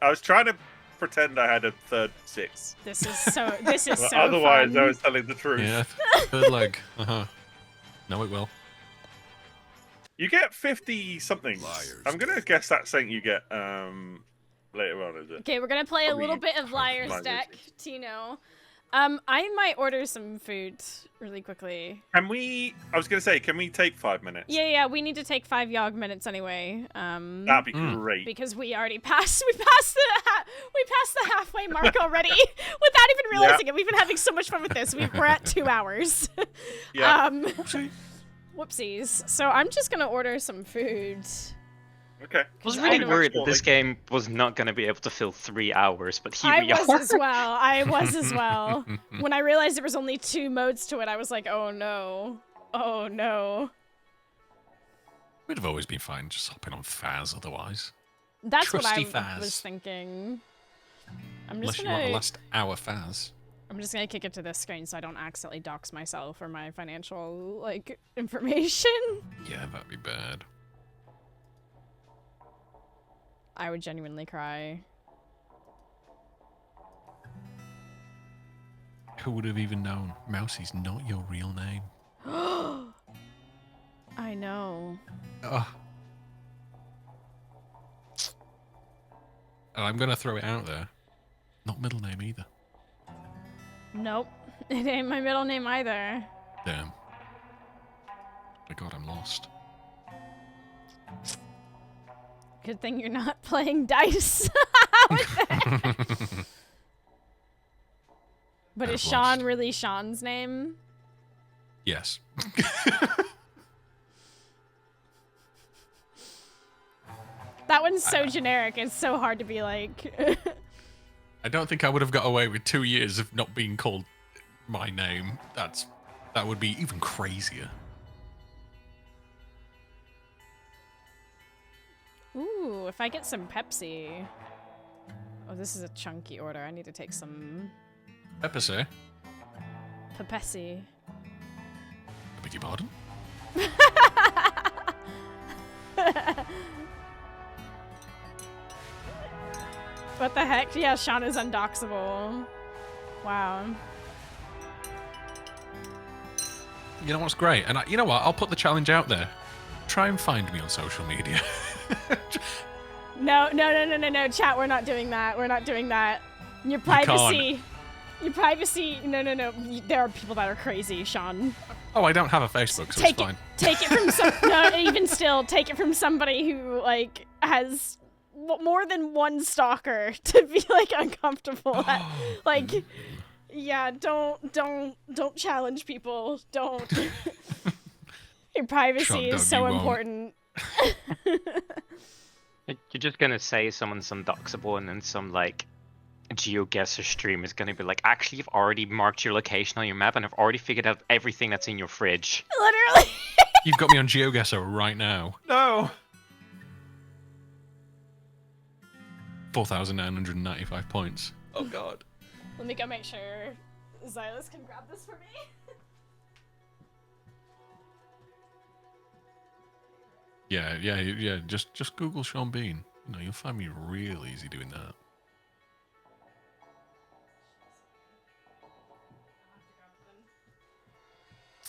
was trying to pretend I had a third 6. This is so. This is But so otherwise, fun. I was telling the truth. Yeah, third leg. No, it will. You get 50 something. Liars. I'm gonna guess that's something you get later on, is it? Okay, we're gonna play a Probably little bit of Liar's Liar's Deck, Deck. Tino. I might order some food really quickly. Can we? I was gonna say, can we take 5 minutes? Yeah, we need to take 5 Yogg minutes anyway. That'd be great. Because we already passed. We passed the halfway mark already without even realizing it. We've been having so much fun with this. We're at 2 hours. Yeah. Whoopsies. So I'm just gonna order some food. Okay. I was I really don't worried that this game was not going to be able to fill 3 hours, but here we was are. as well. I was as well. When I realized there was only 2 modes to it, I was like, oh no. Oh no. We'd have always been fine just hopping on Faz otherwise. That's what I Trusty Faz. was thinking. I'm Unless just you want the gonna last hour Faz. I'm just gonna kick it to this screen so I don't accidentally dox myself or my financial like information. Yeah, that'd be bad. I would genuinely cry. Who would have even known? Mousie's not your real name. I know. And I'm gonna throw it out there. Not middle name either. Nope. It ain't my middle name either. Damn. My god, I'm lost. Good thing you're not playing dice. But is I've Sean lost. really Sean's name? Yes. That one's so generic. It's so hard to be like. I don't think I would have got away with 2 years of not being called my name. That would be even crazier. Ooh, if I get some Pepsi. Oh, this is a chunky order. I need to take some Pepsi. Pepsi. I beg your pardon? What the heck? Yeah, Sean is undoxable. Wow. You know what's great? And you know what? I'll put the challenge out there. Try and find me on social media. No, chat, we're not doing that. We're not doing that. Your privacy. Your privacy. No. There are people that are crazy, Sean. Oh, I don't have a Facebook, so Take it's fine. Take it from some. No, even still, take it from somebody who like has more than one stalker to be like uncomfortable. Like, yeah, don't challenge people. Don't. Your privacy Shut is up, so you won't. important. You're just going to say someone's undoxable and then some, like, GeoGuessr stream is going to be like, actually, you've already marked your location on your map and I've already figured out everything that's in your fridge. Literally. You've got me on GeoGuessr right now. No. 4,995 points. Oh god. Let me go make sure Xylus can grab this for me. Yeah. Just Google Sean Bean. You know, you'll find me real easy doing that.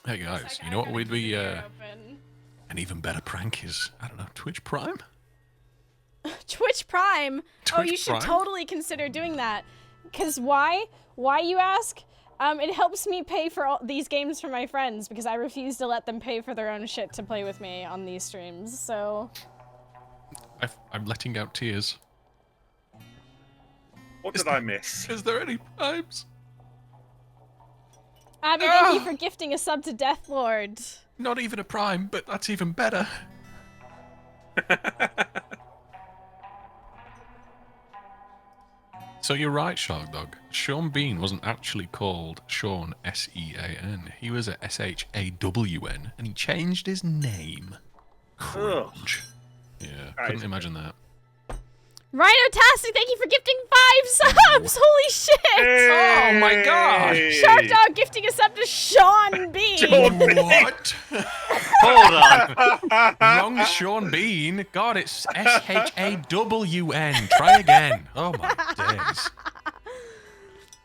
Hey guys, you know what would be an even better prank is, I don't know, Twitch Prime? Twitch Prime. Oh, Twitch you should Prime? totally consider doing that. Cause why? Why, you ask? It helps me pay for all these games for my friends because I refuse to let them pay for their own shit to play with me on these streams. So I'm letting out tears. What did I miss? Is there any primes? Abby, thank you for gifting a sub to Deathlord. Not even a prime, but that's even better. So you're right, Shark Dog. Sean Bean wasn't actually called Sean Sean. He was a Shawn, and he changed his name. Ugh. Yeah, That couldn't Oh, is imagine that. Rhino-tastic, thank you for gifting 5 subs! Holy shit! Oh my god! Shark Dog gifting a sub to Sean B. Sean B. What? Hold on. Wrong Sean Bean. God, it's Shawn. Try again. Oh my days.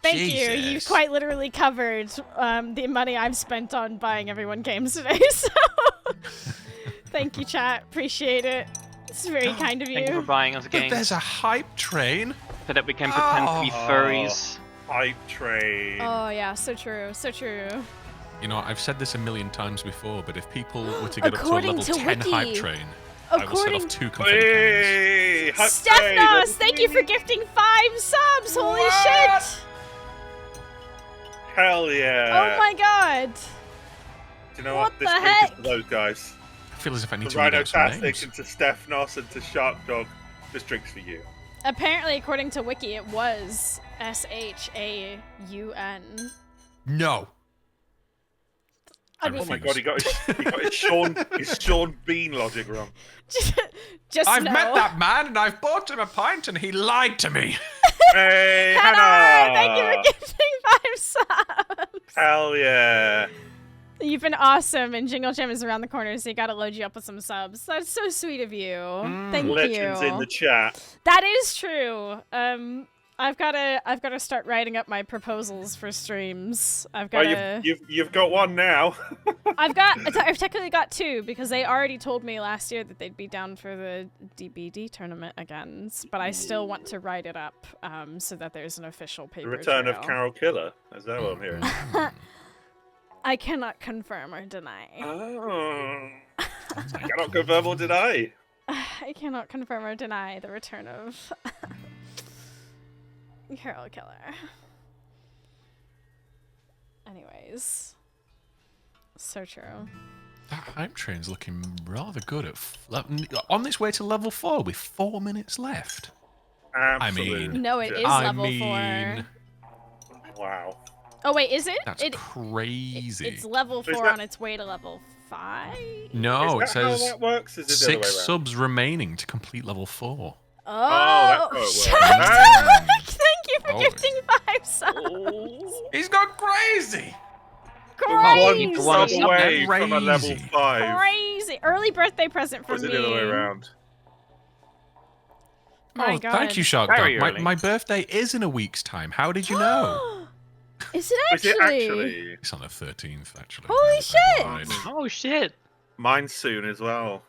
Thank you. Jesus. You've quite literally covered the money I've spent on buying everyone games today, so... Thank you, chat. Appreciate it. It's very kind of Thank you for you. buying us But games there's a hype train. so that we can pretend to be furries. Hype train. Oh, yeah, so true. So true. You know, I've said this a million times before, but if people were to get up to a According level to 10 Wiki- hype train, I will set according- off 2 confetti cannons. Hey, hype train. Stefnos, thank you for gifting 5 subs! Holy shit! Hell yeah. Oh my god! Do you know what what? This the drink heck? is for those guys. I feel as if I need To to read out some Rhino-tastic names. and to Stefnos and to Shark Dog. This drink's for you. Apparently, according to Wiki, it was Shaun. No. I I mean, Oh my refuse. god, he got his Sean Bean logic wrong. just I've know. met that man and I've bought him a pint and he lied to me. Hey, Hannah, Hannah! thank you for gifting 5 subs! Hell yeah. You've been awesome, and Jingle Jam is around the corner, so you gotta load you up with some subs. That's so sweet of you. Thank Legends you. in the chat. That is true. I've gotta start writing up my proposals for streams. I've Well, gotta. you've got one now. I've technically got 2 because they already told me last year that they'd be down for the DBD tournament again, but I still want to write it up so that there's an official paper The return of trail. Carol Killer. Is that what I'm hearing? I cannot confirm or deny. Oh. I cannot confirm or deny. I cannot confirm or deny the return of Carol Killer. Anyways, so true. That hype train's looking rather good at on its way to level 4 with 4 minutes left. Absolutely. mean- No, it is I level mean, 4. Wow. Oh wait, is it? that's crazy. It's level Is 4 that- on its way to level 5. No, it Is that how says that works? Is it the other 6 way around? subs remaining to complete level 4. Oh, that's shut how it up! works. Thank you for Oh. gifting 5 subs. He's gone crazy! Crazy. One sub away Crazy. from a level 5. Crazy. Early birthday present Or for is me. it the other way around? My Oh, God. thank you, Shark Very Dog. early. My birthday is in a week's time. How did you know? Is it Is it actually? It's on the 13th, actually. Holy Never shit! mind. Oh shit! Mine's soon as well.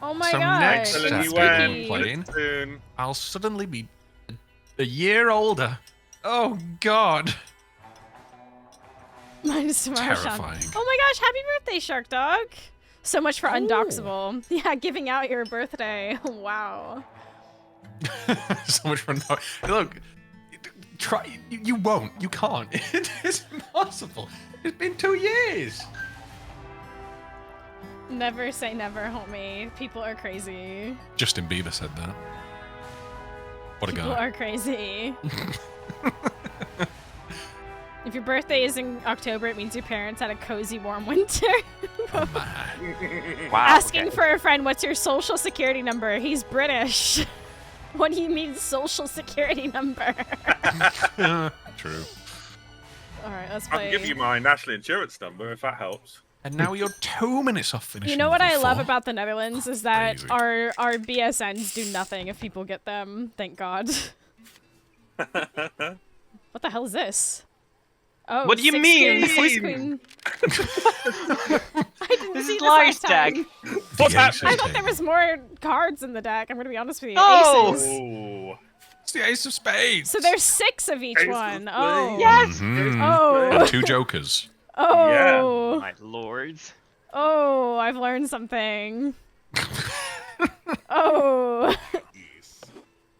Oh my So god. next Telling That's you good when. one, playing. Soon. I'll suddenly be a year older. Oh, God. Mine's tomorrow, Sean. Terrifying. Oh my gosh, happy birthday, Shark Dog. So much for undoxable. Yeah, giving out your birthday. Wow. So much fun. Look, try. You won't. You can't. It is impossible. It's been 2 years. Never say never, homie. People are crazy. Justin Bieber said that. What a People guy. are crazy. If your birthday is in October, it means your parents had a cozy, warm winter. Oh, my. Wow. Asking okay. for a friend, what's your social security number? He's British. What do you mean social security number? True. Alright, let's I play. can give you my national insurance number if that helps. And now you're 2 minutes off finishing. You know what I level love 4? about the Netherlands is that Crazy. our BSNs do nothing if people get them. Thank God. What the hell is this? Oh, What do you six mean? queen, six queen. I didn't This see is this last Liar's time. Tag. What's The happening? I thought there was more cards in the deck. I'm gonna be honest with you. No! Aces. Oh. It's the Ace of Spades. So there's 6 of each Ace of one. spades. Oh. Yes! Mhm. Oh. And 2 jokers. Oh. My lord. Oh, I've learned something. Oh.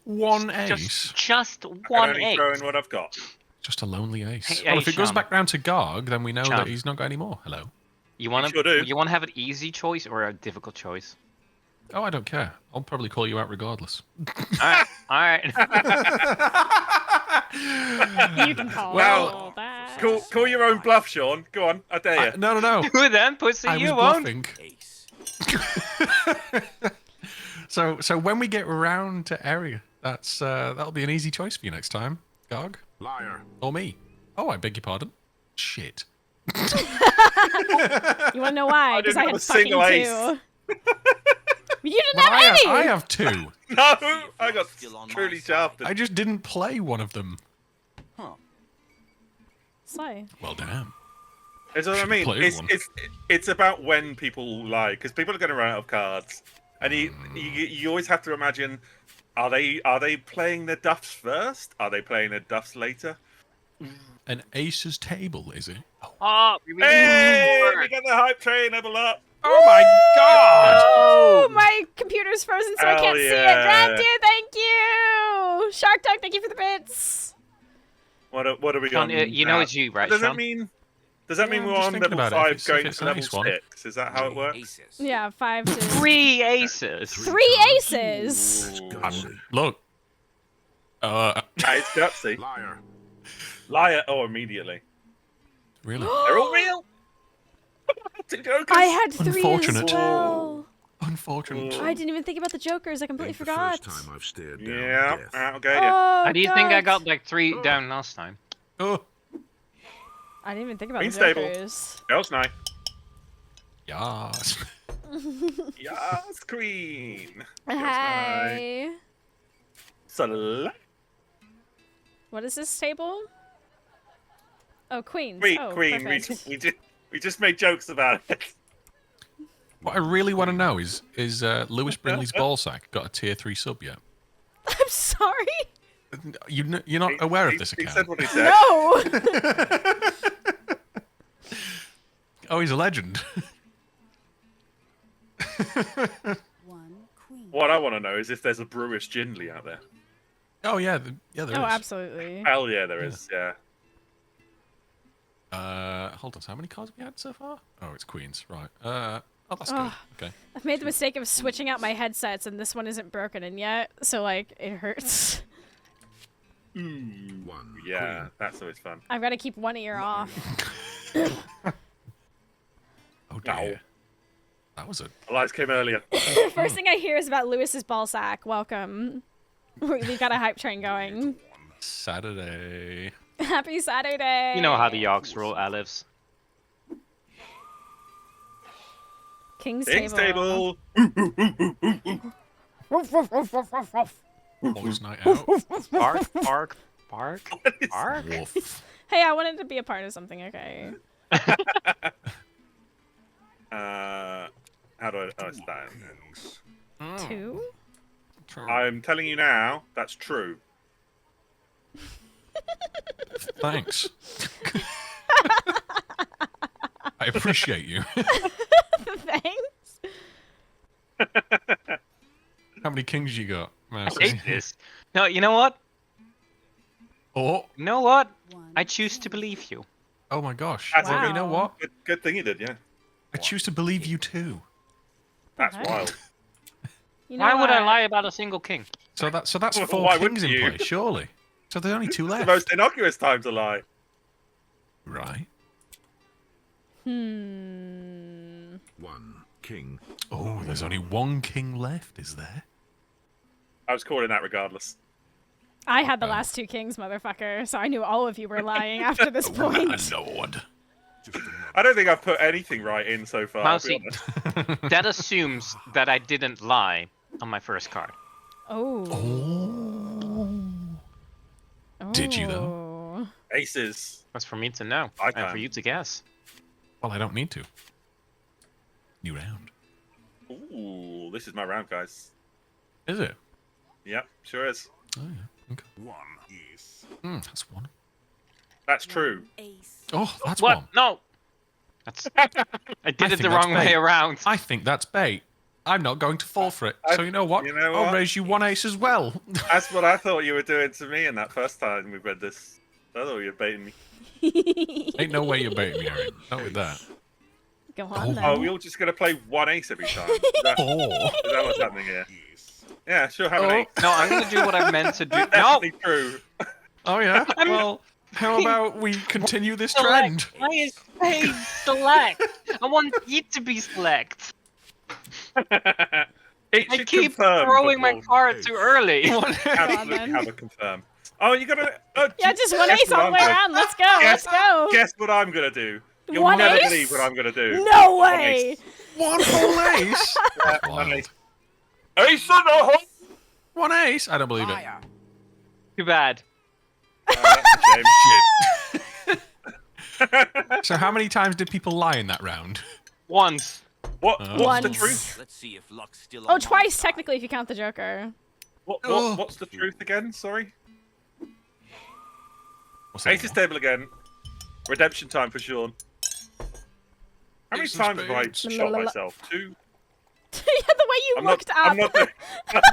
One ace. Just I can one only ace. throw in what I've got. Just a lonely ace. Hey, well, hey, if it goes Sean. back round to Garg, then we know Sean. that he's not got any more. Hello. You want sure do. to have an easy choice or a difficult choice? Oh, I don't care. I'll probably call you out regardless. All right. You can call Well, that. Call your own bluff, Sean. Go on, I dare you. No, no, no. Who then, pussy? I was You won't. bluffing. Ace. So when we get round to area, that'll be an easy choice for you next time, Garg. Liar. Or me. Oh, I beg your pardon. Shit. You want to know why? Because I didn't have had a fucking single ace. 2. You didn't But have any! I have two. No, I got Still on my truly side. shafted. I just didn't play one of them. Slay. Well, damn. That's what I mean. Played one. It's about when people lie, because people are going to run out of cards, and you always have to imagine: are they playing their duffs first? Are they playing their duffs later? An ace's table, is it? Oh, we Hey, we got the hype train level up. Oh my god! Oh, my computer's frozen, so I Hell can't see it. yeah. Grandu, thank you. Shark Dog, thank you for the bits. What are we Sean, on? you know now? it's you, right, Does that Sean? mean? Does that mean I'm we're just on thinking level about it. If 5 it's- going if it's to an level ace one. 6? Is that how it works? Aces. Yeah, 5 to 3 aces. 3 aces. Look. That is gutsy. Liar. Liar. Oh, immediately. Really? They're all real. Two jokers. I had 3 as Unfortunate. well. Unfortunate. I didn't even think about the jokers. I completely Ain't the forgot. first time I've stared down Yeah, death. okay. Oh, How do you think I God. got like 3 down last time? Oh. I didn't even think about Queen the stable. jokers. Girls' night. Yes. Yes, Queen. Hey. Select. What is this table? Oh, queens. Queen. Oh, Queen. perfect. We just made jokes about it. What I really want to know is Lewis Brinley's ballsack got a tier 3 sub yet? I'm sorry. You're not aware of this He account? said what he said. No. Oh, he's a legend. One queen. What I want to know is if there's a Brewis Gindley out there. Oh yeah, there Oh, is. absolutely. Hell yeah, there is. Yeah. Hold on. So how many cards have we had so far? Oh, it's queens, right? Oh, that's good. Oh. Okay. I've made the mistake of switching out my headsets, and this one isn't broken in yet, so like it hurts. One Yeah, queen. that's always fun. I've got to keep one ear off. Oh dear. That was a. The lights came earlier. First thing I hear is about Lewis's ball sack. Welcome. We've got a hype train going. Saturday. Happy Saturday. You know how the Yorks roll, Olives. King's King's table. table. Boys' night out. Bark, bark, bark, bark. Woof. Hey, I wanted to be a part of something. Okay. How do I? Oh, it's that. Kings. 2. I'm telling you now, that's true. Thanks. I appreciate you. Thanks. How many kings you got, I Mousie? hate this. No, you know what? Oh, You know what? One I choose to believe you. oh my gosh. That's Wow. You know what? Good thing you did, yeah. I choose to believe you too. That's Okay. wild. You know Why would I what? lie about a single king? So that's Well, 4 why kings wouldn't in you? play, surely. So there's only 2 The left. most innocuous time to lie. Right. Hmm. One king. Oh, there's only 1 king left, is there? I was calling that regardless. I had the last 2 kings, motherfucker, so I knew all of you were lying after this My point. lord. Just another. I don't think I've put anything right in so far. I'll be Mousie. honest. That assumes that I didn't lie on my first card. Oh. Did you, though? Oh. Aces. That's for me to know I and for can. you to guess. Well, I don't need to. New round. Ooh, this is my round, guys. Is it? Yep, sure is. Oh, yeah. Okay. One is. That's 1. That's true. Ace. Oh, that's What? 1. No. That's. I did it think the that's wrong way bait. around. I think that's bait. I'm not going to fall for it. So you know what? You know I'll what? raise you 1 ace as well. That's what I thought you were doing to me in that first time we read this. I thought you were baiting me. Ain't no way you're baiting me, Aaron. Not with that. Go on then. Oh, we're all just gonna play 1 ace every time. Is that what's happening here? Yes. Yeah, sure. Have an Oh, ace. no, I'm gonna do what I meant to do. No! Definitely true. Oh yeah. Well, how about we continue this trend? Why is Spade select? I want you to be select. It I should keep confirm throwing my before- card too early. Absolutely then. have a confirm. Oh, you gotta. Yeah, just 1 guess ace what all I'm the way doing. around. Let's go. Let's go. Guess what I'm gonna do. You'll 1 never ace? believe what I'm gonna do. No 1 way. ace. 1 whole ace? Yeah, That's 1 wild. ace. Ace and a hole. 1 ace? I don't believe it. Liar. Too bad. That's a shame. So how many times did people lie in that round? Once. What's the Once. truth? Let's see if luck's still on Oh, my twice side. technically if you count the Joker. What's the truth again? Sorry. What's that Aces one? table again. Redemption time for Sean. How many Ace of times have I spades. shot myself? 2. Yeah, the way you I'm looked not. up. I'm not.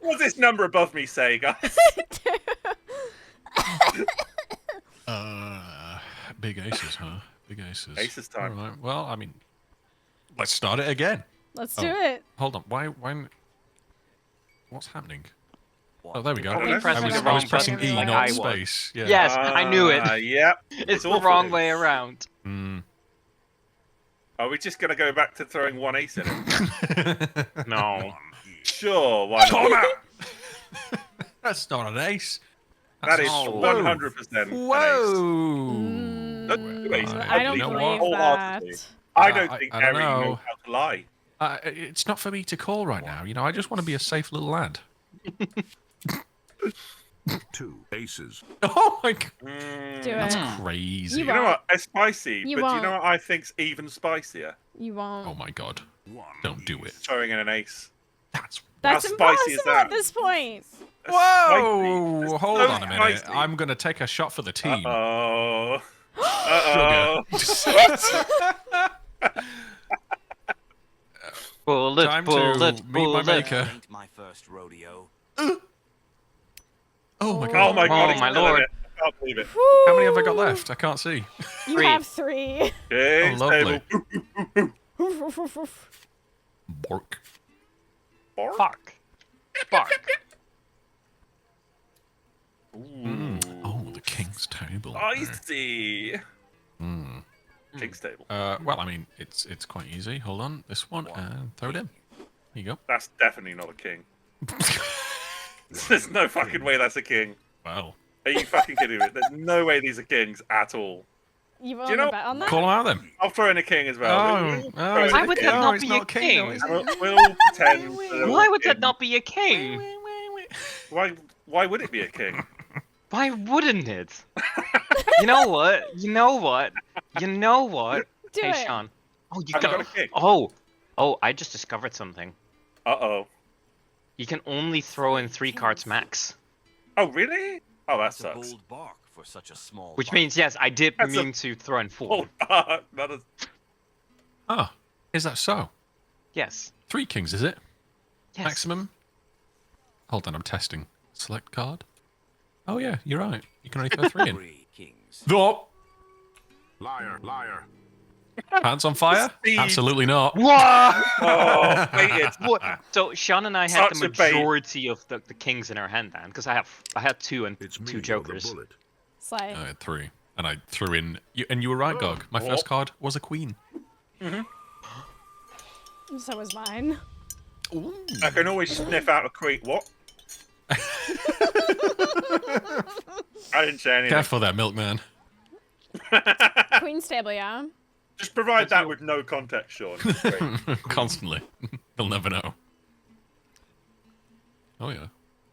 What's this number above me say, guys? Big aces, huh? Big aces. Aces time. All right. Well, I mean, let's start it again. Let's Oh. do it. Hold on. Why? What's happening? One. Oh, there we go. Probably I pressing was, the I was wrong pressing button E, like not I was. space. Yeah. Yes, I knew it. Yep. It's the awful. wrong way around. Mm. Are we just gonna go back to throwing 1 ace in it? No. Sure. Why not? That's not an ace. That That's is a- 100%. Whoa. Two aces. I don't You know believe what? Wholeheartedly. that. I don't think I don't Harry know. knows how to lie. It's not for me to call right now. You know, I just want to be a safe little lad. 2 aces. Oh my god. Do That's it. crazy. You You know what? It's spicy, You but do you won't. know what I think's even spicier? You won't. Oh my god. 1 Don't do it. Throwing in an ace. That's. That's How spicy is impossible that? at this point. That's Whoa! spicy. Hold It's on so a minute. spicy. I'm gonna take a shot for the team. Uh-oh. Uh-oh. Bullet, Time to bullet, meet my bullet. maker. Ain't my first rodeo. Oh my Oh god. my god, Oh he's my killing lord. it. I can't believe it. How many have I got left? I can't see. You 3. have 3. Okay, lovely. stable. Bork. Fuck. Fuck. Oh, the king's table. Spicy. Mm. King's table. Well, I mean, it's quite easy. Hold on, this one, and throw it in. There you go. That's definitely not a king. There's no fucking way that's a king. Well, Are you fucking kidding me? There's no way these are kings at all. You you want know- to bet on that? call him out then. I'll throw in a king as well. Oh, Throw in Why a would king. that not it's be a king? no, it's- We'll all pretend. that Why it's would a that king. not be a king? Why would it be a king? Why wouldn't it? You know what? You know what? You know what? Do Hey, it. Sean. Oh, you Have you got. got a king? Oh, I just discovered something. Uh-oh. You can only throw in 3 cards max. Oh, really? Oh, that That's a sucks. bold bark for such a small. Which bark. means, yes, I did That's a- mean to throw in 4. Oh, that is... Oh, is that so? Yes. 3 kings, is it? Yes. Maximum? Hold on, I'm testing. Select card? Oh yeah, you're right. You can only throw 3 in. 3 kings. Oh, Liar, liar. pants on fire? Speed. Absolutely not. What? Oh, baited. What? So Sean and I had the Such a bait. majority of the kings in our hand then, because I had 2 and It's me 2 or the jokers. bullet. Slay. I had 3, and I threw in. And you were right, Gog. My first card was a queen. So was mine. I can always sniff out a queen. What? I didn't say anything. Careful there, milkman. Queen's table, yeah. Just provide that with no context, Sean. Great. Constantly. They'll never know. Oh yeah.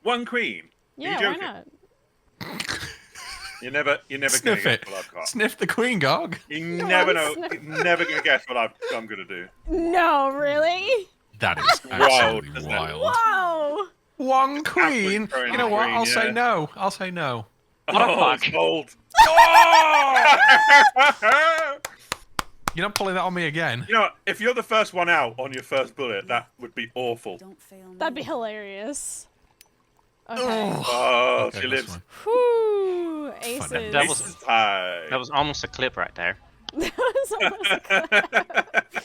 One queen. Yeah, why joking? not? You're never gonna Sniff guess it. what I've got. Sniff the queen, Gog. You never know. sniff- You're never gonna guess what I'm gonna do. No, really? That is Wild, absolutely isn't it? wild. Whoa! One queen. throwing You know a what? queen, I'll say yeah. no. I'll say no. What a Oh, fuck. it's bold. You're not pulling that on me again. You know what? If you're the first one out on your first bullet, that would be awful. Don't fail That'd be me. hilarious. Okay. Oh, Okay, she that's lives. fine. Whew, aces. Fun. That was- Aces high. That was almost a clip right there. That was almost a clip.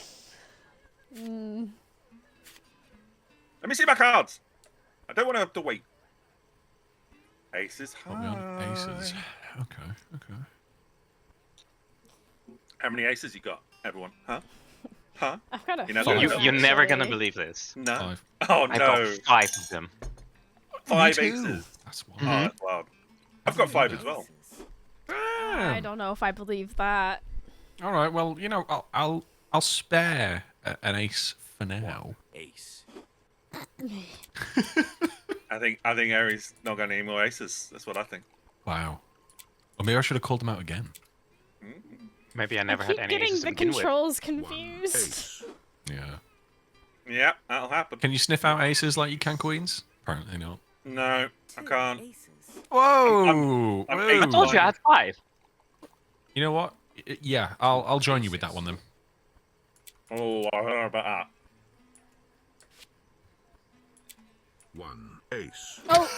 Let me see my cards. I don't want to have to wait. Aces Put me on high. aces. Okay, okay. How many aces you got, everyone? Huh? Huh? I've got a You know, few, Five. You're never gonna actually. believe this. No. 5. Oh I've no. got 5 of them. 5 Me too. aces. That's one. Oh, that's wild. I've got 5 as well. Aces. I don't know if I believe that. All right. Well, you know, I'll spare an ace for now. Ace. I think Aries not got any more aces. That's what I think. Wow. Or maybe I should have called them out again. Maybe I never I keep had any getting aces the to begin with. controls One confused. ace. Yeah. Yeah, that'll happen. Can you sniff out aces like you can queens? Apparently not. No, I Two can't. aces. Whoa! I'm Whoa. eight I told you I had 5. You know what? Yeah, I'll join you with that one then. Oh, I heard about that. One ace. Oh,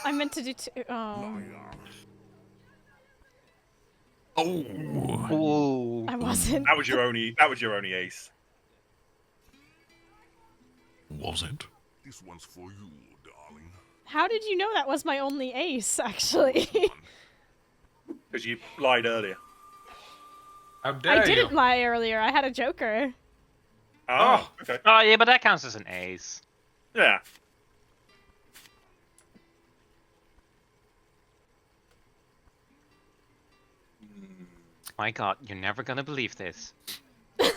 I meant to do 2. Oh. Liar. Oh. Ooh. I wasn't. That was your only. That was your only ace. Was it? This one's for you, darling. How did you know that was my only ace, actually? Because you lied earlier. How dare I didn't lie earlier. I had a joker. Oh, okay. Oh yeah, but that counts as an ace. Yeah. My God, you're never gonna believe this. Yeah?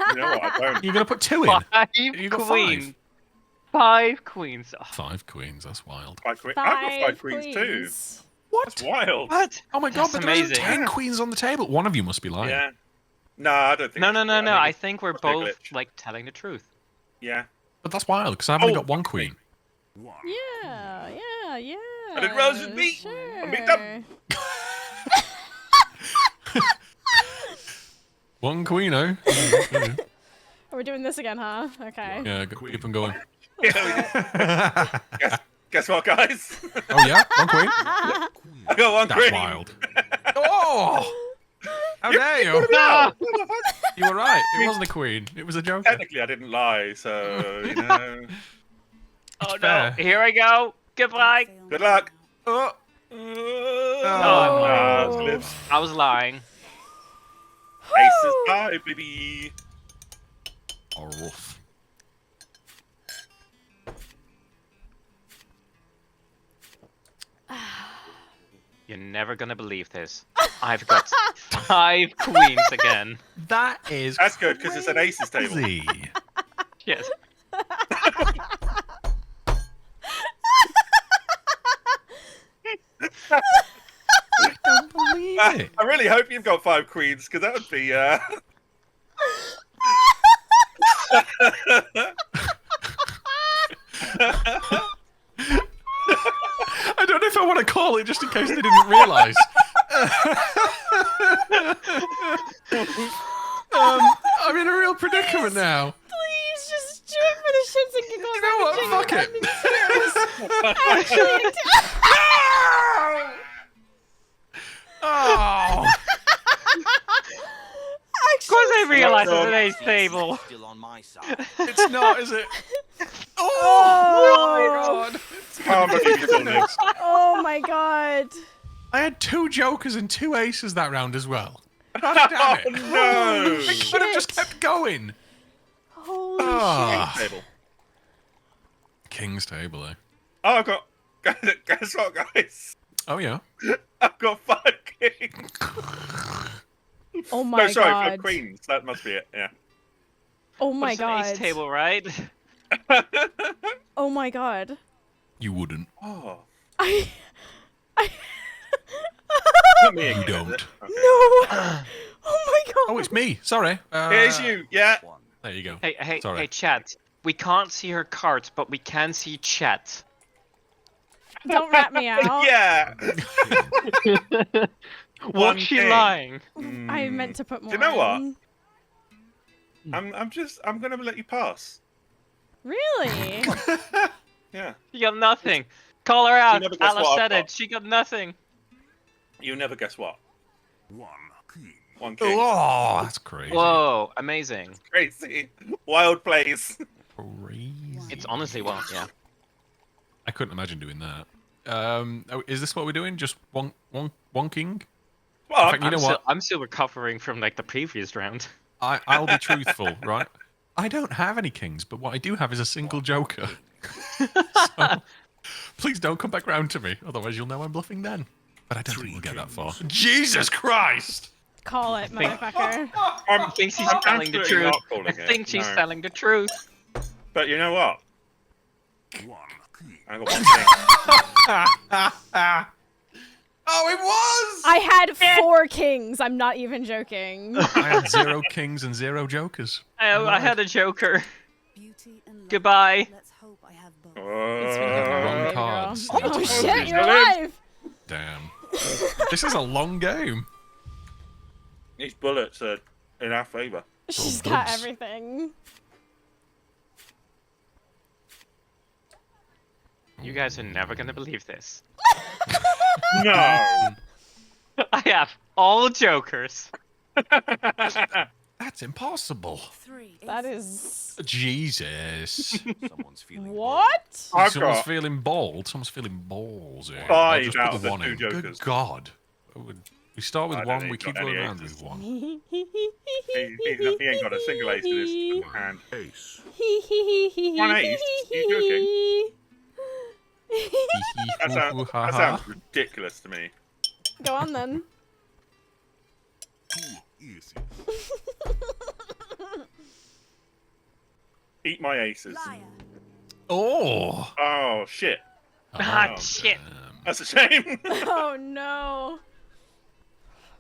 You know what? I don't. You're gonna put 2 in? 5 You got queens. 5 queens. Oh, 5 queens. That's wild. I've got 5 queens too. queens. What? That's wild. what? Oh my god! That's But there's amazing. 10 queens on the table. One of you must be lying. Yeah. No, I don't think. No, that's no, no, true. no. I it's- think we're must be a both glitch. like telling the truth. Yeah. But that's wild because I've only Oh, got 1 queen. One. Yeah, yeah, yeah. I did Rose with me. Sure. I'm beat up. 1 queen, oh. We're doing this again, huh? Okay. Yeah, keep on going. Yeah, guess what, guys? Oh yeah, 1 queen. I got 1 That's queen. wild. Oh! How dare you? No! You were right. It wasn't a queen. It was a joker. Technically, I didn't lie, so you know. Oh fair. no! Here I go. Goodbye. Fail Good me luck. now. Oh, Oh. lives. I was lying. Aces high, baby. Oh, rough. You're never gonna believe this. I've got 5 queens again. That is That's good because it's an aces table. crazy. Yes. Don't believe it. I really hope you've got 5 queens because that would be. I don't know if I want to call it just in case they didn't realise. I'm in a real predicament now. Please just do it for the shits and giggles. You know what? Fuck it. Actually, Oh, Of course I realized it's an ace table. Still on my side. it's not, is it? Oh, my god. oh my god. I had 2 jokers and 2 aces that round as well. God damn it. No. I could have just kept going. Holy Ah. Table. King's table, eh? Oh, I've got. Guess what, guys? Oh, yeah. I've got 5 kings. shit. Oh my No, sorry, god. 5 queens. That must be it. Yeah. Oh my It's an god. ace table, right? Oh my god. You wouldn't. Oh. I Not me You again, is don't. it? Okay. No. Oh my god. Oh, it's me. Sorry. Here's you. Yeah. One. There you go. Hey, Sorry. hey, chat. We can't see her cards, but we can see chat. Don't rat me out. Yeah. One Was she king. lying? I meant to put more. you know what? in. I'm gonna let you pass. Really? Yeah. She got nothing. Call her out. never guess Alice what I've said got. it. She got nothing. You never guess what. One king. One king. Oh, that's crazy. Whoa, amazing. Crazy. Wild plays. Crazy. It's honestly wild, yeah. I couldn't imagine doing that. Oh, is this what we're doing? Just one king? Well, In fact, you know what? I'm still recovering from like the previous round. I'll be truthful, right? I don't have any kings, but what I do have is a single joker. So, please don't come back round to me, otherwise you'll know I'm bluffing then. But I don't think we'll get that far. Jesus Christ! Call it, motherfucker. I'm, I think she's I'm telling the absolutely truth. not calling I it, think she's no. telling the truth. But you know what? One king. I got one king. Oh, it was! I had 4 kings. I'm not even joking. I had 0 kings and 0 jokers. I had a joker. Beauty and love. Goodbye. Let's hope I have both. It's been good Wrong memory, baby girl. cards. Oh That's shit, crazy. you're alive! Damn. This is a long game. These bullets are in our favour. She's got dubs. everything. You guys are never gonna believe this. No. I have all jokers. That's impossible. 3. That is... Jesus. Someone's feeling What? I've Someone's got feeling bold. Someone's feeling ballsy. 5 I'll just put out of the one 2 in. jokers. Good God. We start with I don't one, think we he's keep got any going around aces. with one. he ain't got a single ace in his hand. Ace. One ace? You joking? That sounds ridiculous to me. Go on then. 2 aces. Eat my aces. Liar. Oh! Oh shit. Ah, Oh, shit. That's a shame. Oh no.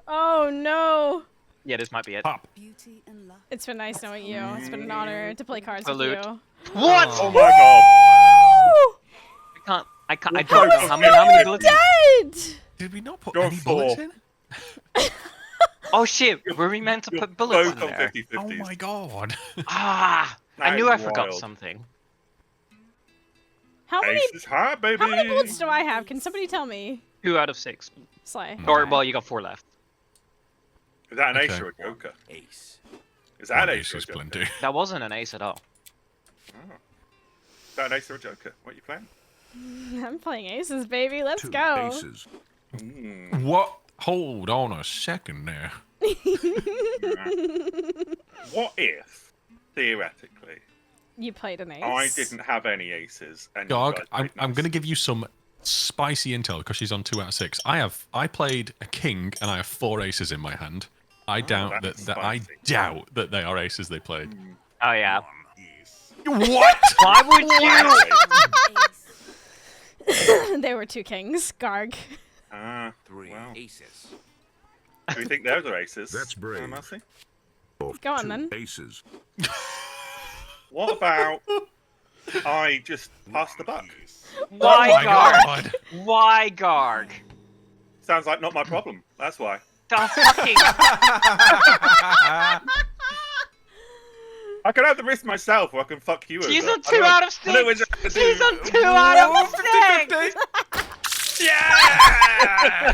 Oh no. Yeah, this might be it. Pop. Beauty and love. It's been nice knowing you. It's been an honor to play cards Salute. with you. What? Oh my god. I don't How know is how many bullets. Dead! Did we not put You're any bullets 4. in? Oh shit, were we meant to You're put bullets both in on there? 50-50s. Oh my God. Ah, I That knew is I forgot wild. something. How many Ace is high, baby. how many bullets do I have? Can somebody tell me? 2 out of 6. Slay. Or, Okay. well, you got 4 left. Is that an ace Okay. or a joker? ace. Is that an One ace or a is joker? plenty. That wasn't an ace at all. Is that an ace or a joker? What are you playing? I'm playing aces, baby. Let's 2 go. aces. Mm. What? Hold on a second there. What if, theoretically, You played an ace. I didn't have any aces and you Dog, guys I'm played going nice? to give you some spicy intel because she's on 2 out of 6. I played a king and I have 4 aces in my hand. I doubt that's that I spicy. doubt that they are aces they played. Oh yeah. 1 ace. What? Why would you? Ace. They were 2 kings. Garg. Ah, 3 wow. aces. Do we think those are aces? That's brave. Mousie? Go on 2 then. aces. What about I just pass the buck? Ace. Why, Oh my Garg? God. Why, Garg? Sounds like not my problem. That's why. The fucking. I can have the risk myself, or I can fuck you She's over. on 2 out of 6. I know which I can She's do. on 2 out of 6. Yeah!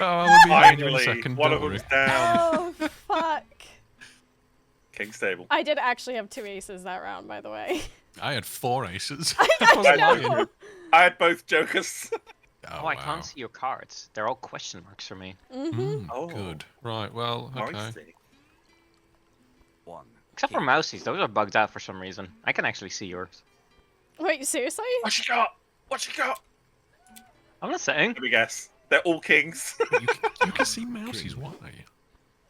Oh, we'll be behind you in a Finally, second. one Don't of worry. them's down. Oh fuck. King's table. I did actually have 2 aces that round, by the way. I had 4 aces. I wasn't know. lying. I had both jokers. Oh, I can't see your cards. They're all question marks for me. Mm-hmm. Oh. Good. Right. Well. I Okay. see. 1 Except for king. Mousie's, those are bugged out for some reason. I can actually see yours. Wait, seriously? What you got? What you got? I'm not saying. Let me guess. They're all kings. You can see Mousie's. Why?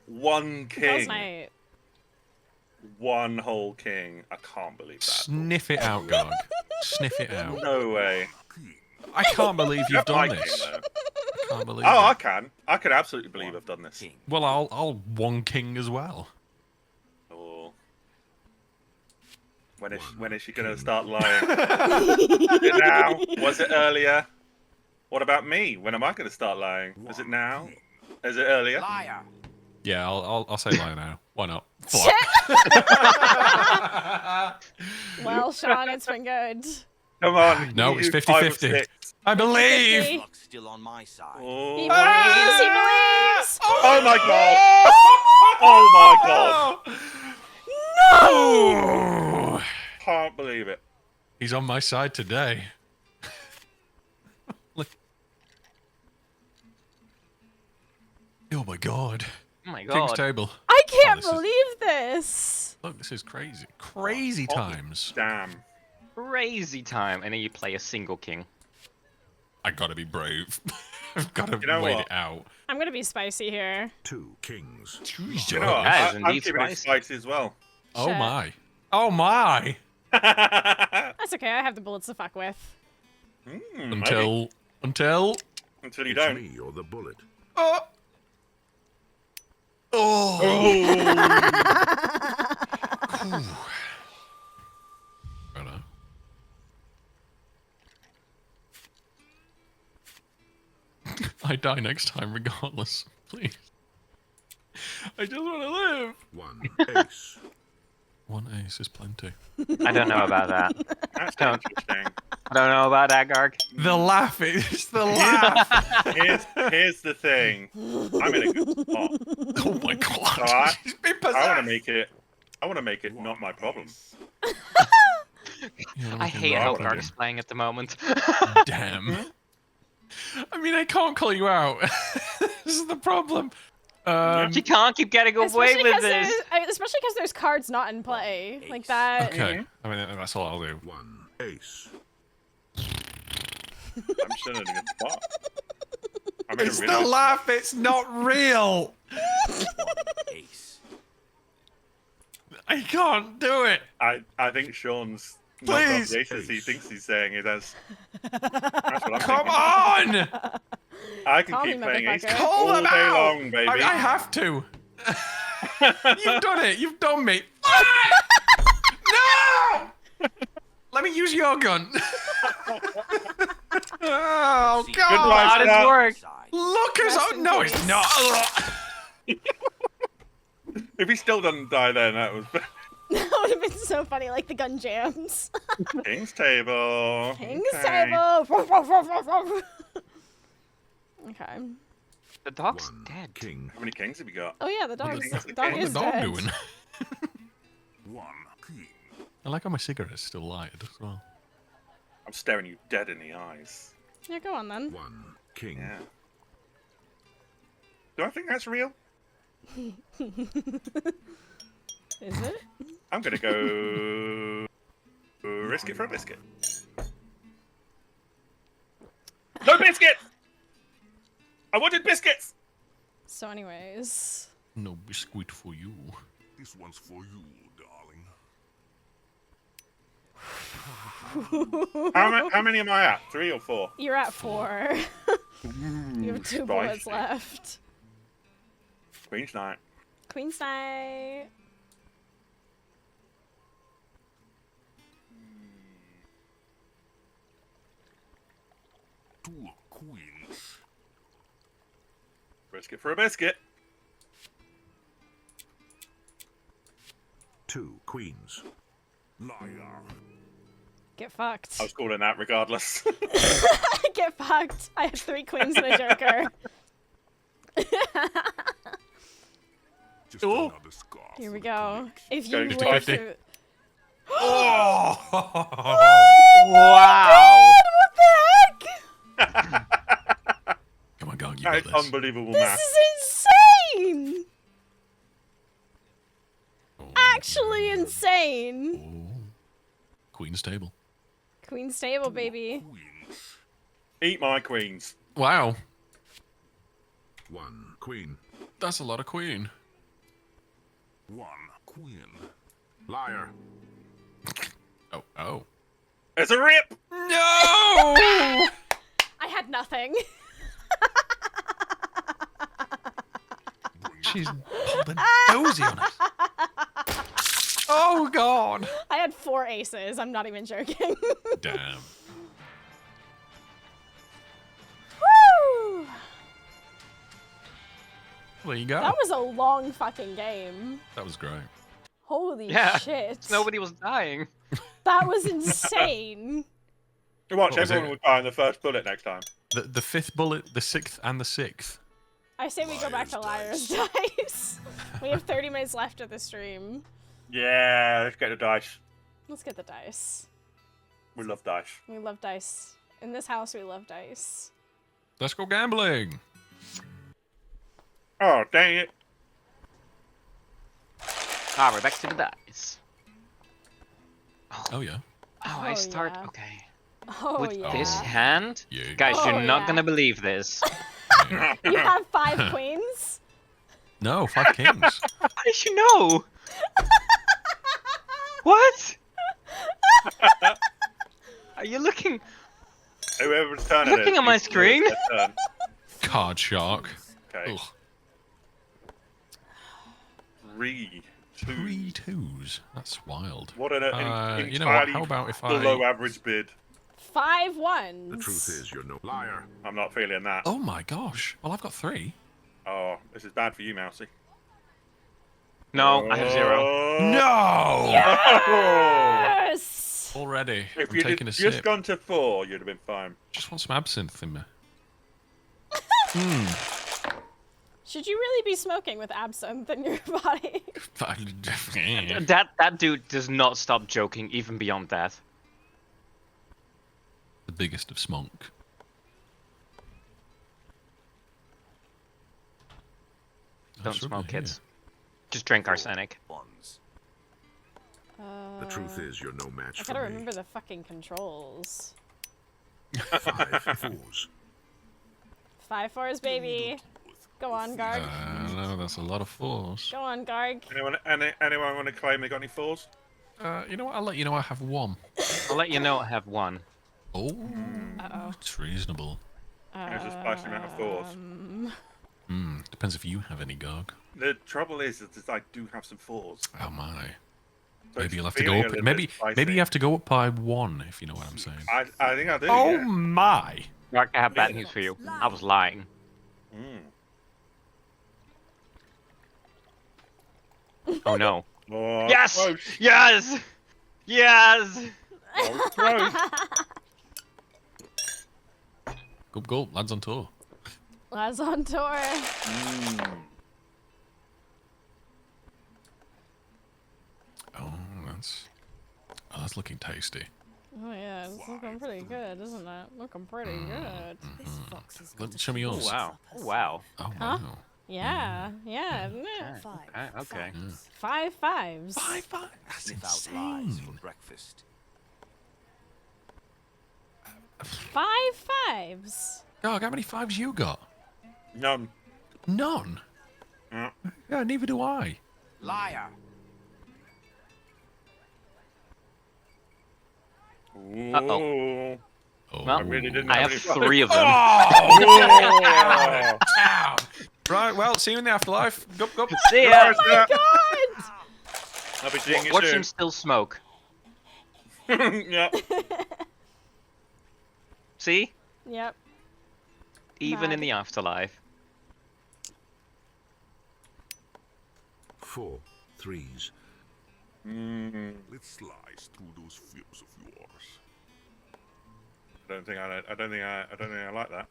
One Girls' king. night. One whole king. I can't believe that. Sniff it out, Garg. Sniff it out. No way. King. I can't believe you've That's my done king, this. though. I can't believe Oh, I it. can. I can absolutely believe I've done this. King. Well, I'll 1 king as well. Oh. When is she gonna start lying? Is it now? Was it earlier? What about me? When am I gonna start lying? Is it now? Is it earlier? Liar. Yeah, I'll say liar now. Why not? Shit. Fuck. Well, Sean, it's been good. Come on. No, you it's do 5 of 50-50. 6. I believe. 50-50. Luck's still on my side. Oh. He believes. He believes. Oh my god! Oh my god! Oh. Can't believe it. He's on my side today. Look. Oh my god. Oh my King's god. table. I can't this is- believe this. Look, this is crazy. Crazy Oh, times. Damn. Crazy time. And then you play a single king. I gotta be brave. I've gotta You know wait what? it out. I'm gonna be spicy here. 2 kings. You know what? That is I'm indeed keeping it spicy. spicy as well. Oh Shit. my. Oh my. That's okay. I have the bullets to fuck with. Maybe. Until Until you It's don't. me or the bullet. oh. Oh. Righto. I die next time regardless. Please. I just want to live. 1 ace. One ace is plenty. I don't know about that. That's Don't. interesting. I don't know about that, Garg. The laugh is the laugh. Here's the thing. I'm in a good spot. Oh my god. Alright. She's been I want possessed. to make it not my problem. Yeah, I hate how Wow. Garg is playing at the moment. Damn. I mean, I can't call you out. This is the problem. You can't keep getting away Especially with because this. there's cards not in play like that. Okay. I mean, that's all I'll do. 1 ace. I'm just in a good spot. I'm in a It's really the good laugh. It's not real. 1 ace. I can't do it. I think Sean's not got Please. the aces he thinks he's saying it as. That's what I'm Come thinking. on. I can Call keep me, playing aces motherfucker. Call all them day out. long, baby. I have to. You've done it. You've done me. No! Let me use your gun. Oh, Goodbye, God. How did Scott. it work? Side. Look us Rest up. in No, peace. it's not. If he still doesn't die, then that was That would have been so funny, like the gun jams. King's table. King's Okay. table. Okay. The dog's 1 dead. king. How many kings have you got? Oh yeah, the dog What is the dog fuck is What's the dog dead. doing? 1 king. I like how my cigarette's still lighted as well. I'm staring you dead in the eyes. Yeah, go on then. 1 king. Yeah. Do I think that's real? Is it? I'm gonna go risk it for a biscuit. No biscuit! I wanted biscuits! So anyways. No biscuit for you. This one's for you, darling. How many am I at? 3 or 4? You're at 4. You have 2 bullets spicy. left. Queen's Knight. Queen's Knight. Two queens. Risk it for a biscuit. 2 queens. Liar. Get fucked. I was calling that regardless. Get fucked. I have 3 queens and a joker. Just Oh. another scar. Here for we the go. collection. If you Going live 50-50. through... Oh! Wow. What the heck? Come on, Gog, you That got is this. unbelievable This math. is insane! Oh. Actually insane. Oh. Queen's table. Queen's table, baby. Queens. Eat my queens. Wow. 1 queen. That's a lot of queen. 1 queen. Liar. Oh, oh. It's a rip! No! I had nothing. She's pulled a dozy on us. Oh, God. I had 4 aces. I'm not even joking. Damn. Woo! There you go. That was a long fucking game. That was great. Holy Yeah. shit. Nobody was dying. That was insane. You watch, What was everyone it? will die in the first bullet next time. The fifth bullet, the sixth, and the sixth. I say we go back to Liar's Dice. We have 30 minutes left of the stream. Yeah, let's get the dice. Let's get the dice. We love dice. We love dice. In this house, we love dice. Let's go gambling. Oh, dang it. Ah, we're back to the dice. Oh yeah. Oh, I start. yeah. Okay. Oh, With yeah. this hand, Yeah. guys, Oh, you're not yeah. gonna believe this. You have 5 queens? No, 5 kings. How did you know? What? Are you looking? Whoever's turn it Looking is, at my it's screen? their turn. Card shark. Okay. Ugh. 3, 2. 3 twos. That's wild. What an You know what? entirely How about if below I? average bid. 5 ones. The truth is, you're no liar. I'm not feeling that. Oh my gosh. Well, I've got 3. Oh, this is bad for you, Mousie. No, I have 0. Oh. No. Yes! Already. If I'm you'd taking a just sip. gone to 4, you'd have been fine. Just want some absinthe in me. Should you really be smoking with absinthe in your body? That dude does not stop joking even beyond that. The biggest of smunk. Don't That's smoke, right here. kids. Just drink arsenic. Ones. The truth is, you're no match I for gotta me. remember the fucking controls. 5 fours. 5 fours, baby. Go on, Garg. No, that's a lot of 4s. Go on, Garg. Anyone want to claim they got any 4s? You know what? I'll let you know I have 1. I'll let you know I have 1. Oh, Uh-oh. it's reasonable. There's a spicy amount of 4s. Depends if you have any, Gog. The trouble is I do have some 4s. Oh my. So Maybe it's you'll have to feeling go a up. little Maybe bit spicy. maybe you have to go up by 1, if you know what I'm saying. I think I do. Oh yeah. my. Mark, I have bad news for you. I was lying. Oh no. Oh, Yes! close. Yes! Yes! Oh, close. Gulp gulp, lads on tour. Lads on tour. Oh, that's looking tasty. Oh yeah, it's looking pretty good, isn't it? Looking pretty good. This fox has Let- got a show me Oh yours. wow. Oh wow. Oh Huh? wow. Yeah, yeah, isn't it? Okay. 5 5s. 5 5. That's Sniff out lies insane. for breakfast. 5 5s. Gog, how many 5s you got? None. None. Yeah. Yeah, neither do I. Liar. Ooh. Oh. Well, really didn't I have have any 3 of them. Oh! Right, well, see you in the afterlife. Gup gup. See ya! God! God! I'll be seeing you Watch soon. him still smoke. Yeah. See? Yep. Even Mad. in the afterlife. 4 threes. Let's slice through those fears of yours. I don't think I like that.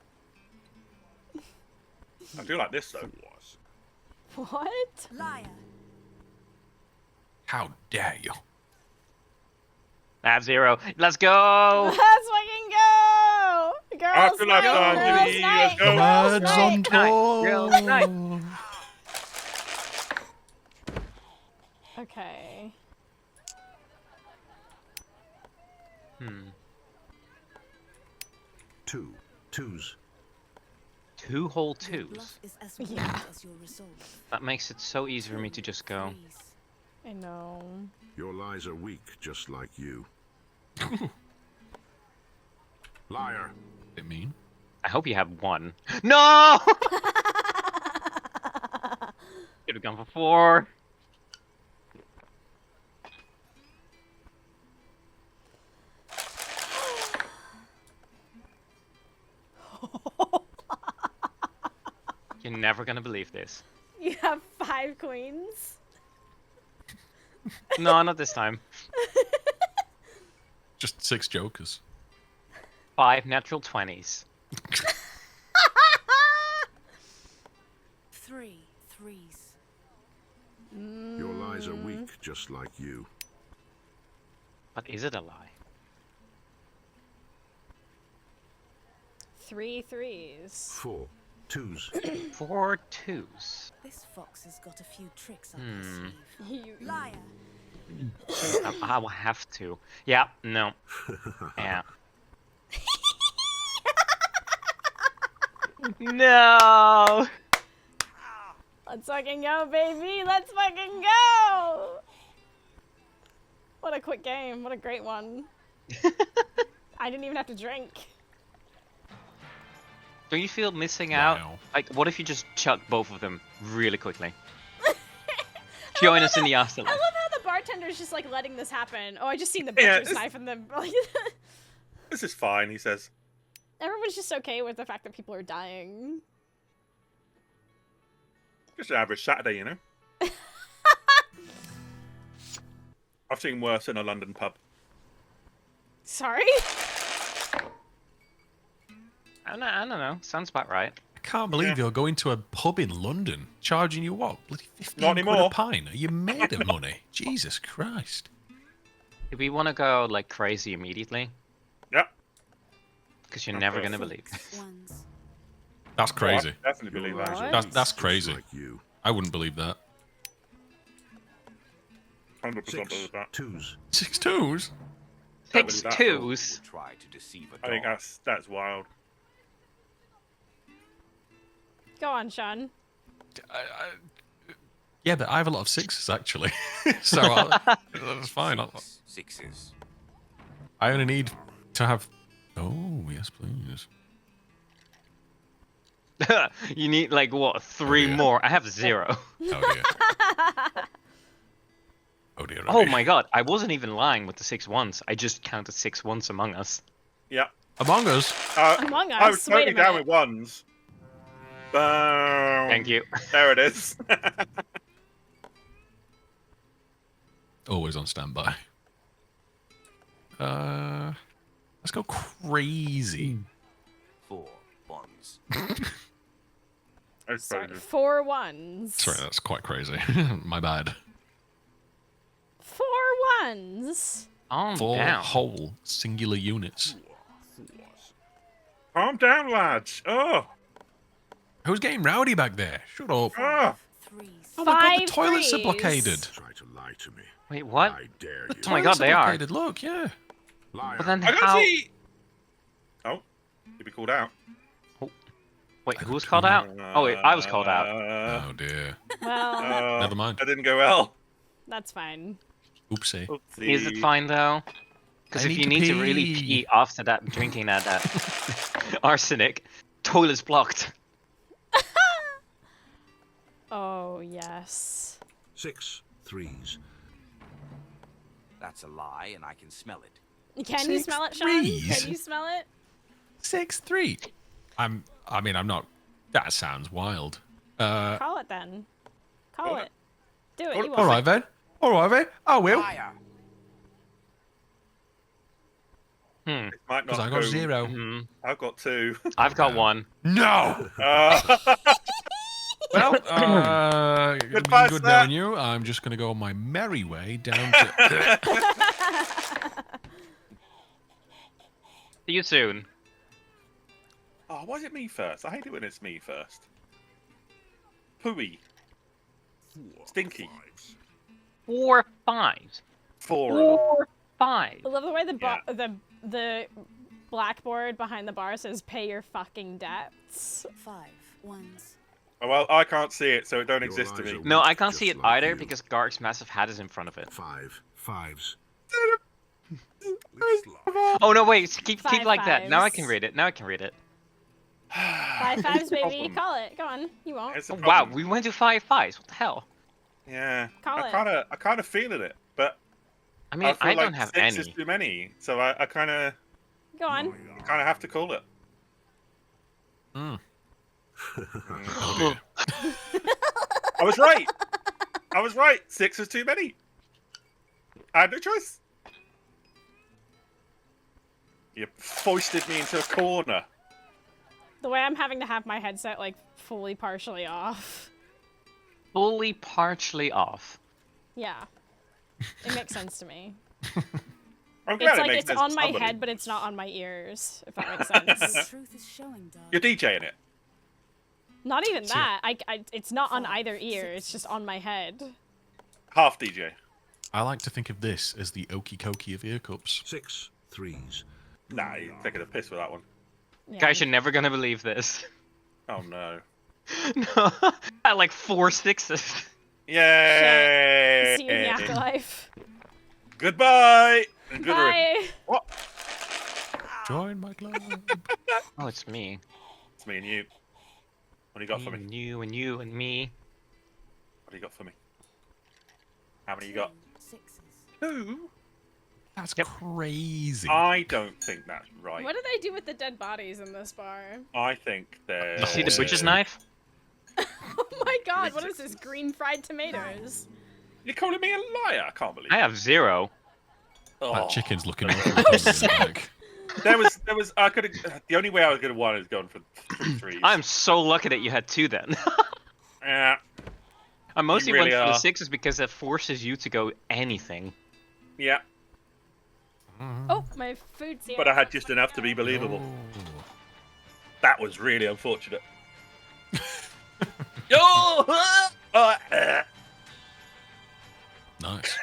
I do like this though. What? Liar. How dare you? I have 0. Let's go! Let's fucking go! Girls After night, lifetime, girls baby, night, let's go. girls Lads night. on tour. Girls' night. Okay. Two twos. 2 whole Your 2s. bluff is as weak Yeah. as your resolve. That makes it so easy for me to just go. Threes. I know. Your lies are weak, just like you. Liar. It mean? I hope you have 1. No! Should have gone for 4. You're never gonna believe this. You have 5 queens. No, not this time. Just 6 jokers. 5 natural 20s. 3 threes. Your lies are weak, just like you. But is it a lie? 3 threes. 4 twos. 4 2s. This fox has got a few tricks up his sleeve. You Liar. I will have to. Yeah, no. Yeah. No! Let's fucking go, baby! Let's fucking go! What a quick game. What a great one. I didn't even have to drink. Don't you feel missing out? Wow. Like, what if you just chuck both of them really quickly? Join us in the I afterlife. love how the bartender's just like letting this happen. Oh, I just seen the Yeah, butcher's this- knife and the. This is fine, he says. Everyone's just okay with the fact that people are dying. Just an average Saturday, you know? I've seen worse in a London pub. Sorry? I don't know. Sounds about right. I can't believe Yeah. you're going to a pub in London charging you what? Bloody 15 Not quid anymore. a pint? Are you made of money? Jesus Christ. If we want to go like crazy immediately, Yep. because you're Of never course. gonna believe. Ones. That's crazy. Oh, I definitely believe Your that. lies are What? weak, That's just crazy. like you. I wouldn't believe that. 100% 6 believe that. twos. 6 twos? Don't 6 believe that. 2s. Will try to deceive a I think dog. that's wild. Go on, Sean. Yeah, but I have a lot of 6s actually. So that's fine. Sixes. I only need to have. Oh, yes, please. You need like what? 3 dear. more. I have 0. Oh, dear. Oh, dear. Oh dear. my god, I wasn't even lying with the 6 1s. I just counted 6 1s among us. Yeah. Among Us. Among I was Us? Wait a totally down minute. with ones. Boom. Thank you. There it is. Always on standby. Let's go crazy. 4 ones. That's Sorry, probably- 4 ones. Sorry, that's quite crazy. My bad. 4 ones. Calm 4 down. whole singular units. Calm down, lads. Oh. Who's getting rowdy back there? Shut up. Ah. Threes. Oh my god, the 5 toilets are threes. blockaded. Try to lie to me. Wait, what? I dare The you. Oh my god, toilets they are. blockaded. Look, yeah. Liar. But then I got how? see. Oh. You'd be called out. Wait, who was called out? Oh wait, I was called out. Oh dear. Well, Never mind. That didn't go well. that's fine. Oopsie. Oopsie. Is it fine though? Because I if need you to need to really pee. pee after that, drinking that arsenic, toilet's blocked. Oh, yes. 6 threes. That's a lie, and I can smell it. Can you 6 smell it, Sean? threes? Can you smell it? 6-3. I'm not. That sounds wild. Call it then. Call Call it. it. Do it. Call You it. want All right then. All right then. I will. Liar. It might not Because I got go- 0. Hmm. I've got 2. I've got 1. No. Uh, Well, Goodbye, good sir. knowing you. I'm just going to go on my merry way down to. See you soon. oh, why is it me first? I hate it when it's me first. Pooey. 4 Stinky. fives. 4 5s. 4. 4 5. I love the way the Yeah. the blackboard behind the bar says "Pay your fucking debts." 5 ones. Oh, well, I can't see it, so it don't Your exist to lies me. are No, weak, I can't just see it like either you. because Garg's massive hat is in front of it. 5 fives. Oh no, wait, keep 5 like that. Now I can fives. read it. Now I can read it. 5 fives, baby. Call it. Go on. You won't. It's a Oh, wow, problem. we went to 5 5s. What the hell? Yeah. Call it. I kind of feeling it, but I mean, I feel I like don't have 6 is any. too many, so I kind of Go on. have to call it. Mm. Mm. Oh dear. I was right. I was right. 6 was too many. I had no choice. You foisted me into a corner. The way I'm having to have my headset like fully partially off. Fully partially off. Yeah. It makes sense to me. I'm glad It's it like makes it's sense on to my somebody. head, but it's not on my ears, if that makes The sense. truth is showing, darling. You're DJing it. Not even that. It's not on either ear, it's just on my head. Half DJ. I like to think of this as the okey cokey of ear cups. 6 threes. Nah, you're taking a piss with that one. Yeah. Guys, you're never gonna believe this. Oh no. No, I had like 4 sixes. Yay! See you in the afterlife. Goodbye! And good riddance. Bye. What? Join my club. Oh, it's me. It's me and you. What do you got Me for me? and you and you and me. What do you got for me? How many you got? 2 sixes. 2? That's Yep. crazy. I don't think that's right. What do they do with the dead bodies in this bar? I think they're... You see the butcher's knife? Oh my god, what is this? Green fried tomatoes? You're calling me a liar? I can't believe I it. have 0. Oh. That chicken's looking awful hungry in the back. There was, I could have, the only way I was going to want is going for 3 threes. I'm so lucky that you had 2 then. Yeah, I mostly really went for the are. 6s because it forces you to go anything. yeah. Oh, my food's here. But I had just enough to be believable. Oh. That was really unfortunate. Oh, Nice.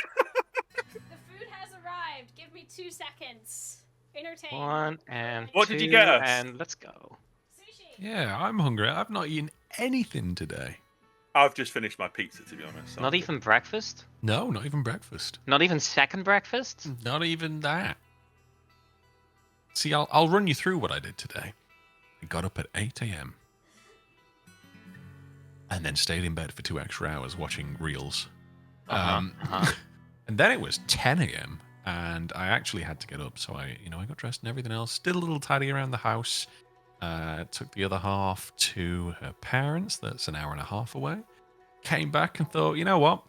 The food has arrived. Give me 2 seconds. Entertain. 1 and What 2, did you get us? and let's go. Sushi. Yeah, I'm hungry. I've not eaten anything today. I've just finished my pizza, to be honest. so Not I'm even breakfast? No, not even breakfast. Not even second breakfast? Not even that. See, I'll run you through what I did today. I got up at 8 a.m. and then stayed in bed for 2 extra hours watching reels. And then it was 10 a.m. and I actually had to get up, so I got dressed and everything else. Did a little tidy around the house. Took the other half to her parents. That's an hour and a half away. Came back and thought, you know what?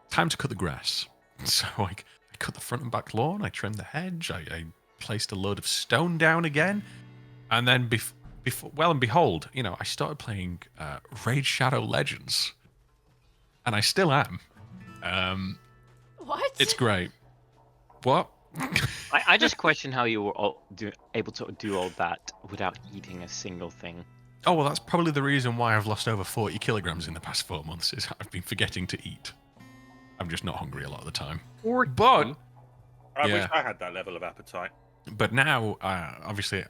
Time to cut the grass. So I cut the front and back lawn. I trimmed the hedge. I placed a load of stone down again. And then, before, well and behold, I started playing Raid Shadow Legends. And I still am. What? It's great. What? I just question how you were able to do all that without eating a single thing. Oh, well, that's probably the reason why I've lost over 40 kilograms in the past 4 months, is I've been forgetting to eat. I'm just not hungry a lot of the time. But I wish Yeah. I had that level of appetite. now, obviously,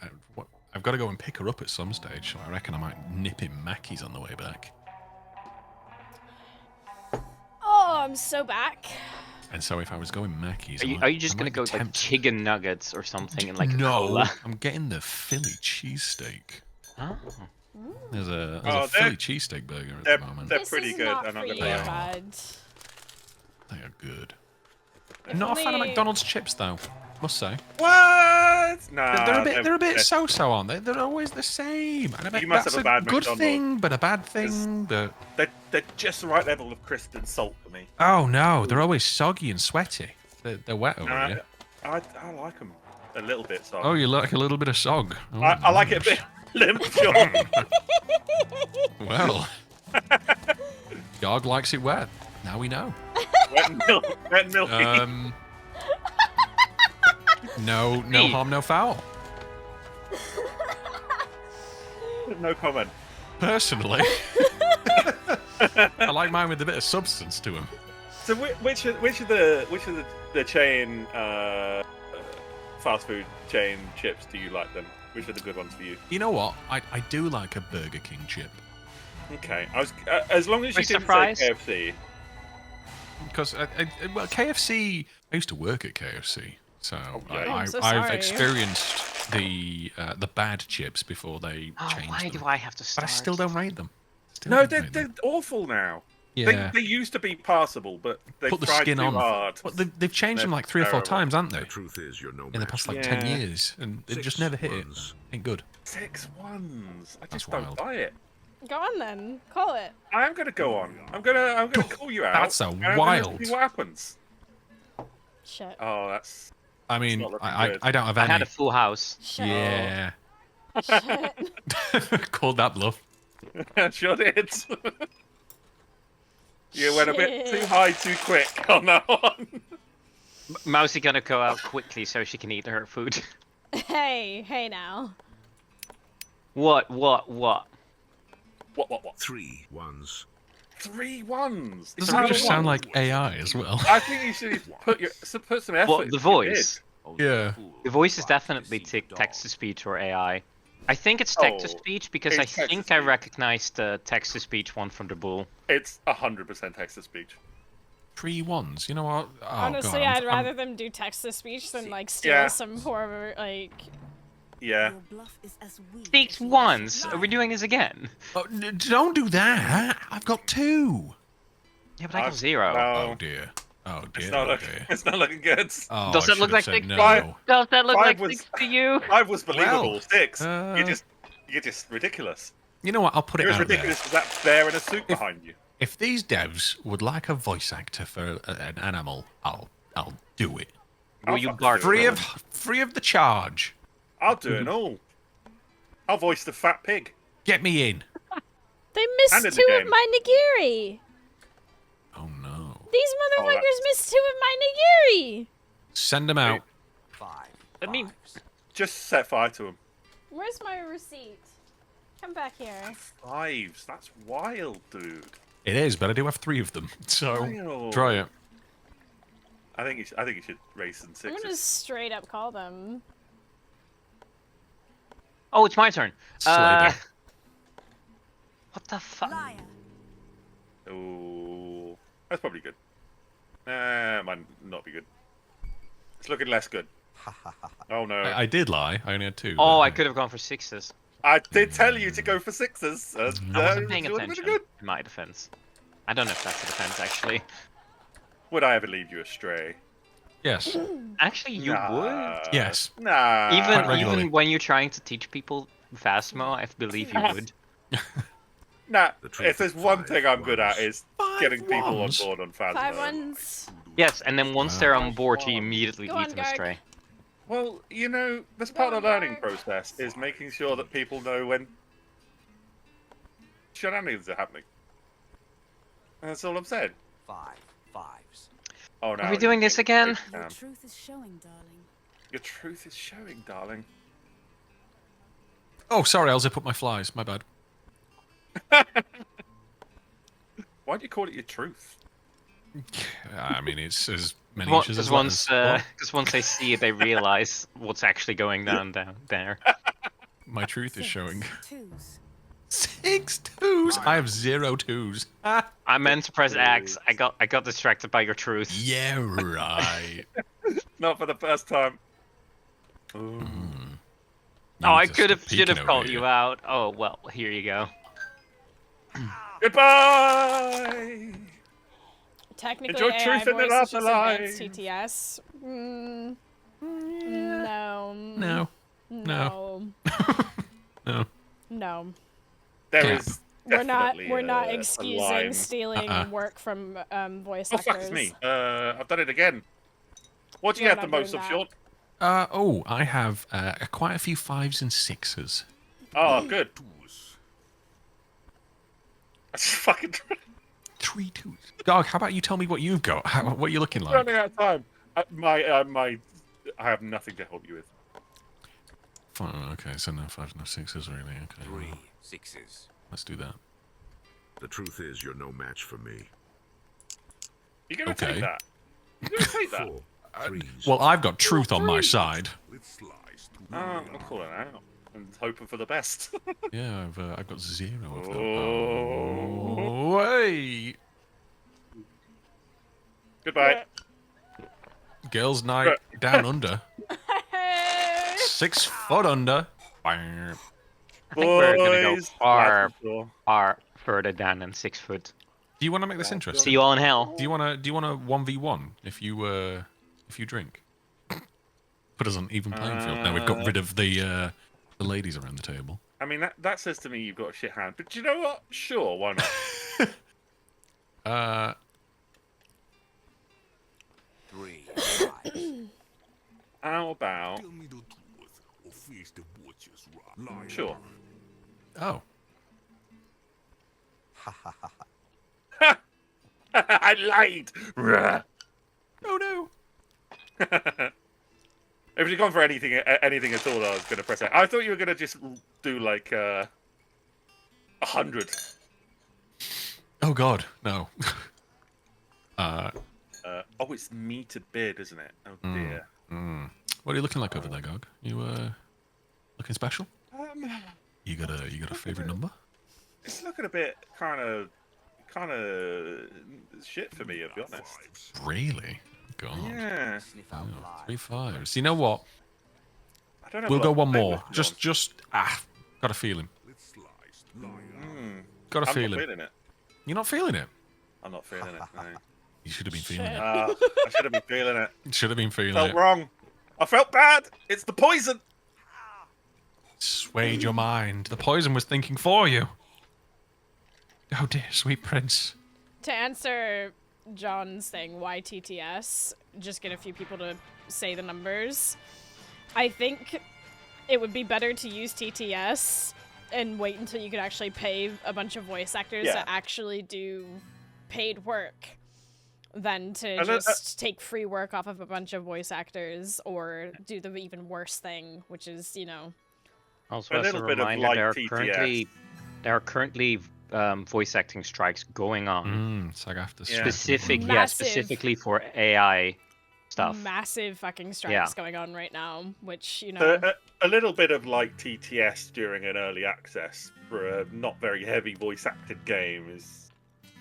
I've got to go and pick her up at some stage, so I reckon I might nip in Mackey's on the way back. Oh, I'm so back. And so if I was going Mackey's... Are you just I gonna might go be with like tempted. chicken nuggets or something and like a No, cola? I'm getting the Philly cheesesteak. Oh. There's a Oh, Philly cheesesteak burger at They're, the moment. they're This pretty is good. not I'm not for gonna you, lie. bud. They are good. If Not a fan of only- McDonald's chips, though. Must say. What? Nah, They're a bit so-so, aren't they? They're always the same. And I bet You must that's have a bad good McDonald's. thing, but a bad thing. But They're just the right level of crisp and salt for me. oh no, they're always soggy and sweaty. They're wet over Nah, here. I like them a little bit. So Oh, you like a little bit of sog. Oh, I like it a nice. bit limp, John. Well, dog likes it wet. Now we know. Wet and milky. No Me. harm, no foul. No comment. Personally, I like mine with a bit of substance to them. So which of the chain fast food chain chips do you like then? Which are the good ones for you? You know what? I do like a Burger King chip. Okay, I was as long as you Oyster didn't fries? say KFC. Because well, KFC. I used to work at KFC, so yeah. I'm so I've sorry. experienced the bad chips before they Oh, changed why them. do I have to But start? I still don't rate them. Still No, don't they're rate them. awful now. Yeah. They used to be passable, but they Put the tried skin too on. hard. Well, they've changed them They're like 3 or 4 terrible. times, haven't they? The truth is, you're no In the match past for like Yeah. 10 years, and they've just Six never hit ones. it. Ain't good. 6 ones. I That's just don't wild. buy it. Go on then. Call it. I'm gonna go on. I'm gonna call you out. That's and I'm wild. gonna see what happens. Shit. Oh, that's. I mean, not looking I good. don't have I any. had a full house. Shit. Yeah. Shit. Called that bluff. Sure did. You went a bit too Shit. high too quick on that one. Mousie gonna go out quickly so she can eat her food. Hey now. What? What? 3 ones. 3 1s. Doesn't it just sound like AI as well? I think you should put some effort. What, the into your voice? bid. Yeah. The voice is definitely text-to-speech or AI. I think it's text-to-speach because I it's think I text-to-speech. recognized the text-to-speech one from the bull. It's 100% text to speech. 3 1s. You know what? Oh, Honestly, God, I'd rather them do text to speech than like steal Yeah. some poor like. Yeah. Your bluff is as weak Speaks as your once. resource. Are we doing this again? Oh, don't do that. I've got 2. Yeah, but I got 0. Oh dear. Oh It's dear. not Oh looking. dear. It's not looking good. Oh, Does I that look should like have said 6 no. Five. Does that look Five like was- 6 to you? 5 was believable. Well, 6. uh, You're just ridiculous. You know what? I'll put it You're as out there. ridiculous as that bear in a suit behind you. If these devs would like a voice actor for an animal, I'll do it. Will I'll you fucking bark? do it. Free of the charge. I'll do it all. I'll voice the fat pig. Get me in. They And missed in the 2 of game. my nigiri. Oh no. These motherfuckers that's- missed 2 of my nigiri. Send them out. 5 I mean- fives. Just set fire to them. Where's my receipt? Come back here. 5s. That's wild, dude. It is, but I do have 3 of them, so Wild. try it. I think you should race some I'm gonna 6s. straight up call them. Oh, it's my turn. Slater. What the fuck? Liar. Ooh, that's probably good. Might not be good. It's looking less good. Oh no! I did lie. I only had 2. Oh, but- I could have gone for 6s. I did tell you to go for 6s. I wasn't paying it would've been attention. good. In my defense, I don't know if that's a defense actually. Would I ever lead you astray? Yes. Actually, you would. Yes. Nah. Even regularly. even when you're trying to teach people Phasmo, I believe you would. Nah. The truth If there's is one five thing I'm good at ones. is 5 getting people on ones? board on Phasmo. 5 ones. Yes, and then once they're on board, you One. immediately Go lead on, them Garg. astray. Well, you know, that's part of the Go, learning Garg. process is making sure that people know when shenanigans are happening. That's all I'm saying. 5 fives. Oh no. Are we doing this again? Your truth is showing, darling. Your truth is showing, darling. Oh, sorry. I'll zip up my flies. My bad. Why do you call it your truth? I mean, it's as many Because inches as once, letters. once they see it, they realize what's actually going down there. My truth is 6 showing. twos. 6 2s. I have 0 2s. I meant to press X. I got distracted by your truth. Yeah, right. Not for the first time. Oh, I should have peeking called over you here. out. Oh well, here you go. Goodbye. Technically, Enjoy AI truth in the voice is just afterlife. advanced TTS. No. No. No. No. No. There Yeah. is. We're not. definitely We're not a excusing line. stealing Uh-uh. work from voice Oh actors. fuck, it's me. I've done it again. What do you We're have the not most doing of, that. Sean? Oh, I have quite a few 5s and 6s. Oh, good. Twos. That's fucking 3 2s. Dog, how about you tell me what you've got? What are you looking like? running out of time. I have nothing to help you with. Okay, so no 5s, no 6s, really. Okay, 3 well, sixes. let's do that. The truth is, you're no match for me. You're gonna Okay. take that. You're gonna take that. 4 threes. Well, I've got truth on my side. With slice to I'm calling out and hoping for the best. Yeah, I've got 0 of them. Oh. Oh, wait. Goodbye. Girls' night down under. Hey! 6 foot under. I think we're gonna go Boys, far, that's for sure. far further down than 6 foot. Do you want to make this See interesting? you all in hell. Do you want to 1v1 if you drink? Put us on even playing field. Now we've got rid of the The ladies around the table. I mean, that says to me you've got a shit hand. But do you know what? Sure, why not? 3 lives. How about... Tell me the truth or face the butcher's wrath. Liar. Sure. Oh. I lied! Rah. Oh no. If you'd gone for anything at all, I was going to press it. I thought you were going to just do like 100. Oh god, no. Oh, it's me to bid, isn't it? Oh dear. What are you looking like over there, Gog? You looking special? You got a favorite number? It's looking a bit kind of shit for me, to be honest. Really? God. Yeah. Sniff out Oh, lies. 3 5s. You know what? I don't know. We'll what go I'm one playing more. with, to be Just got a feeling. Let's slice. Liar. honest. Got a I'm feeling. not feeling it. You're not feeling it. I'm not feeling it. No. You should have been feeling Shit. it. I should have been feeling it. Should have been feeling Felt it. wrong. I felt bad. It's the poison. Swayed your mind. The poison was thinking for you. Oh dear, sweet prince. To answer John's thing, why TTS? Just get a few people to say the numbers. I think it would be better to use TTS and wait until you could actually pay a bunch of voice actors Yeah. to actually do paid work than to And then, just take free work off of a bunch of voice actors or do the even worse thing, which is, you know... Also, A as a little bit of reminder, light there are currently voice acting strikes going on, SAG-AFTRA. Yeah. Massive. specifically for AI stuff. Massive fucking strikes Yeah. going on right now, which, you know... So, a little bit of like TTS during an early access for a not very heavy voice acted game is.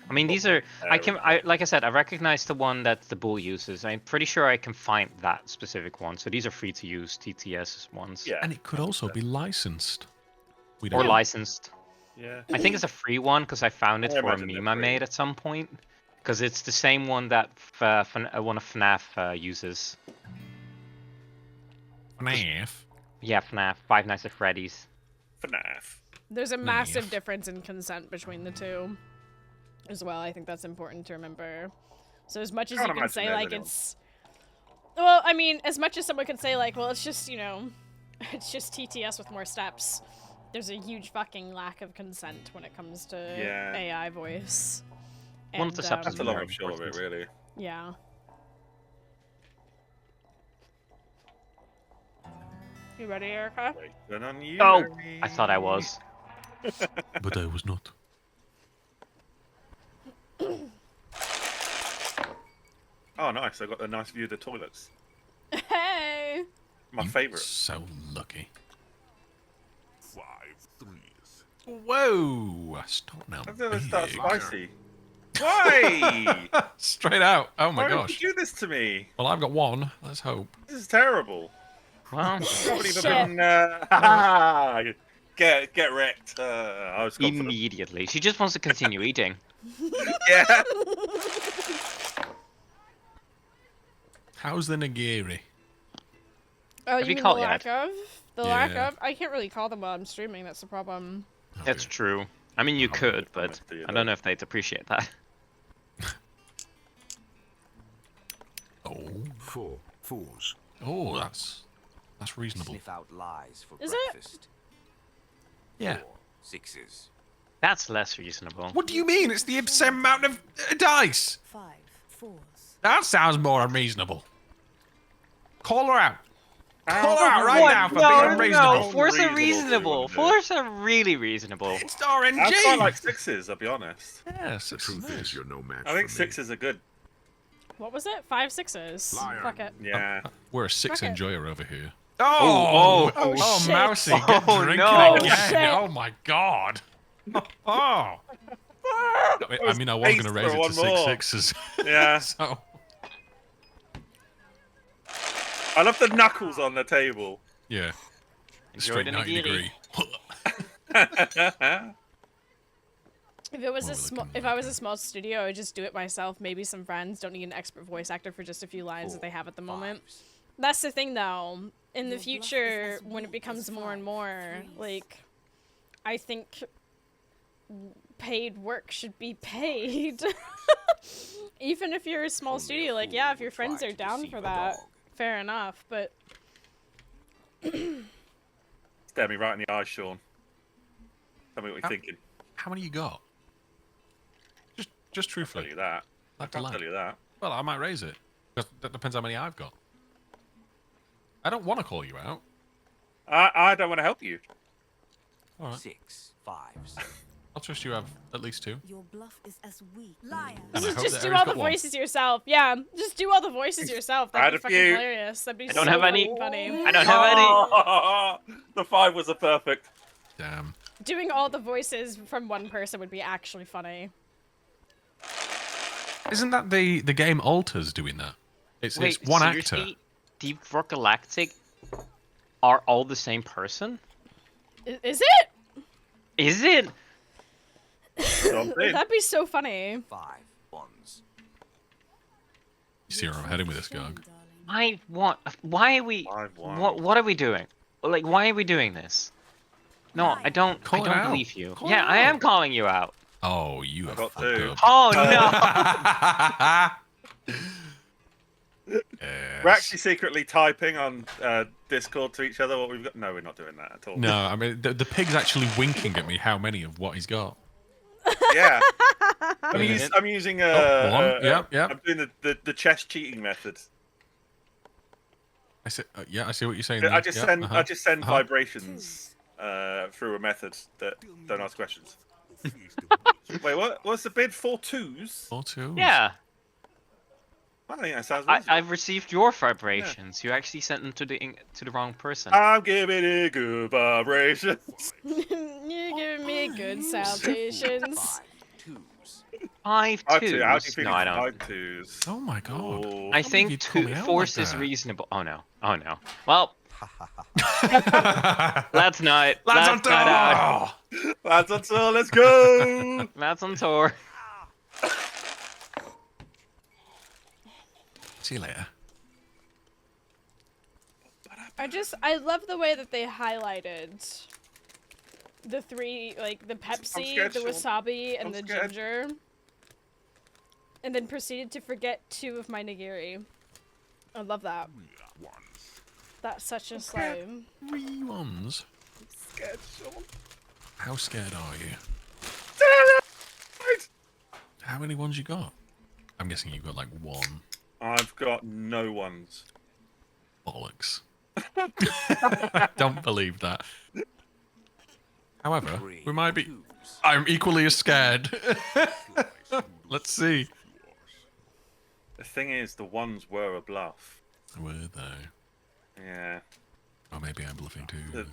I mean, these are like I said, I recognize the one that the bull uses. I'm pretty sure I can find that specific one. So these are free to use TTS ones. Yeah. And it could also be licensed. We Or don't. licensed. Yeah. I think it's a free one because I found it I for a imagine they're meme I free. made at some point. Because it's the same one that one of FNAF uses. FNAF. Yeah, FNAF, Five Nights at Freddy's. FNAF. There's a massive Yes. difference in consent between the two as well. I think that's important to remember. So as much as Can't you can imagine say there's like anyone. it's... Well, I mean, as much as someone can say like, well, it's just, you know, it's just TTS with more steps. There's a huge fucking lack of consent when it comes to Yeah. AI voice. One of the steps That's is a long very and short of it, important. really. Yeah. You ready, Erica? Waiting on you. Oh, Mary. I thought I was. But I was not. Oh, nice. I got a nice view of the toilets. Hey! My You favourite. So lucky. 5 threes. Whoa! Stop now. I thought it started big. spicy. Why? Straight out. Oh my Why gosh. did you do this to me? Well, I've got one. Let's hope. This is terrible. Well, Probably Shit. been get wrecked. I was confident. immediately. She just wants to continue eating. Yeah. How's the nigiri? Oh, Have you you mean caught the lack yet? of? The lack Yeah. of? I can't really call them while I'm streaming, that's the problem. That's true. I mean, you could, but I don't know if they'd appreciate that. Oh. 4 fours. Oh, that's reasonable. Sniff out lies for Is it? breakfast. Yeah. 4 sixes. That's less reasonable. What do you mean? It's the same amount of dice. 5 fours. That sounds more unreasonable. Call her out. Call her Ow. out right now for being No, unreasonable. fours are Unreasonable, reasonable. too, Fours are really reasonable. It's RNG. I quite like sixes, I'll be honest. Yes, The it's truth nice. is, you're no match I think for me. sixes are good. What was it? 5 sixes. Liar. Fuck it. Yeah. We're a six Okay. enjoyer over here. Oh, oh, shit. Mousie, get Oh, drinking no. again. Shit. Oh my god. Oh. I mean, I was going to raise it to 6 6s. Yeah. So, I love the knuckles on the table. yeah. Enjoy Straight the 90 nigiri. degree. If it was What a are we small, looking if I was a small studio, I would just do it myself. Maybe some friends don't need an expert voice actor for just a few lines that they have at the moment. That's the thing, though. In the Your bluff is future, as when it weak becomes as more and 5 more, threes. like, I think paid work should be paid. Even if you're a small Only a studio, like, fool yeah, if would your friends try are to down deceive for a that, dog. fair enough, but Stare me right in the eyes, Sean. Tell me what you're How- thinking. How many you got? Just I'll tell truthfully. you that. Like to I'll like. tell you that. Well, I might raise it. Because that depends how many I've got. I don't want to call you out. I don't want to help you. All right. 6 5s. I'll trust you have at least 2. Your bluff is as weak. Liar. And I hope just that do Aries all the got 1. voices yourself. Yeah, just do all the voices yourself. I had That'd be a fucking few. hilarious. That'd be I don't so have any. fucking funny. I don't have any. Oh, the 5 was a perfect. Damn. Doing all the voices from one person would be actually funny. Isn't that the game Alters doing that? It's one seriously? actor. Deep Rock Galactic are all the same person? Is it? Is it? Something. That'd be so funny. 5 1s. You see where I'm heading with this, Form, Gog? darling. Why are we? 5-1. What are we doing? Like, why are we doing this? No, I don't. Call I it don't out. believe you. Call yeah, it I am out. calling you out. Oh, you have got fucked 2. up. Oh no! We're actually secretly typing on Discord to each other what we've got. No, we're not doing that at all. No, I mean, the pig's actually winking at me how many of what he's got. Yeah. Yeah. I'm using one. Yep. I'm doing the chess cheating method. I see, yeah, I see what you're saying. I there. just Yeah, send uh-huh. I just send Uh-huh. vibrations through a method that don't ask questions. Wait, what? What's the bid? 4 2s? 4 2. Yeah, I think that sounds I, reasonable. I've received your vibrations. You actually sent them to the wrong person. I'm giving it good vibrations. You're giving me good salutations. 5 2s. 5 How 2s. do you feel? No, I don't. 5 2s. Oh my god. Oh. I believe think you'd call me out force like is that. reasonable. Oh no. Oh no. Well, let's not. Lads Let's on not out. tour! Lads on tour, let's go! That's on tour. See you later. I love the way that they highlighted the 3, like the Pepsi, scared, the Sean. wasabi, and I'm the scared. ginger. And then proceeded to forget 2 of my nigiri. I love that. That's such a slime. 3 ones. Scared, Sean. How scared are you? Right. How many ones you got? I'm guessing you got like 1. I've got no ones. Bollocks. Don't believe that. However, 3 we might be. 2s. I'm equally as scared. Let's see. The thing is, the ones were a bluff. Were they? Yeah. Or maybe I'm bluffing too. Oh,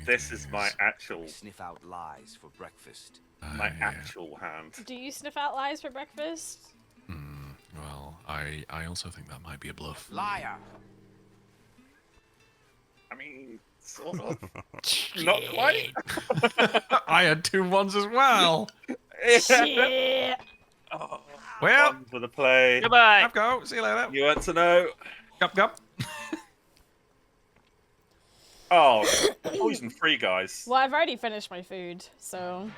This is my actual I sniff out lies for breakfast. actual hand. Do you sniff out lies for breakfast? Well, I also think that might be a bluff. Liar! I mean, sort of. Not quite. I had 2 ones as well. Shit! Oh, Well, one for the play. Goodbye. have go. See you later. You want to know? Gup gup. Oh, poison free, guys. Well, I've already finished my food, so.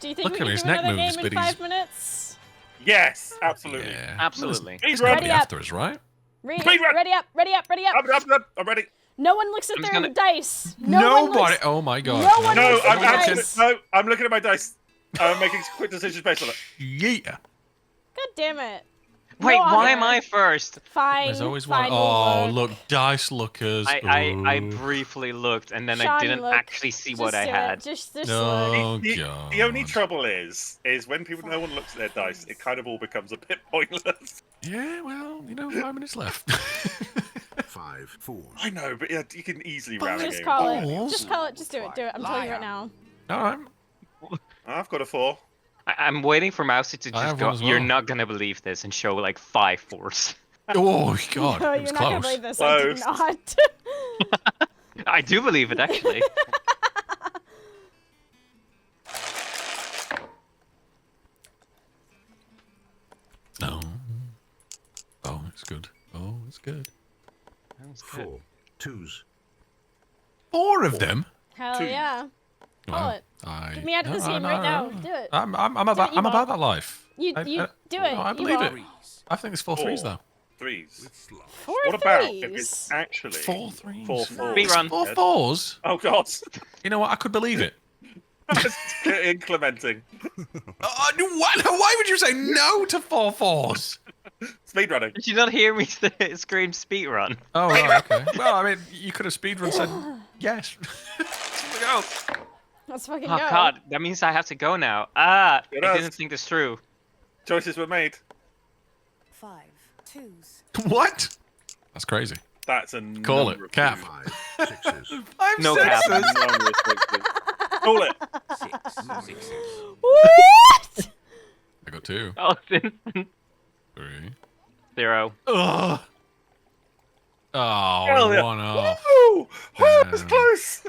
Do you think Look we at can his do neck another moves, game in but he's- 5 minutes? Yes, absolutely. Yeah. Absolutely. There's Ready nobody up. after us, right? Ready, Wait, wait. ready up, ready up, ready up! I'm ready. No one looks at I'm their just gonna- dice! No one Nobody. looks... Oh my god. No one No, looks at I'm their actually, dice! no, I'm looking at my dice. I'm making quick decisions based on it. Yeah. God damn it. Wait, No why honor. am I first? Fine, There's always one. fine, we'll Oh, look, dice lookers. I Ooh. briefly looked and then I Sean, didn't look. actually see what Just I do it. had. Just look. Oh The, god. the only trouble is when people no one looks at their dice, it kind of all becomes a bit pointless. Yeah, well, 5 minutes left. 5 4. I know, but yeah, you can easily round a Just game. call it. Balls. Just call it. Just do it. Do it. I'm telling you right now. All right. I've got a 4. I'm waiting for Mousie to I just have go, one as you're well." not gonna believe this, and show like 5 4s. Oh god, No, it you're was not gonna close. believe this. I do Close. not. I do believe it, actually. No. Oh, it's good. Oh, it's good. That's good. 4 twos. 4 of them? Hell Two. yeah. Call Wow. it. I, Get me out of this game right now. Do it. I'm it, about Emo. that life. You I- do it. No, I believe Emo. it. I think it's 4 threes though. Threes. With slugs. 4 What about if threes. it's actually 4 threes. 4 fours? Speed run. 4 fours? Oh god, You know what? I could believe it. that's inclementing. What? Why would you say no to 4 fours? Speedrunning. Did you not hear me scream speed run? Oh, right, okay. Well, I mean, you could have speedrun said yes. Something else. Let's fucking Oh go. god, that means I have to go now. Ah, It I does. didn't think this through. Choices were made. 5 twos. What? That's crazy. That's a Call number it. of Cap. twos. 5 sixes. No cap. That's a number of sixes. Call it. 6 sixes. What? I got 2. Oh, it's instant. 3. 0. Ugh. Oh, Hell yeah. 1 off. Woo! Oh, it's close.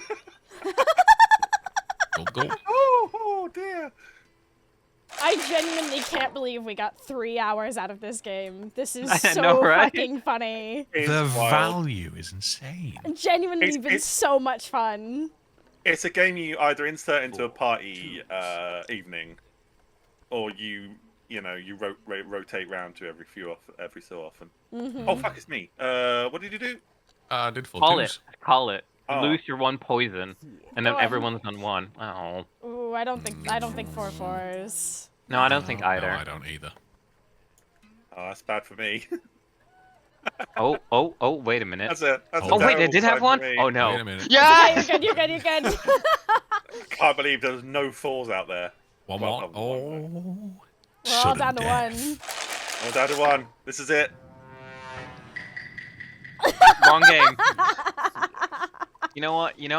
Goal. Oh dear. I genuinely can't believe we got 3 hours out of this game. This is I so know, right? fucking funny. It's The wild. value is insane. Genuinely It's- been it's- so much fun. It's a game you either insert into a party evening, or you rotate round to every so often. Oh fuck, it's me. What did you do? I did 4 Call twos. it. Call it. Oh. Lose your 1 poison, and then Go on. everyone's on 1. Oh. Ooh, I don't think 4 fours. No, I don't think either. No, I don't either. Oh, that's bad for me. Oh, wait a minute. That's a Oh, wait, they terrible did have sign for 1? me. Oh, no. Wait a minute. Yeah! You're good. Can't believe there's no fours out there. One Well, more. one Oh. We're all Sudden down to death. 1. I'm down to 1. This is it. Wrong game. You know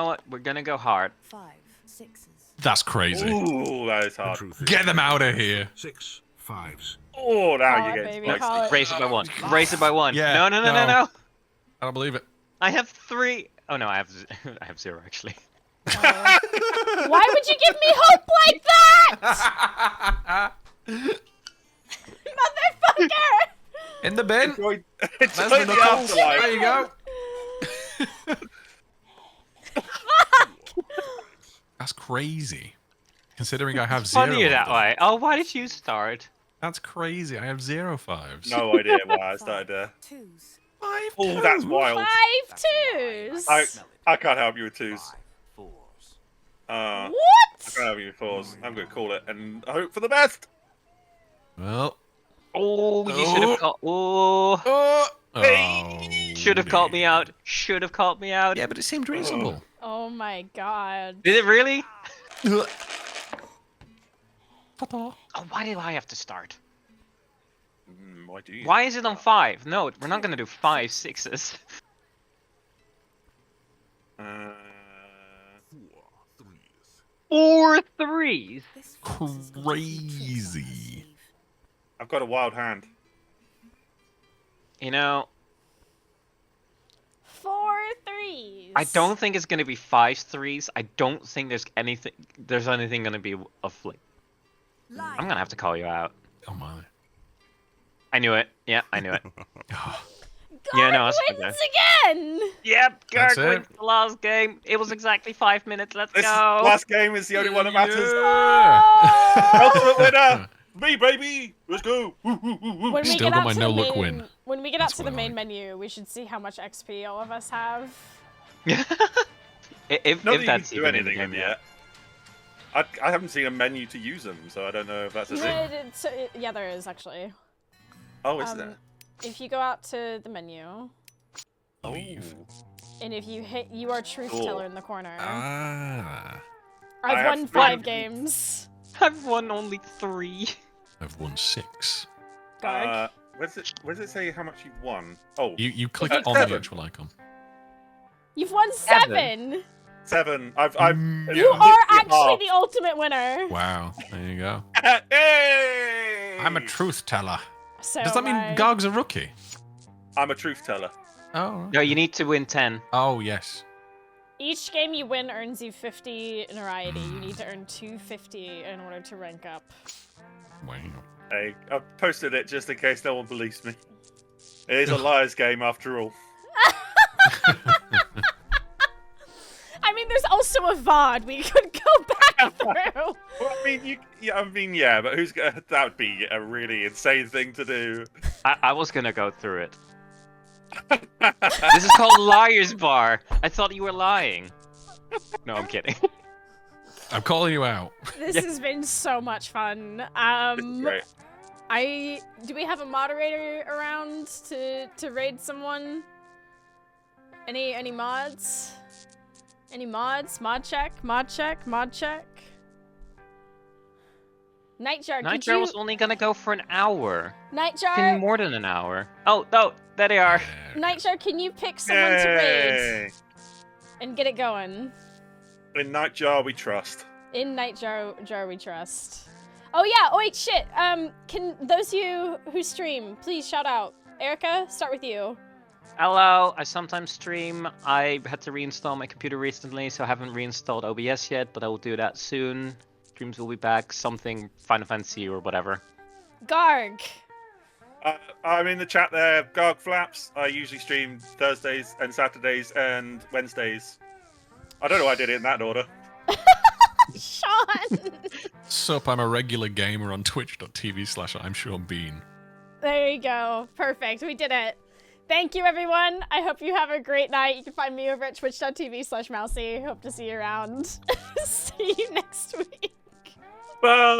what? We're gonna go hard. 5 sixes. That's crazy. Ooh, that is The hard. truth is, Get them out of here. 6 fives. Oh, now Call you're it, getting baby, call spicy. it. Raise it by 1. Raise it by 1. Yeah, No. no. I don't believe it. I have 3. Oh no, I have I have 0 actually. Why would you give me hope like that? Motherfucker! In the bin. Enjoy There's the the knuckles. afterlife. There you go. That's crazy. Considering I have 0. Funny of that them. way. Oh, why did you start? That's crazy. I have 0 fives. No idea why I started there. Twos. 5 Oh, that's wild. 5 twos. I can't help you with 2s. 5 fours. I What? can't help you with 4s. I'm going to call it and hope for the best. Well. Oh, you should have called. Oh, Oh. should have called me out. Should have called me out. Yeah, but it seemed reasonable. Oh my god. Did it really? Ta-ta. Oh, why do I have to start? Why do you? Why is it on 5? No, we're not gonna do 5 sixes. 4 threes. 4 threes. This fox has got a few tricks up her Crazy. sleeve. I've got a wild hand. You know, 4 threes. I don't think it's gonna be 5 threes. I don't think there's anything. There's anything gonna be of like. Lie. I'm gonna have to call you out. Oh my. I knew it. Yeah, I knew it. Garg Yeah, no, that's okay. wins again. Yep, That's Garg wins it. the last game. It was exactly 5 minutes. Let's This go. last game is the only one that matters. Yeah. Ultimate winner, me baby. Let's go. Woo, woo, woo, woo. When we Still get got out my to no the look main, win. when we get out That's to what the I main like. menu, we should see how much XP all of us have. if Not that that's you can do even in the anything game with yet. yet. I haven't seen a menu to use them, so I don't know if that's a thing. Yeah, there is actually. Oh, is Um, there? If you go out to the menu, Leave. and if you hit "You are truth Cool. teller" in the corner, Ah. I I've have won 5 three. games. I've won only 3. I've won 6. Garg. Where does it say how much you've won? Oh, You click That's on the 7. actual icon. You've won 7. 7. You Yeah, are literally actually half. the ultimate winner. Wow. There you go. Hey! I'm a truth teller. So Does that mean am I. Garg's a rookie? I'm a truth teller. Oh. right. No, you need to win 10. Oh yes. Each game you win earns you 50 notoriety. You need to earn 250 in order to rank up. Wow. Hey, I've posted it just in case no one believes me. It is a liar's game after all. I mean, there's also a VOD we could go back through. Well, I mean, yeah, but who's gonna? That would be a really insane thing to do. I was gonna go through it. This is called Liar's Bar. I thought you were lying. No, I'm kidding. I'm calling you out. This has been so much fun. Great. Do we have a moderator around to raid someone? Any mods? Any mods? Mod check. Nightjar, Nightjar was only gonna go for an hour. Nightjar, Been more than an hour. Oh, no, there they are. Nightjar, can you pick someone to raid Yay! and get it going? In Nightjar we trust. In Nightjar we trust. Oh yeah, oh wait, shit. Can those of you who stream, please shout out. Erica, start with you. Hello, I sometimes stream. I had to reinstall my computer recently, so I haven't reinstalled OBS yet, but I will do that soon. Streams will be back, something Final Fantasy or whatever. Garg. I'm in the chat there. Garg Flaps. I usually stream Thursdays and Saturdays and Wednesdays. I don't know why I did it in that order. Sean. Sup, I'm a regular gamer on twitch.tv/I'mSeanBean. There you go. Perfect. We did it. Thank you, everyone. I hope you have a great night. You can find me over at twitch.tv/Mousie. Hope to see you around. See you next week. Bye.